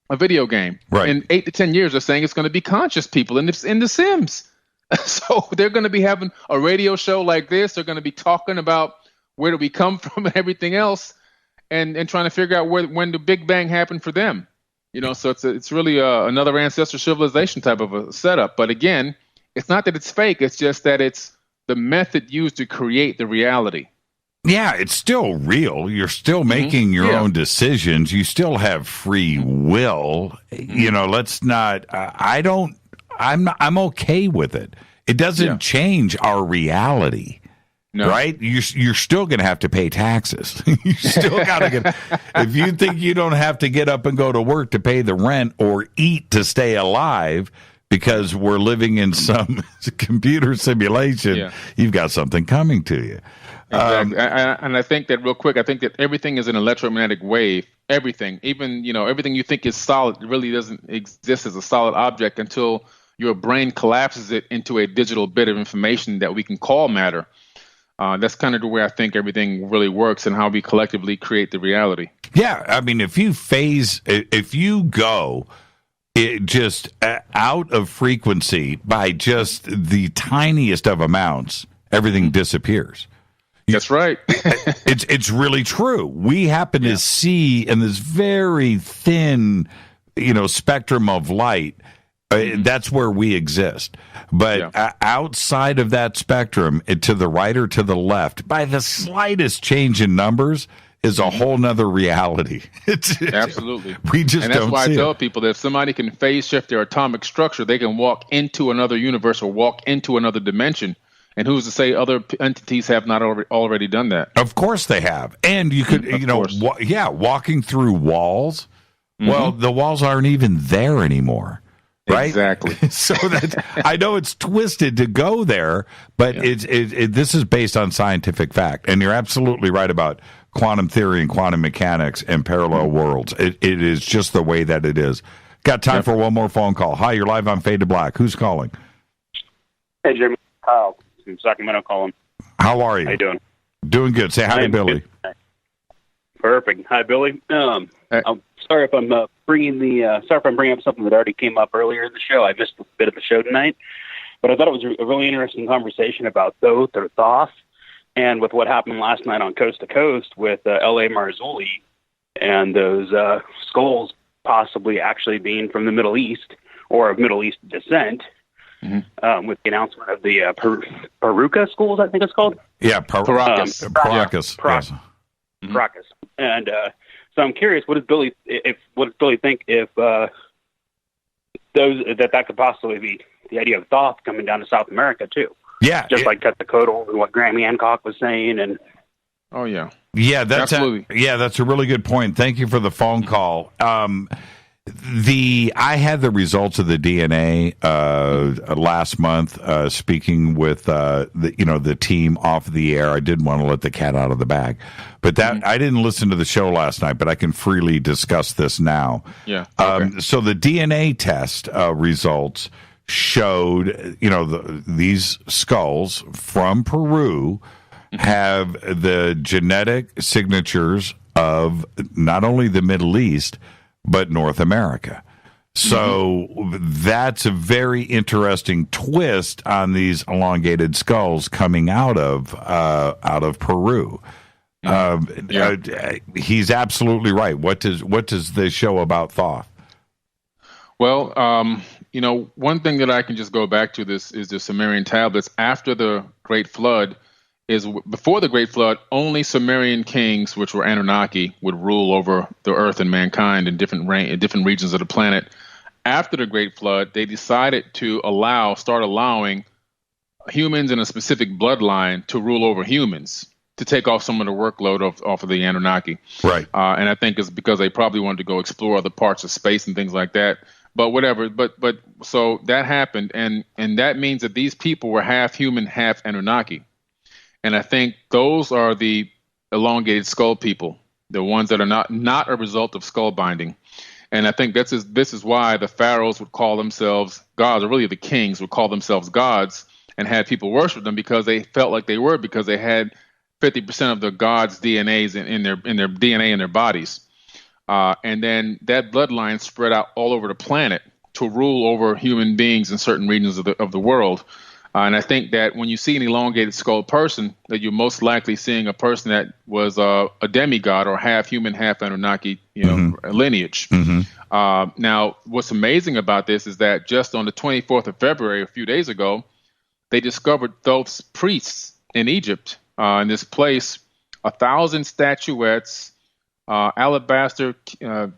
a video game. Right. In 8 to 10 years, they're saying it's going to be conscious people in The Sims. So they're going to be having a radio show like this. They're going to be talking about where do we come from and everything else, and trying to figure out when the Big Bang happened for them. So it's really another ancestor civilization type of a setup. But again, it's not that it's fake. It's just that it's the method used to create the reality. Yeah, it's still real. You're still making your own decisions. You still have free will. Let's not. I'm okay with it. It doesn't change our reality. No. Right? You're still going to have to pay taxes. You still got to get. If you think you don't have to get up and go to work to pay the rent or eat to stay alive because we're living in some computer simulation, you've got something coming to you. Exactly. And I think that real quick, I think that everything is an electromagnetic wave. Everything, even everything you think is solid, really doesn't exist as a solid object until your brain collapses it into a digital bit of information that we can call matter. That's kind of the way I think everything really works and how we collectively create the reality. Yeah, I mean, if you go just out of frequency by just the tiniest of amounts, everything disappears. That's right. It's really true. We happen to see in this very thin, spectrum of light. That's where we exist. But outside of that spectrum, to the right or to the left, by the slightest change in numbers, is a whole nother reality. Absolutely. We just and that's don't why see I tell it. people that if somebody can phase shift their atomic structure, they can walk into another universe or walk into another dimension. And who's to say other entities have not already done that? Of course they have. And you could, walking through walls. Well, the walls aren't even there anymore. Right? Exactly. So that I know it's twisted to go there, but this is based on scientific fact. And you're absolutely right about quantum theory and quantum mechanics and parallel worlds. It is just the way that it is. Got time for one more phone call. Hi, you're live on Fade to Black. Who's calling? Hey, Jimmy. Kyle from Sacramento calling. How are you? How you doing? Doing good. Say hi to Billy. Good. Perfect. Hi, Billy. I'm sorry if I'm bringing up something that already came up earlier in the show. I missed a bit of the show tonight, but I thought it was a really interesting conversation about Thoth, and with what happened last night on Coast to Coast with L.A. Marzulli and those skulls possibly actually being from the Middle East or of Middle East descent. With the announcement of the Paruka schools, I think it's called. Yeah, Paracas. Paracas. And so I'm curious, what does Billy think if that could possibly be the idea of Thoth coming down to South America too? Yeah, just like Quetzalcoatl and what Graham Hancock was saying, and that's a really good point. Thank you for the phone call. I had the results of the DNA last month. Speaking with the team off the air, I didn't want to let the cat out of the bag, but I didn't listen to the show last night. But I can freely discuss this now. Yeah. Okay. So the DNA test results showed these skulls from Peru have the genetic signatures of not only the Middle East but North America. So that's a very interesting twist on these elongated skulls coming out of Peru. He's absolutely right. What does this show about Thoth? Well, one thing that I can just go back to this is the Sumerian tablets after the Great Flood. Before the Great Flood, only Sumerian kings, which were Anunnaki, would rule over the earth and mankind in different regions of the planet. After the Great Flood, they decided to start allowing humans in a specific bloodline to rule over humans, to take off some of the workload off of the Anunnaki. Right. And I think it's because they probably wanted to go explore other parts of space and things like that. But whatever. But so that happened, and that means that these people were half human, half Anunnaki. And I think those are the elongated skull people the ones that are not a result of skull binding. And I think this is why the pharaohs would call themselves gods, or really the kings would call themselves gods and had people worship them because they felt like they were, because they had 50% of the gods' DNAs in their DNA in their bodies. And then that bloodline spread out all over the planet to rule over human beings in certain regions of the world. And I think that when you see an elongated skull person, that you're most likely seeing a person that was a demigod or half human, half Anunnaki, lineage. Now, what's amazing about this is that just on the 24th of February, a few days ago, they discovered Thoth's priests in Egypt. In this place, 1,000 statuettes, alabaster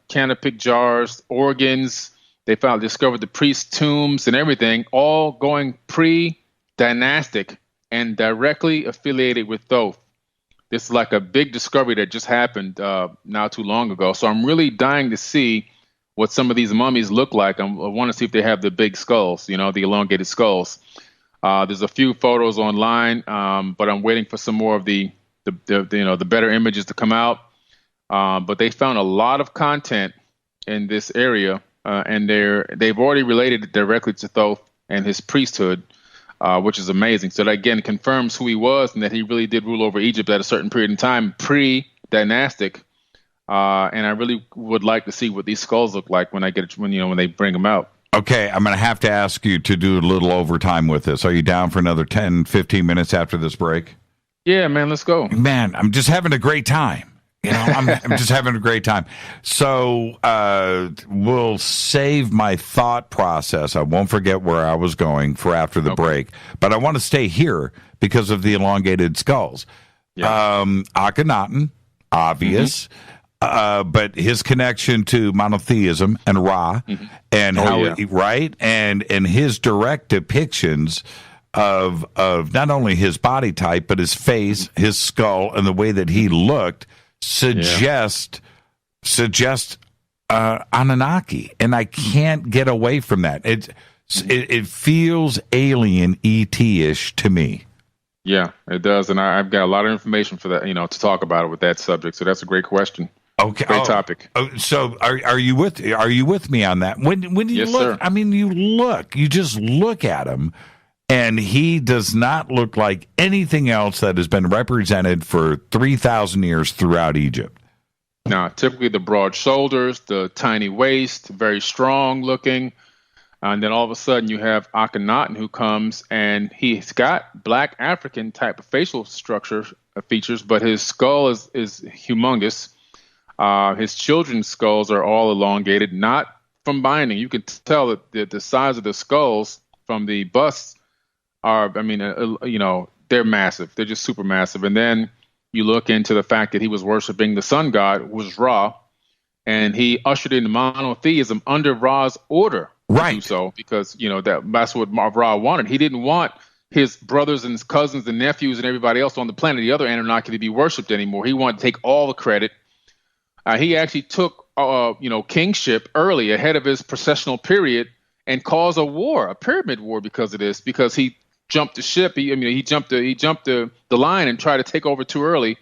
canopic jars, organs. They discovered the priest tombs and everything, all going pre-dynastic and directly affiliated with Thoth. This is like a big discovery that just happened not too long ago. So I'm really dying to see what some of these mummies look like. I want to see if they have the big skulls, the elongated skulls. There's a few photos online, but I'm waiting for some more of the better images to come out. But they found a lot of content in this area. And they've already related it directly to Thoth and his priesthood, which is amazing. So that, again, confirms who he was and that he really did rule over Egypt at a certain period in time, pre-dynastic. And I really would like to see what these skulls look like when they bring them out. Okay, I'm going to have to ask you to do a little overtime with this. Are you down for another 10, 15 minutes after this break? Yeah, man, let's go. Man, I'm just having a great time. I'm just having a great time. So we'll save my thought process. I won't forget where I was going for after the break. But I want to stay here because of the elongated skulls. Yeah. Akhenaten, obvious. But his connection to monotheism and Ra, and and his direct depictions of not only his body type but his face, his skull, and the way that he looked suggest Anunnaki, and I can't get away from that. It feels alien ET-ish to me. Yeah, it does, and I've got a lot of information for that, to talk about it with that subject. So that's a great question. Okay, great topic. So are you with me on that? When you look, sir. I mean, you just look at him, and he does not look like anything else that has been represented for 3,000 years throughout Egypt. Now, typically the broad shoulders, the tiny waist, very strong looking. And then all of a sudden you have Akhenaten who comes, and he's got black African type of facial structure features, but his skull is humongous. His children's skulls are all elongated, not from binding. You can tell that the size of the skulls from the busts are, they're massive. They're just super massive. And then you look into the fact that he was worshiping the sun god, was Ra, and he ushered in monotheism under Ra's order. Right. To do so, because, that's what Ra wanted. He didn't want his brothers and his cousins and nephews and everybody else on the planet, the other Anunnaki, to be worshipped anymore. He wanted to take all the credit. He actually took, kingship early, ahead of his processional period, and caused a pyramid war because of this, because he jumped the ship. He jumped the line and tried to take over too early.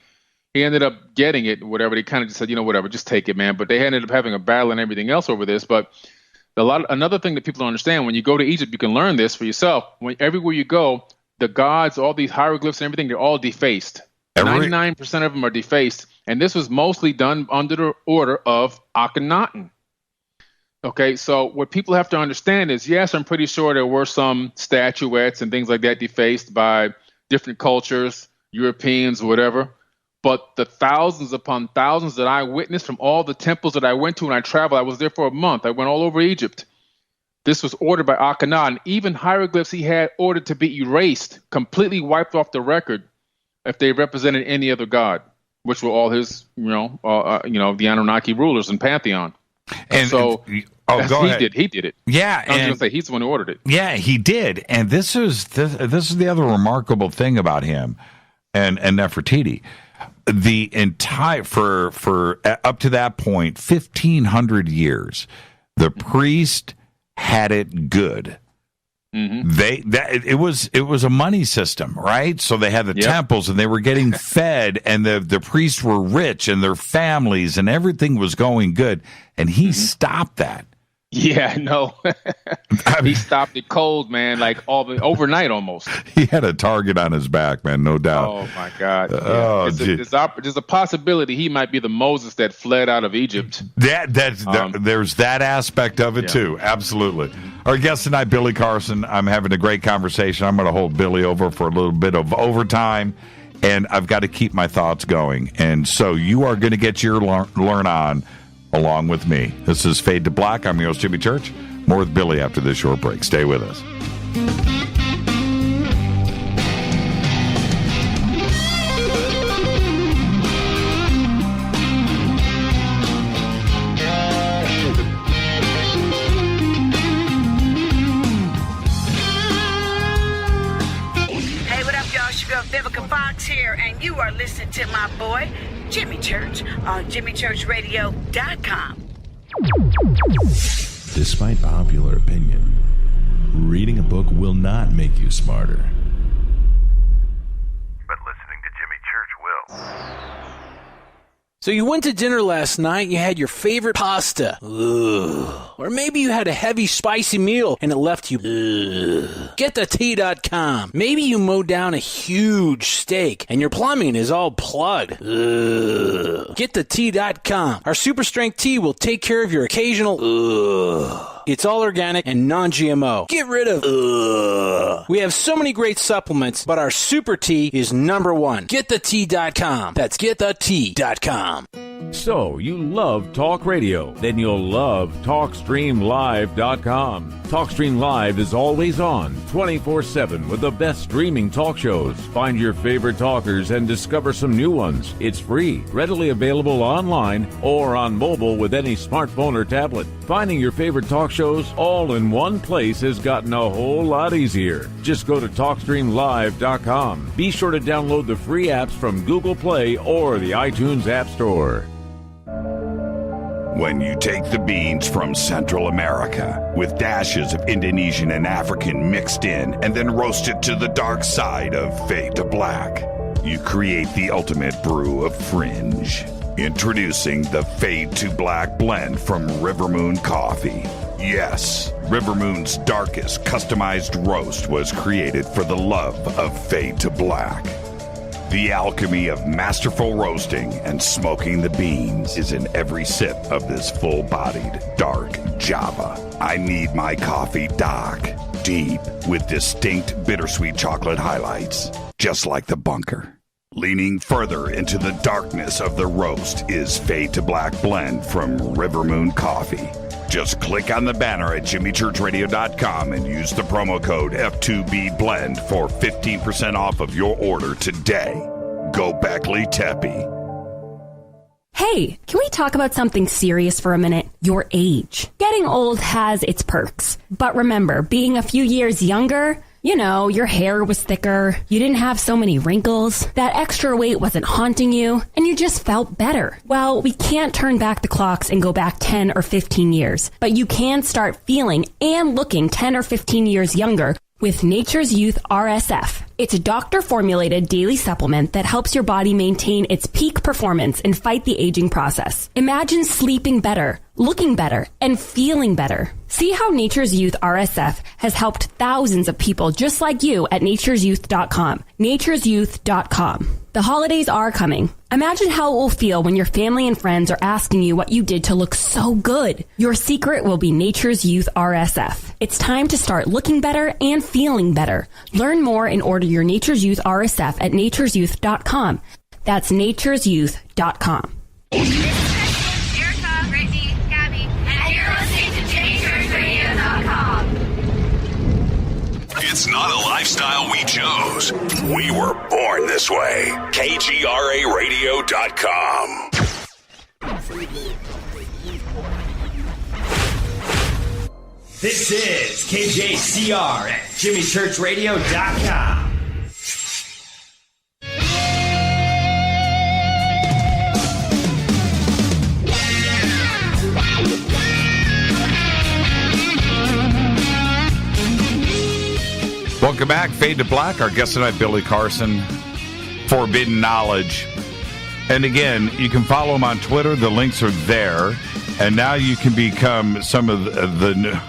He ended up getting it, whatever. They kind of just said, whatever, just take it, man. But they ended up having a battle and everything else over this. But another thing that people don't understand, when you go to Egypt, you can learn this for yourself. Everywhere you go, the gods, all these hieroglyphs and everything, they're all defaced. 99% of them are defaced. And this was mostly done under the order of Akhenaten. Okay, so what people have to understand is, yes, I'm pretty sure there were some statuettes and things like that defaced by different cultures, Europeans, whatever. But the thousands upon thousands that I witnessed from all the temples that I went to when I traveled, I was there for a month. I went all over Egypt. This was ordered by Akhenaten. Even hieroglyphs he had ordered to be erased, completely wiped off the record if they represented any other god, which were all his, the Anunnaki rulers and pantheon. And so go ahead. He did it. Yeah, I was going to say he's the one who ordered it. Yeah, he did. And this is the other remarkable thing about him and Nefertiti. The entire for up to that point, 1,500 years, the priest had it good. It was a money system, right? So they had the temples, and they were getting fed, and the priests were rich, and their families, and everything was going good. And he stopped that. Yeah, no. He stopped it cold, man, like overnight almost. He had a target on his back, man, no doubt. Oh, my God. There's a possibility he might be the Moses that fled out of Egypt. There's that aspect of it, too. Absolutely. Our guest tonight, Billy Carson. I'm having a great conversation. I'm going to hold Billy over for a little bit of overtime, and I've got to keep my thoughts going. And so you are going to get your learn on along with me. This is Fade to Black. I'm your host, Jimmy Church. More with Billy after this short break. Stay with us. Hey, what up, y'all? Sugar Vivica Fox here, and you are listening to my boy, Jimmy Church, on JimmyChurchRadio.com. Despite popular opinion, reading a book will not make you smarter. But listening to Jimmy Church will. So you went to dinner last night, you had your favorite pasta. Ugh. Or maybe you had a heavy, spicy meal and it left you. Ugh. GetTheT.com. Maybe you mowed down a huge steak and your plumbing is all plugged. Ugh. GetTheT.com. Our super strength tea will take care of your occasional. Ugh. It's all organic and non-GMO. Get rid of ugh. We have so many great supplements, but our super tea is number one. GetTheT.com. That's GetTheT.com. So, you love talk radio? Then you'll love TalkStreamLive.com. TalkStream Live is always on, 24/7 with the best streaming talk shows. Find your favorite talkers and discover some new ones. It's free, readily available online or on mobile with any smartphone or tablet. Finding your favorite talk shows all in one place has gotten a whole lot easier. Just go to TalkStreamLive.com. Be sure to download the free apps from Google Play or the iTunes App Store. When you take the beans from Central America with dashes of Indonesian and African mixed in and then roast it to the dark side of Fade to Black, you create the ultimate brew of fringe. Introducing the Fade to Black blend from River Moon Coffee. Yes, River Moon's darkest customized roast was created for the love of Fade to Black. The alchemy of masterful roasting and smoking the beans is in every sip of this full-bodied, dark Java. I need my coffee dark, deep, with distinct bittersweet chocolate highlights, just like the bunker. Leaning further into the darkness of the roast is Fade to Black blend from River Moon Coffee. Just click on the banner at JimmyChurchRadio.com and use the promo code F2BBLEND for 15% off of your order today. Go Beckley Teppy. Hey, can we talk about something serious for a minute? Your age. Getting old has its perks. But remember, being a few years younger, you know, your hair was thicker, you didn't have so many wrinkles, that extra weight wasn't haunting you, and you just felt better. Well, we can't turn back the clocks and go back 10 or 15 years, but you can start feeling and looking 10 or 15 years younger with Nature's Youth RSF. It's a doctor-formulated daily supplement that helps your body maintain its peak performance and fight the aging process. Imagine sleeping better, looking better, and feeling better. See how Nature's Youth RSF has helped thousands of people just like you at nature'syouth.com. nature'syouth.com. The holidays are coming. Imagine how it will feel when your family and friends are asking you what you did to look so good. Your secret will be Nature's Youth RSF. It's time to start looking better and feeling better. Learn more and order your Nature's Youth RSF at nature'syouth.com. That's nature'syouth.com. Erica, Brittany, Gabby, and you're listening to JimmyChurchRadio.com. It's not a lifestyle we chose. We were born this way. KGRARadio.com. This is KJCR at JimmyChurchRadio.com. Welcome back, Fade to Black. Our guest tonight, Billy Carson, Forbidden Knowledge. And again, you can follow him on Twitter. The links are there. And now you can become some of the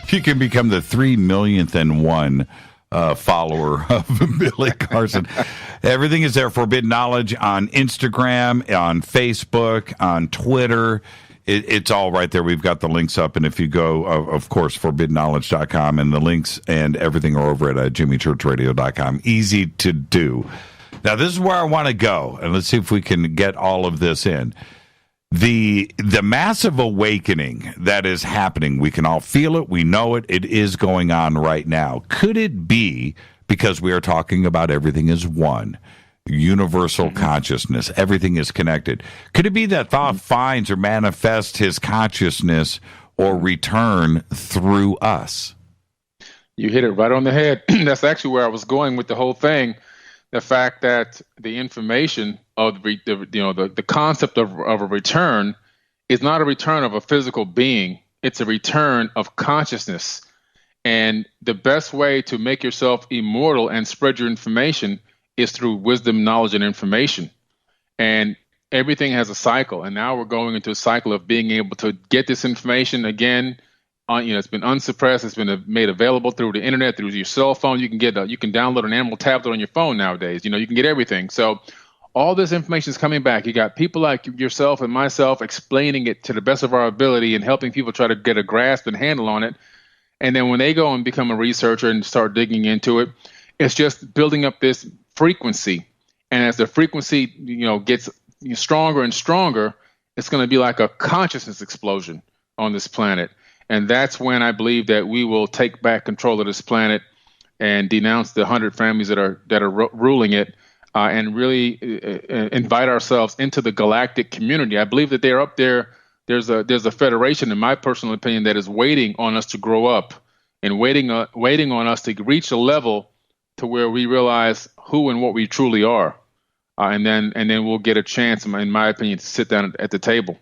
you can become the 3,000,000th follower of Billy Carson. Everything is there. Forbidden Knowledge on Instagram, on Facebook, on Twitter. It's all right there. We've got the links up. And if you go, of course, forbiddenknowledge.com, and the links and everything are over at jimmychurchradio.com. Easy to do. Now, this is where I want to go. And let's see if we can get all of this in. The massive awakening that is happening, we can all feel it. We know it. It is going on right now. Could it be because we are talking about everything as one? Universal consciousness. Everything is connected. Could it be that Thoth finds or manifests his consciousness or return through us? You hit it right on the head. That's actually where I was going with the whole thing. The fact that the information of the concept of a return is not a return of a physical being. It's a return of consciousness. And the best way to make yourself immortal and spread your information is through wisdom, knowledge, and information. And everything has a cycle. And now we're going into a cycle of being able to get this information again. It's been unsuppressed. It's been made available through the internet, through your cell phone. You can download an Animal tablet on your phone nowadays. You can get everything. So all this information is coming back. You got people like yourself and myself explaining it to the best of our ability and helping people try to get a grasp and handle on it. And then when they go and become a researcher and start digging into it, it's just building up this frequency. And as the frequency, gets stronger and stronger, it's going to be like a consciousness explosion on this planet. And that's when I believe that we will take back control of this planet and denounce the 100 families that are ruling it, and really invite ourselves into the galactic community. I believe that they're up there. There's a federation, in my personal opinion, that is waiting on us to grow up and waiting on us to reach a level to where we realize who and what we truly are, and then we'll get a chance, in my opinion, to sit down at the table.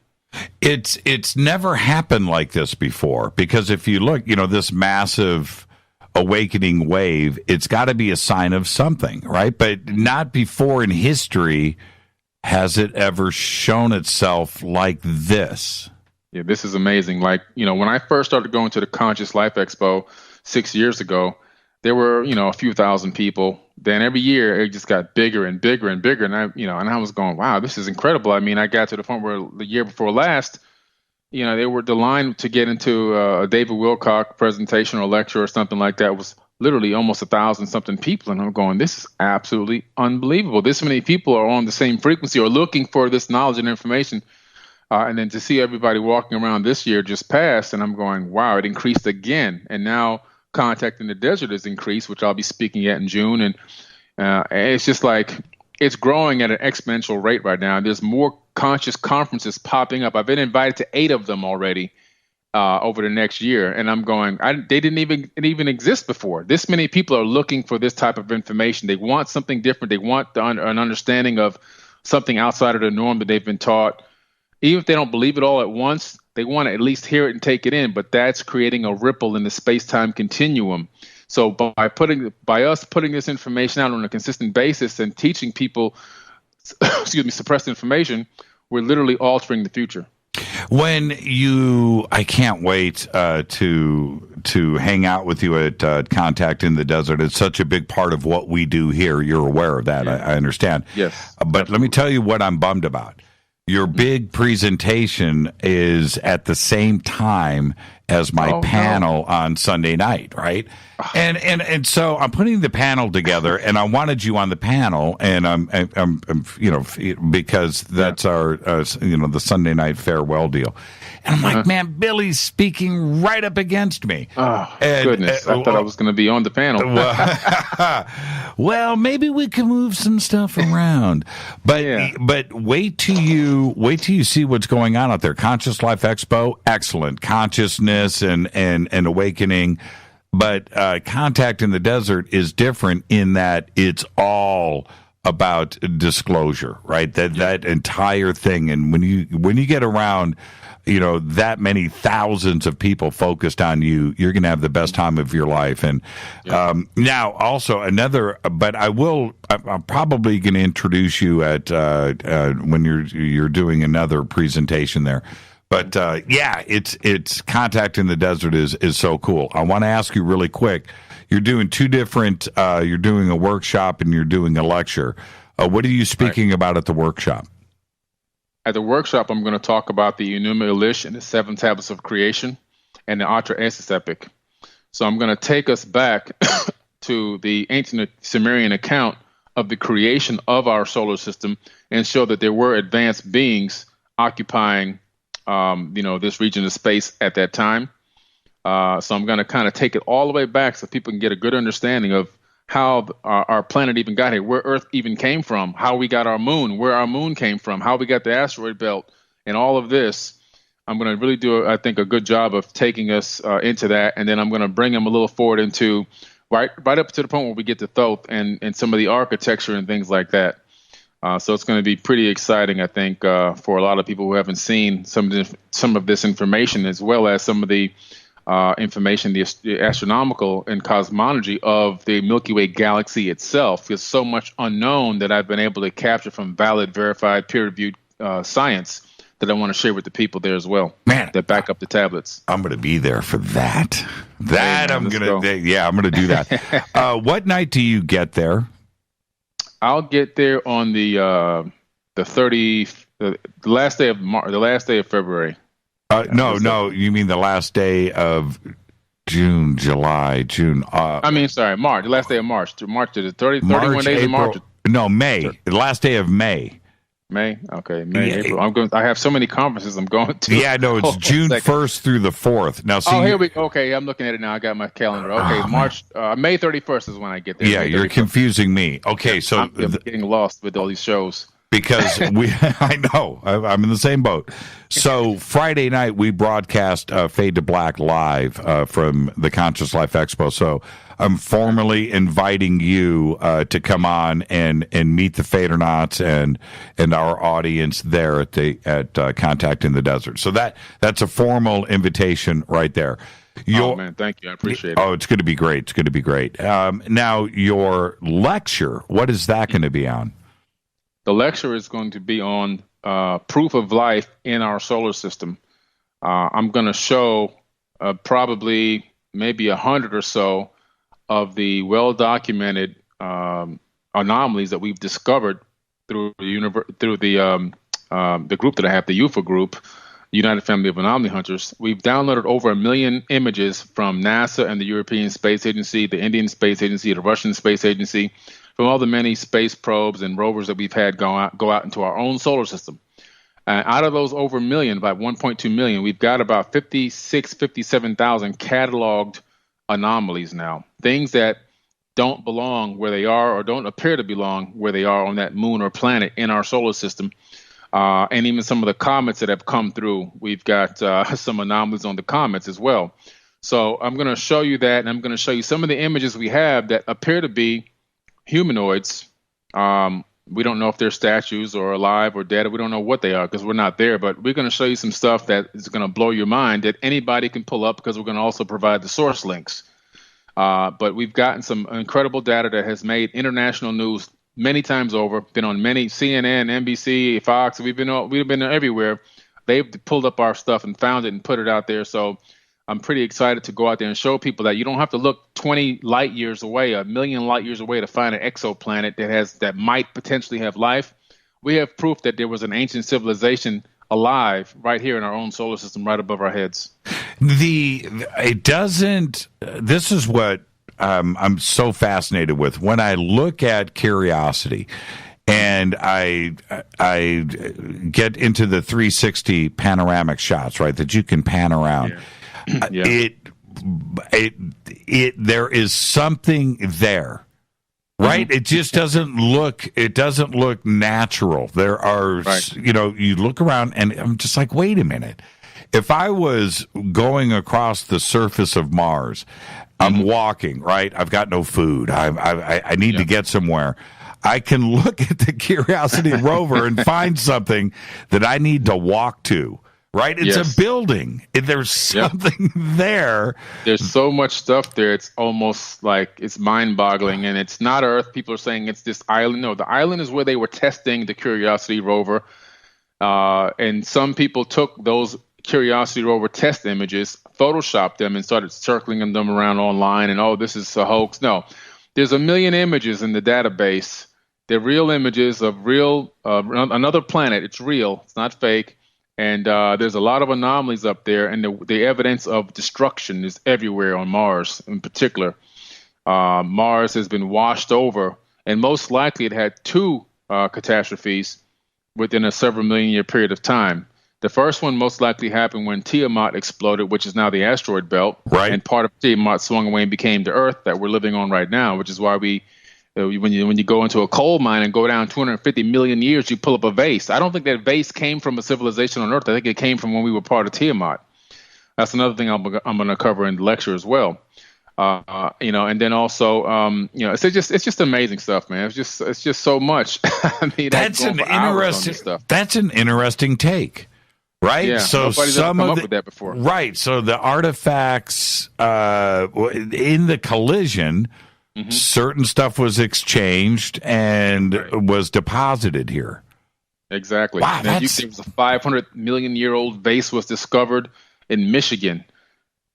It's never happened like this before, because if you look, this massive awakening wave, it's got to be a sign of something, right? But not before in history has it ever shown itself like this. Yeah, this is amazing. Like, when I first started going to the Conscious Life Expo 6 years ago, there were, a few thousand people. Then every year it just got bigger and bigger and bigger. And I was going, wow, this is incredible. I mean, I got to the point where the year before last, they were the line to get into a David Wilcock presentation or lecture or something like that was literally almost 1,000-something people. And I'm going, this is absolutely unbelievable. This many people are on the same frequency or looking for this knowledge and information. And then to see everybody walking around this year just passed, and I'm going, wow, it increased again. And now Contact in the Desert has increased, which I'll be speaking at in June. And it's just like it's growing at an exponential rate right now. There's more conscious conferences popping up. I've been invited to 8 of them already over the next year. And I'm going, they didn't even exist before. This many people are looking for this type of information. They want something different. They want an understanding of something outside of the norm that they've been taught. Even if they don't believe it all at once, they want to at least hear it and take it in. But that's creating a ripple in the space-time continuum. So by us putting this information out on a consistent basis and teaching people, suppressed information, we're literally altering the future. I can't wait to hang out with you at Contact in the Desert. It's such a big part of what we do here. You're aware of that. Yeah. I understand. Yes. But let me tell you what I'm bummed about. Your big presentation is at the same time as my panel on Sunday night, right? And so I'm putting the panel together, and I wanted you on the panel, and I'm because that's our the Sunday night farewell deal. And I'm like, man, Billy's speaking right up against me. Oh, goodness. I thought I was going to be on the panel. Well, maybe we can move some stuff around. But wait till you see what's going on out there. Conscious Life Expo, excellent. Consciousness and awakening. But Contact in the Desert is different in that it's all about disclosure, right? That entire thing. And when you get around, that many thousands of people focused on you, you're going to have the best time of your life. And now also but I'm probably going to introduce you at when you're doing another presentation there. But it's Contact in the Desert is so cool. I want to ask you really quick. You're doing two different. You're doing a workshop and you're doing a lecture. What are you speaking about at the workshop? At the workshop, I'm going to talk about the Enuma Elish and the 7 tablets of creation and the Archeo-Astronomy epic. So I'm going to take us back to the ancient Sumerian account of the creation of our solar system and show that there were advanced beings occupying, this region of space at that time. So I'm going to kind of take it all the way back so people can get a good understanding of how our planet even got here, where Earth even came from, how we got our moon, where our moon came from, how we got the asteroid belt, and all of this. I'm going to really do, I think, a good job of taking us into that, and then I'm going to bring them a little forward into right up to the point where we get to Thoth and some of the architecture and things like that. So it's going to be pretty exciting, I think, for a lot of people who haven't seen some of this information, as well as some of the information, the astronomical and cosmology of the Milky Way galaxy itself. There's so much unknown that I've been able to capture from valid, verified, peer-reviewed science that I want to share with the people there as well. Man, that back up the tablets. I'm going to be there for that. I'm going to do that. What night do you get there? I'll get there on the last day of February. No, you mean the last day of June, July, June. March. The last day of March. March to the 31 days of March. No, May. The last day of May. May. Okay, May. Yeah. April. I have so many conferences I'm going to. Yeah, no, it's June 1st through the 4th. Now, see. Here we go. Okay, I'm looking at it now. I got my calendar. Okay, May 31st is when I get there. Yeah, you're confusing me. Okay, so I'm getting lost with all these shows. Because I know, I'm in the same boat. So Friday night, we broadcast Fade to Black live from the Conscious Life Expo. So I'm formally inviting you to come on and meet the Fadernauts and our audience there at Contact in the Desert. So that's a formal invitation right there. Man, thank you. I appreciate it. Oh, it's going to be great. It's going to be great. Now, your lecture, what is that going to be on? The lecture is going to be on proof of life in our solar system. I'm going to show probably maybe 100 or so of the well-documented anomalies that we've discovered through the group that I have, the UFAH group, United Family of Anomaly Hunters. We've downloaded over 1 million images from NASA and the European Space Agency, the Indian Space Agency, the Russian Space Agency, from all the many space probes and rovers that we've had go out into our own solar system. Out of those over 1 million, about 1.2 million, we've got about 57,000 cataloged anomalies now. Things that don't belong where they are or don't appear to belong where they are on that moon or planet in our solar system. And even some of the comets that have come through, we've got some anomalies on the comets as well. So I'm going to show you that, and I'm going to show you some of the images we have that appear to be humanoids. We don't know if they're statues or alive or dead. We don't know what they are because we're not there, but we're going to show you some stuff that is going to blow your mind that anybody can pull up because we're going to also provide the source links. But we've gotten some incredible data that has made international news many times over, been on many CNN, NBC, Fox. We've been everywhere. They've pulled up our stuff and found it and put it out there. So I'm pretty excited to go out there and show people that you don't have to look 20 light years away, 1 million light years away to find an exoplanet that might potentially have life. We have proof that there was an ancient civilization alive right here in our own solar system, right above our heads. This is what I'm so fascinated with. When I look at Curiosity and I get into the 360 panoramic shots, right, that you can pan around. Yeah. Yeah. There is something there, right? Mm-hmm. It just doesn't look natural. There are, right. You look around and I'm just like, wait a minute. If I was going across the surface of Mars, I'm walking, right? I've got no food. I need to get somewhere. I can look at the Curiosity rover and find something that I need to walk to. Right? It's a building. There's something there. There's so much stuff there. It's almost like it's mind-boggling. And it's not Earth. People are saying it's this island. No, the island is where they were testing the Curiosity rover. And some people took those Curiosity rover test images, photoshopped them, and started circling them around online. And, oh, this is a hoax. No, there's 1 million images in the database. They're real images of real another planet. It's real. It's not fake. And there's a lot of anomalies up there, and the evidence of destruction is everywhere on Mars in particular. Mars has been washed over, and most likely it had 2 catastrophes within a several million-year period of time. The first one most likely happened when Tiamat exploded, which is now the asteroid belt. Right. And part of Tiamat swung away and became the Earth that we're living on right now, which is why when you go into a coal mine and go down 250 million years, you pull up a vase. I don't think that vase came from a civilization on Earth. I think it came from when we were part of Tiamat. That's another thing I'm going to cover in the lecture as well. And then also, it's just amazing stuff, man. It's just so much. I mean, that's an interesting take. Right, yeah, so nobody's ever come up with that before. Right, so the artifacts in the collision. Mm-hmm. Certain stuff was exchanged and was deposited here. Exactly. Wow, there was a 500 million year old vase was discovered in Michigan.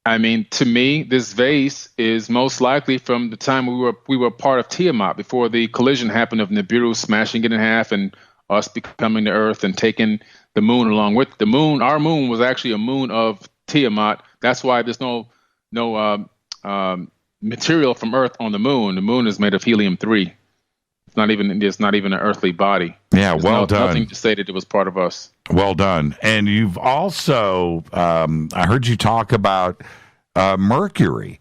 I mean, to me, this vase is most likely from the time we were part of Tiamat, before the collision happened of Nibiru smashing it in half and us becoming the Earth and taking the moon along with the moon. Our moon was actually a moon of Tiamat. That's why there's no material from Earth on the moon. The moon is made of helium-3. It's not even an earthly body. Yeah, done. Nothing to say that it was part of us. Well done. And you've also, I heard you talk about Mercury.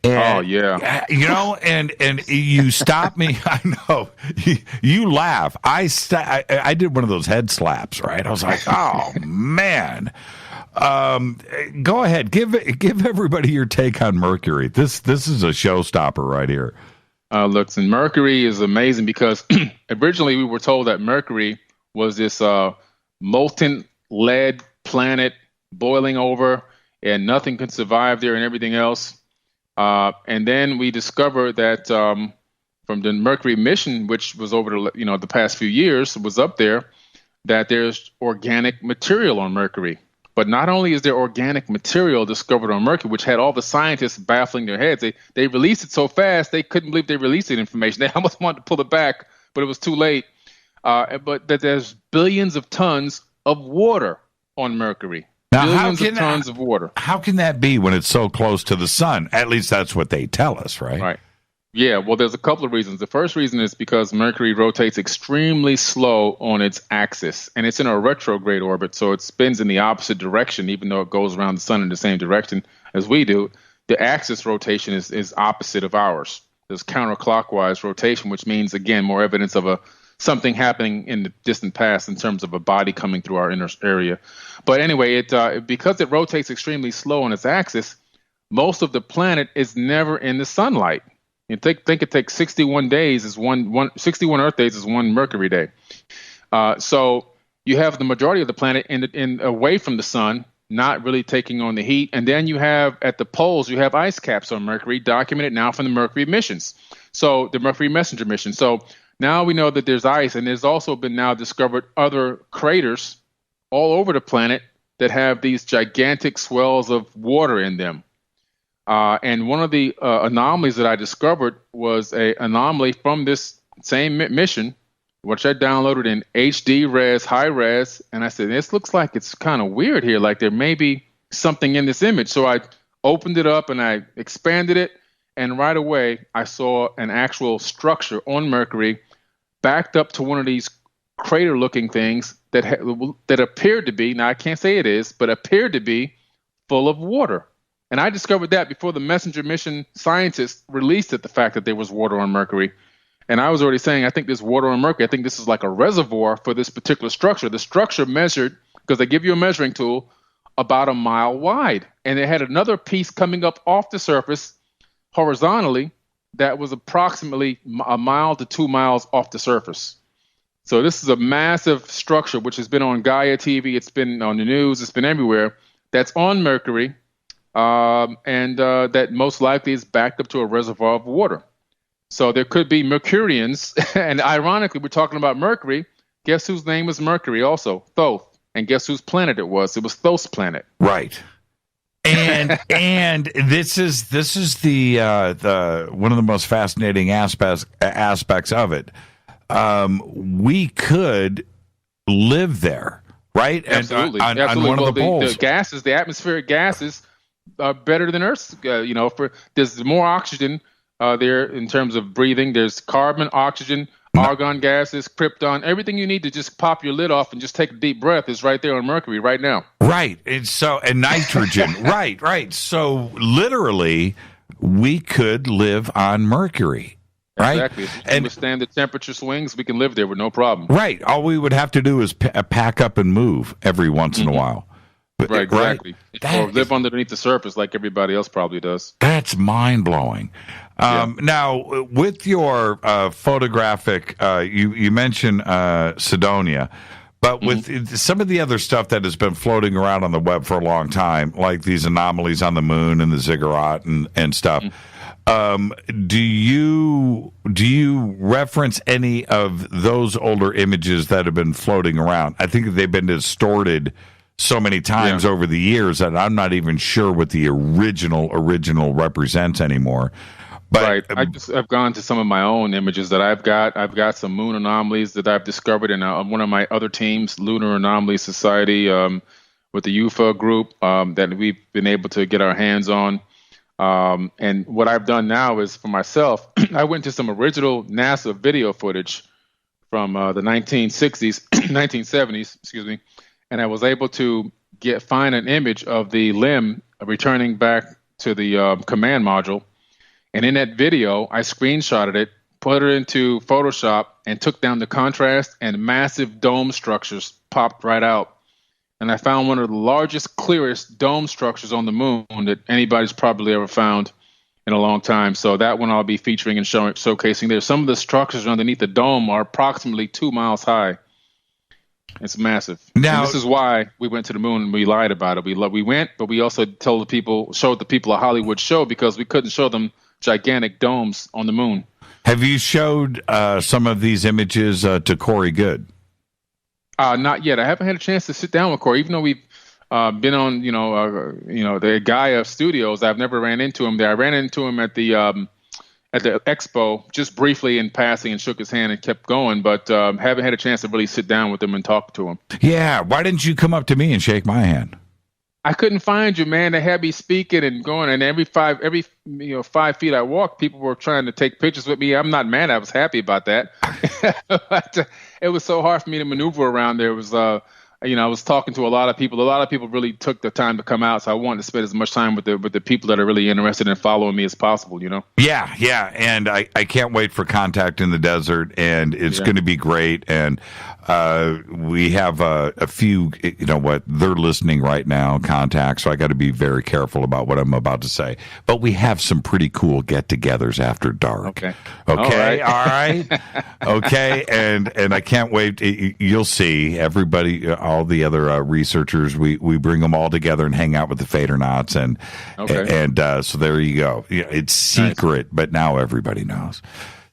And, and you stopped me. I know you laugh. I did one of those head slaps, right? I was like, oh man. Go ahead. Give everybody your take on Mercury. This is a showstopper right here. Listen, Mercury is amazing because originally we were told that Mercury was this molten lead planet boiling over, and nothing could survive there and everything else. And then we discovered that from the Mercury mission, which was over the past few years, was up there, that there's organic material on Mercury. But not only is there organic material discovered on Mercury, which had all the scientists baffling their heads, they released it so fast they couldn't believe they released that information. They almost wanted to pull it back, but it was too late. But that there's billions of tons of water on Mercury. Now, billions of tons of water. How can that be when it's so close to the sun? At least that's what they tell us, right? Right. Yeah, well, there's a couple of reasons. The first reason is because Mercury rotates extremely slow on its axis, and it's in a retrograde orbit, so it spins in the opposite direction, even though it goes around the sun in the same direction as we do. The axis rotation is opposite of ours. There's counterclockwise rotation, which means, again, more evidence of something happening in the distant past in terms of a body coming through our inner area. But anyway, because it rotates extremely slow on its axis, most of the planet is never in the sunlight. You think it takes 61 days is 61 Earth days is one Mercury day. So you have the majority of the planet in away from the sun, not really taking on the heat. And then you have at the poles, you have ice caps on Mercury, documented now from the Mercury missions. So the Mercury Messenger mission. So now we know that there's ice, and there's also been now discovered other craters all over the planet that have these gigantic swells of water in them. And one of the anomalies that I discovered was an anomaly from this same mission, which I downloaded in HD res, high res. And I said, this looks like it's kind of weird here. Like there may be something in this image. So I opened it up and I expanded it. And right away, I saw an actual structure on Mercury backed up to one of these crater-looking things that appeared to be, now I can't say it is, but appeared to be full of water. And I discovered that before the Messenger mission scientists released it, the fact that there was water on Mercury. And I was already saying, I think there's water on Mercury. I think this is like a reservoir for this particular structure. The structure measured, because they give you a measuring tool, about a mile wide. And it had another piece coming up off the surface horizontally that was approximately a mile to 2 miles off the surface. So this is a massive structure, which has been on Gaia TV. It's been on the news. It's been everywhere. That's on Mercury, and that most likely is backed up to a reservoir of water. So there could be Mercurians. And ironically, we're talking about Mercury. Guess whose name was Mercury also? Thoth. And guess whose planet it was? It was Thoth's planet. Right. And this is the one of the most fascinating aspects of it. We could live there, right? Absolutely. And on Absolutely. one of the poles. The gases, the atmospheric gases, are better than Earth's. There's more oxygen there in terms of breathing. There's carbon, oxygen, argon gases, krypton. Everything you need to just pop your lid off and just take a deep breath is right there on Mercury right now. Right. And nitrogen. right. So literally, we could live on Mercury. Right? Exactly. If we can withstand the temperature swings, we can live there with no problem. Right. All we would have to do is pack up and move every once in a while. Right, exactly. Or live underneath the surface like everybody else probably does. That's mind-blowing. Now, with your photographic, you mentioned Cydonia, but with some of the other stuff that has been floating around on the web for a long time, like these anomalies on the moon and the ziggurat and stuff, do you reference any of those older images that have been floating around? I think they've been distorted so many times over the years that I'm not even sure what the original represents anymore. But I've gone to some of my own images that I've got. I've got some moon anomalies that I've discovered in one of my other teams, Lunar Anomaly Society, with the UFAH group that we've been able to get our hands on. And what I've done now is for myself, I went to some original NASA video footage from the 1970s, excuse me, and I was able to find an image of the limb returning back to the command module. And in that video, I screenshotted it, put it into Photoshop, and took down the contrast, and massive dome structures popped right out. And I found one of the largest, clearest dome structures on the moon that anybody's probably ever found in a long time. So that one I'll be featuring and showcasing there. Some of the structures underneath the dome are approximately 2 miles high. It's massive. Now, and this is why we went to the moon and we lied about it. We went, but we also showed the people a Hollywood show because we couldn't show them gigantic domes on the moon. Have you showed some of these images to Corey Good? Not yet. I haven't had a chance to sit down with Corey, even though we've been on, the Gaia studios. I've never ran into him there. I ran into him at the expo just briefly in passing and shook his hand and kept going, but haven't had a chance to really sit down with him and talk to him. Yeah. Why didn't you come up to me and shake my hand? I couldn't find you, man. They had me speaking and going, and every 5 feet I walked, people were trying to take pictures with me. I'm not mad. I was happy about that. But it was so hard for me to maneuver around there. It was, I was talking to a lot of people. A lot of people really took the time to come out, so I wanted to spend as much time with the people that are really interested in following me as possible, Yeah, and I can't wait for Contact in the Desert, and it's going to be great, and we have a few, they're listening right now, Contact, so I got to be very careful about what I'm about to say, but we have some pretty cool get-togethers after dark. Okay, all right. Okay, and I can't wait. You'll see everybody, all the other researchers, we bring them all together and hang out with the Fadernauts, and so there you go. It's secret, but now everybody knows.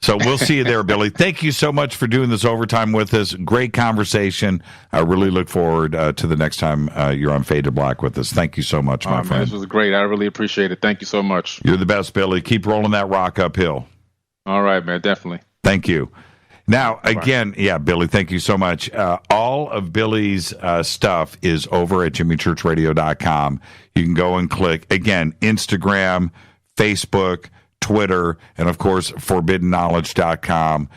So we'll see you there, Billy. Thank you so much for doing this overtime with us. Great conversation. I really look forward to the next time you're on Fade to Black with us. Thank you so much, my friend. This was great. I really appreciate it. Thank you so much. You're the best, Billy. Keep rolling that rock uphill. All right, man. Definitely. Thank you. Now, again, Billy, thank you so much. All of Billy's stuff is over at jimmychurchradio.com. You can go and click, again, Instagram, Facebook, Twitter, and, of course, forbiddenknowledge.com.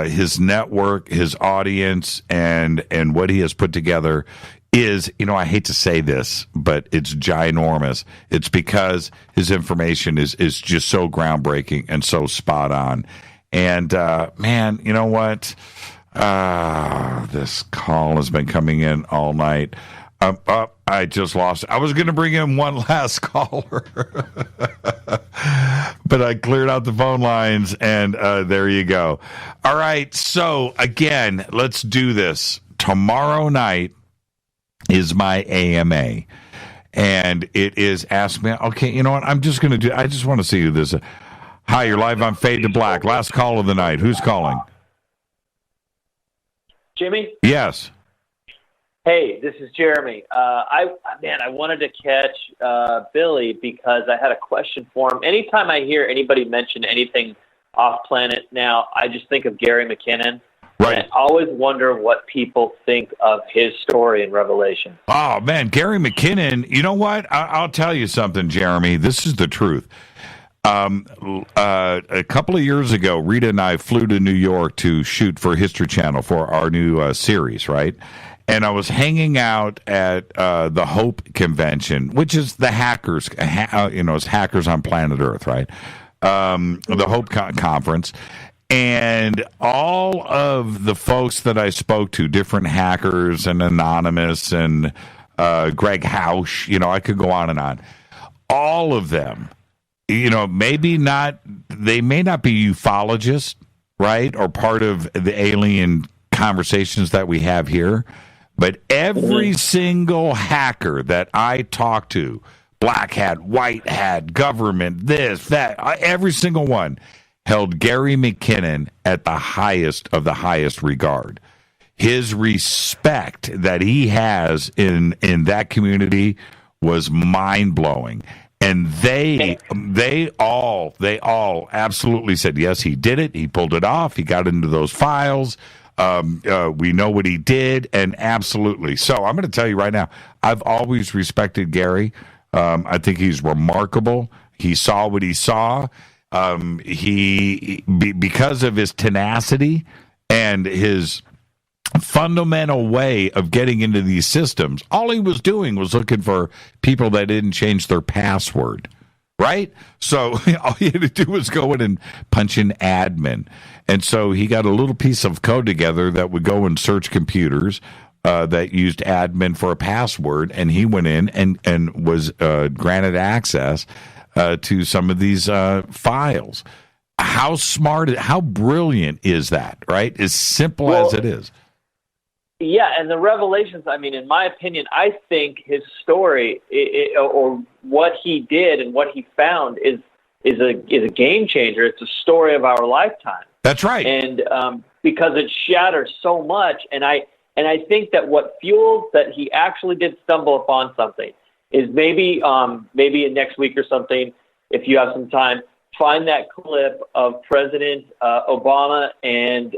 His network, his audience, and what he has put together is, I hate to say this, but it's ginormous. It's because his information is just so groundbreaking and so spot on. And, man, you know what? This call has been coming in all night. I just lost it. I was going to bring in one last caller. but I cleared out the phone lines, and there you go. All right, so again, let's do this. Tomorrow night is my AMA, and it is Ask Me. Okay, you know what? I'm just going to do. I just want to see who this is. Hi, you're live on Fade to Black. Last call of the night. Who's calling? Jimmy? Yes. Hey, this is Jeremy. I wanted to catch Billy because I had a question for him. Anytime I hear anybody mention anything off planet now, I just think of Gary McKinnon. Right. And I always wonder what people think of his story in Revelation. Oh, man, Gary McKinnon, you know what? I'll tell you something, Jeremy. This is the truth. A couple of years ago, Rita and I flew to New York to shoot for History Channel for our new series, right? And I was hanging out at the Hope Convention, which is the hackers, it's hackers on planet Earth, right? The Hope Conference. And all of the folks that I spoke to, different hackers and Anonymous and Greg Hausch, I could go on and on. All of them, maybe not, they may not be ufologists, right? Or part of the alien conversations that we have here. But every single hacker that I talked to, black hat, white hat, government, this, that, every single one held Gary McKinnon at the highest of the highest regard. His respect that he has in that community was mind-blowing. And they all absolutely said, yes, he did it. He pulled it off. He got into those files. We know what he did, and absolutely. So I'm going to tell you right now, I've always respected Gary. I think he's remarkable. He saw what he saw. Because of his tenacity and his fundamental way of getting into these systems, all he was doing was looking for people that didn't change their password, right? So all he had to do was go in and punch in admin. And so he got a little piece of code together that would go and search computers that used admin for a password, and he went in and was granted access to some of these files. How smart, how brilliant is that, right? As simple as it is. Yeah, and the revelations, in my opinion, I think his story or what he did and what he found is a game changer. It's a story of our lifetime. That's right. And because it shatters so much, and I think that what fuels that he actually did stumble upon something is maybe in next week or something, if you have some time, find that clip of President Obama and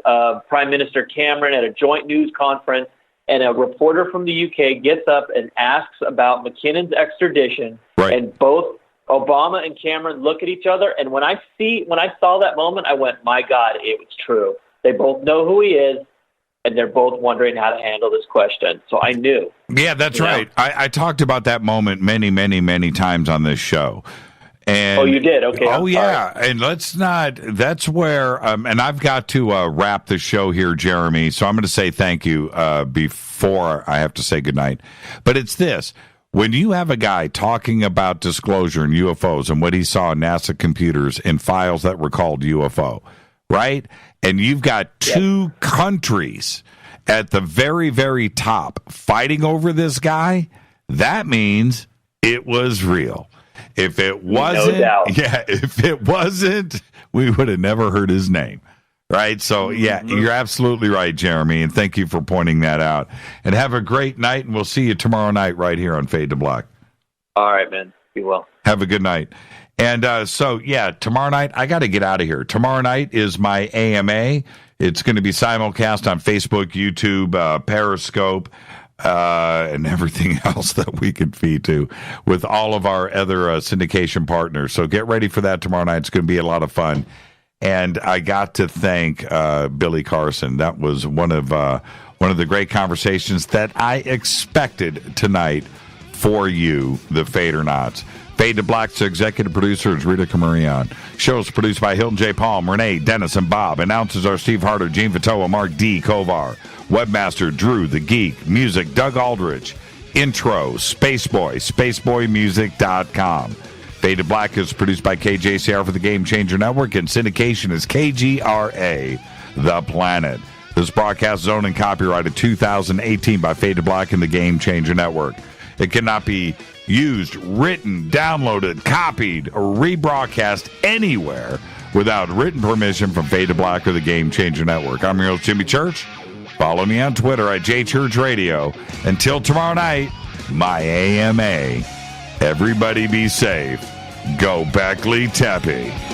Prime Minister Cameron at a joint news conference, and a reporter from the UK gets up and asks about McKinnon's extradition, right. And both Obama and Cameron look at each other, and when I saw that moment, I went, my God, it was true. They both know who he is, and they're both wondering how to handle this question. So I knew. Yeah, that's right. I talked about that moment many, many, many times on this show. And, you did? Okay. Oh, yeah. And that's where, and I've got to wrap the show here, Jeremy. So I'm going to say thank you before I have to say goodnight. But it's this. When you have a guy talking about disclosure and UFOs and what he saw on NASA computers in files that were called UFO, right? And you've got two countries at the very, very top fighting over this guy, that means it was real. If it wasn't, if it wasn't, we would have never heard his name. Right? So, you're absolutely right, Jeremy, and thank you for pointing that out. And have a great night, and we'll see you tomorrow night right here on Fade to Black. All right, man. Be well. Have a good night. And tomorrow night, I got to get out of here. Tomorrow night is my AMA. It's going to be simulcast on Facebook, YouTube, Periscope, and everything else that we can feed to with all of our other syndication partners. So get ready for that tomorrow night. It's going to be a lot of fun. And I got to thank Billy Carson. That was one of the great conversations that I expected tonight for you, the Fadernauts. Fade to Black's executive producer is Rita Camarion. Show's produced by Hilton J. Palm, Renee, Dennis, and Bob. Announcers are Steve Harder, Gene Vitoa, Mark D. Kovar. Webmaster, Drew the Geek. Music, Doug Aldrich. Intro, Spaceboy, spaceboymusic.com. Fade to Black is produced by KJCR for the Game Changer Network, and syndication is KGRA, The Planet. This broadcast is owned and copyrighted 2018 by Fade to Black and the Game Changer Network. It cannot be used, written, downloaded, copied, or rebroadcast anywhere without written permission from Fade to Black or the Game Changer Network. I'm your host, Jimmy Church. Follow me on Twitter at JChurchRadio. Until tomorrow night, my AMA. Everybody be safe. Go Beckley Tepe.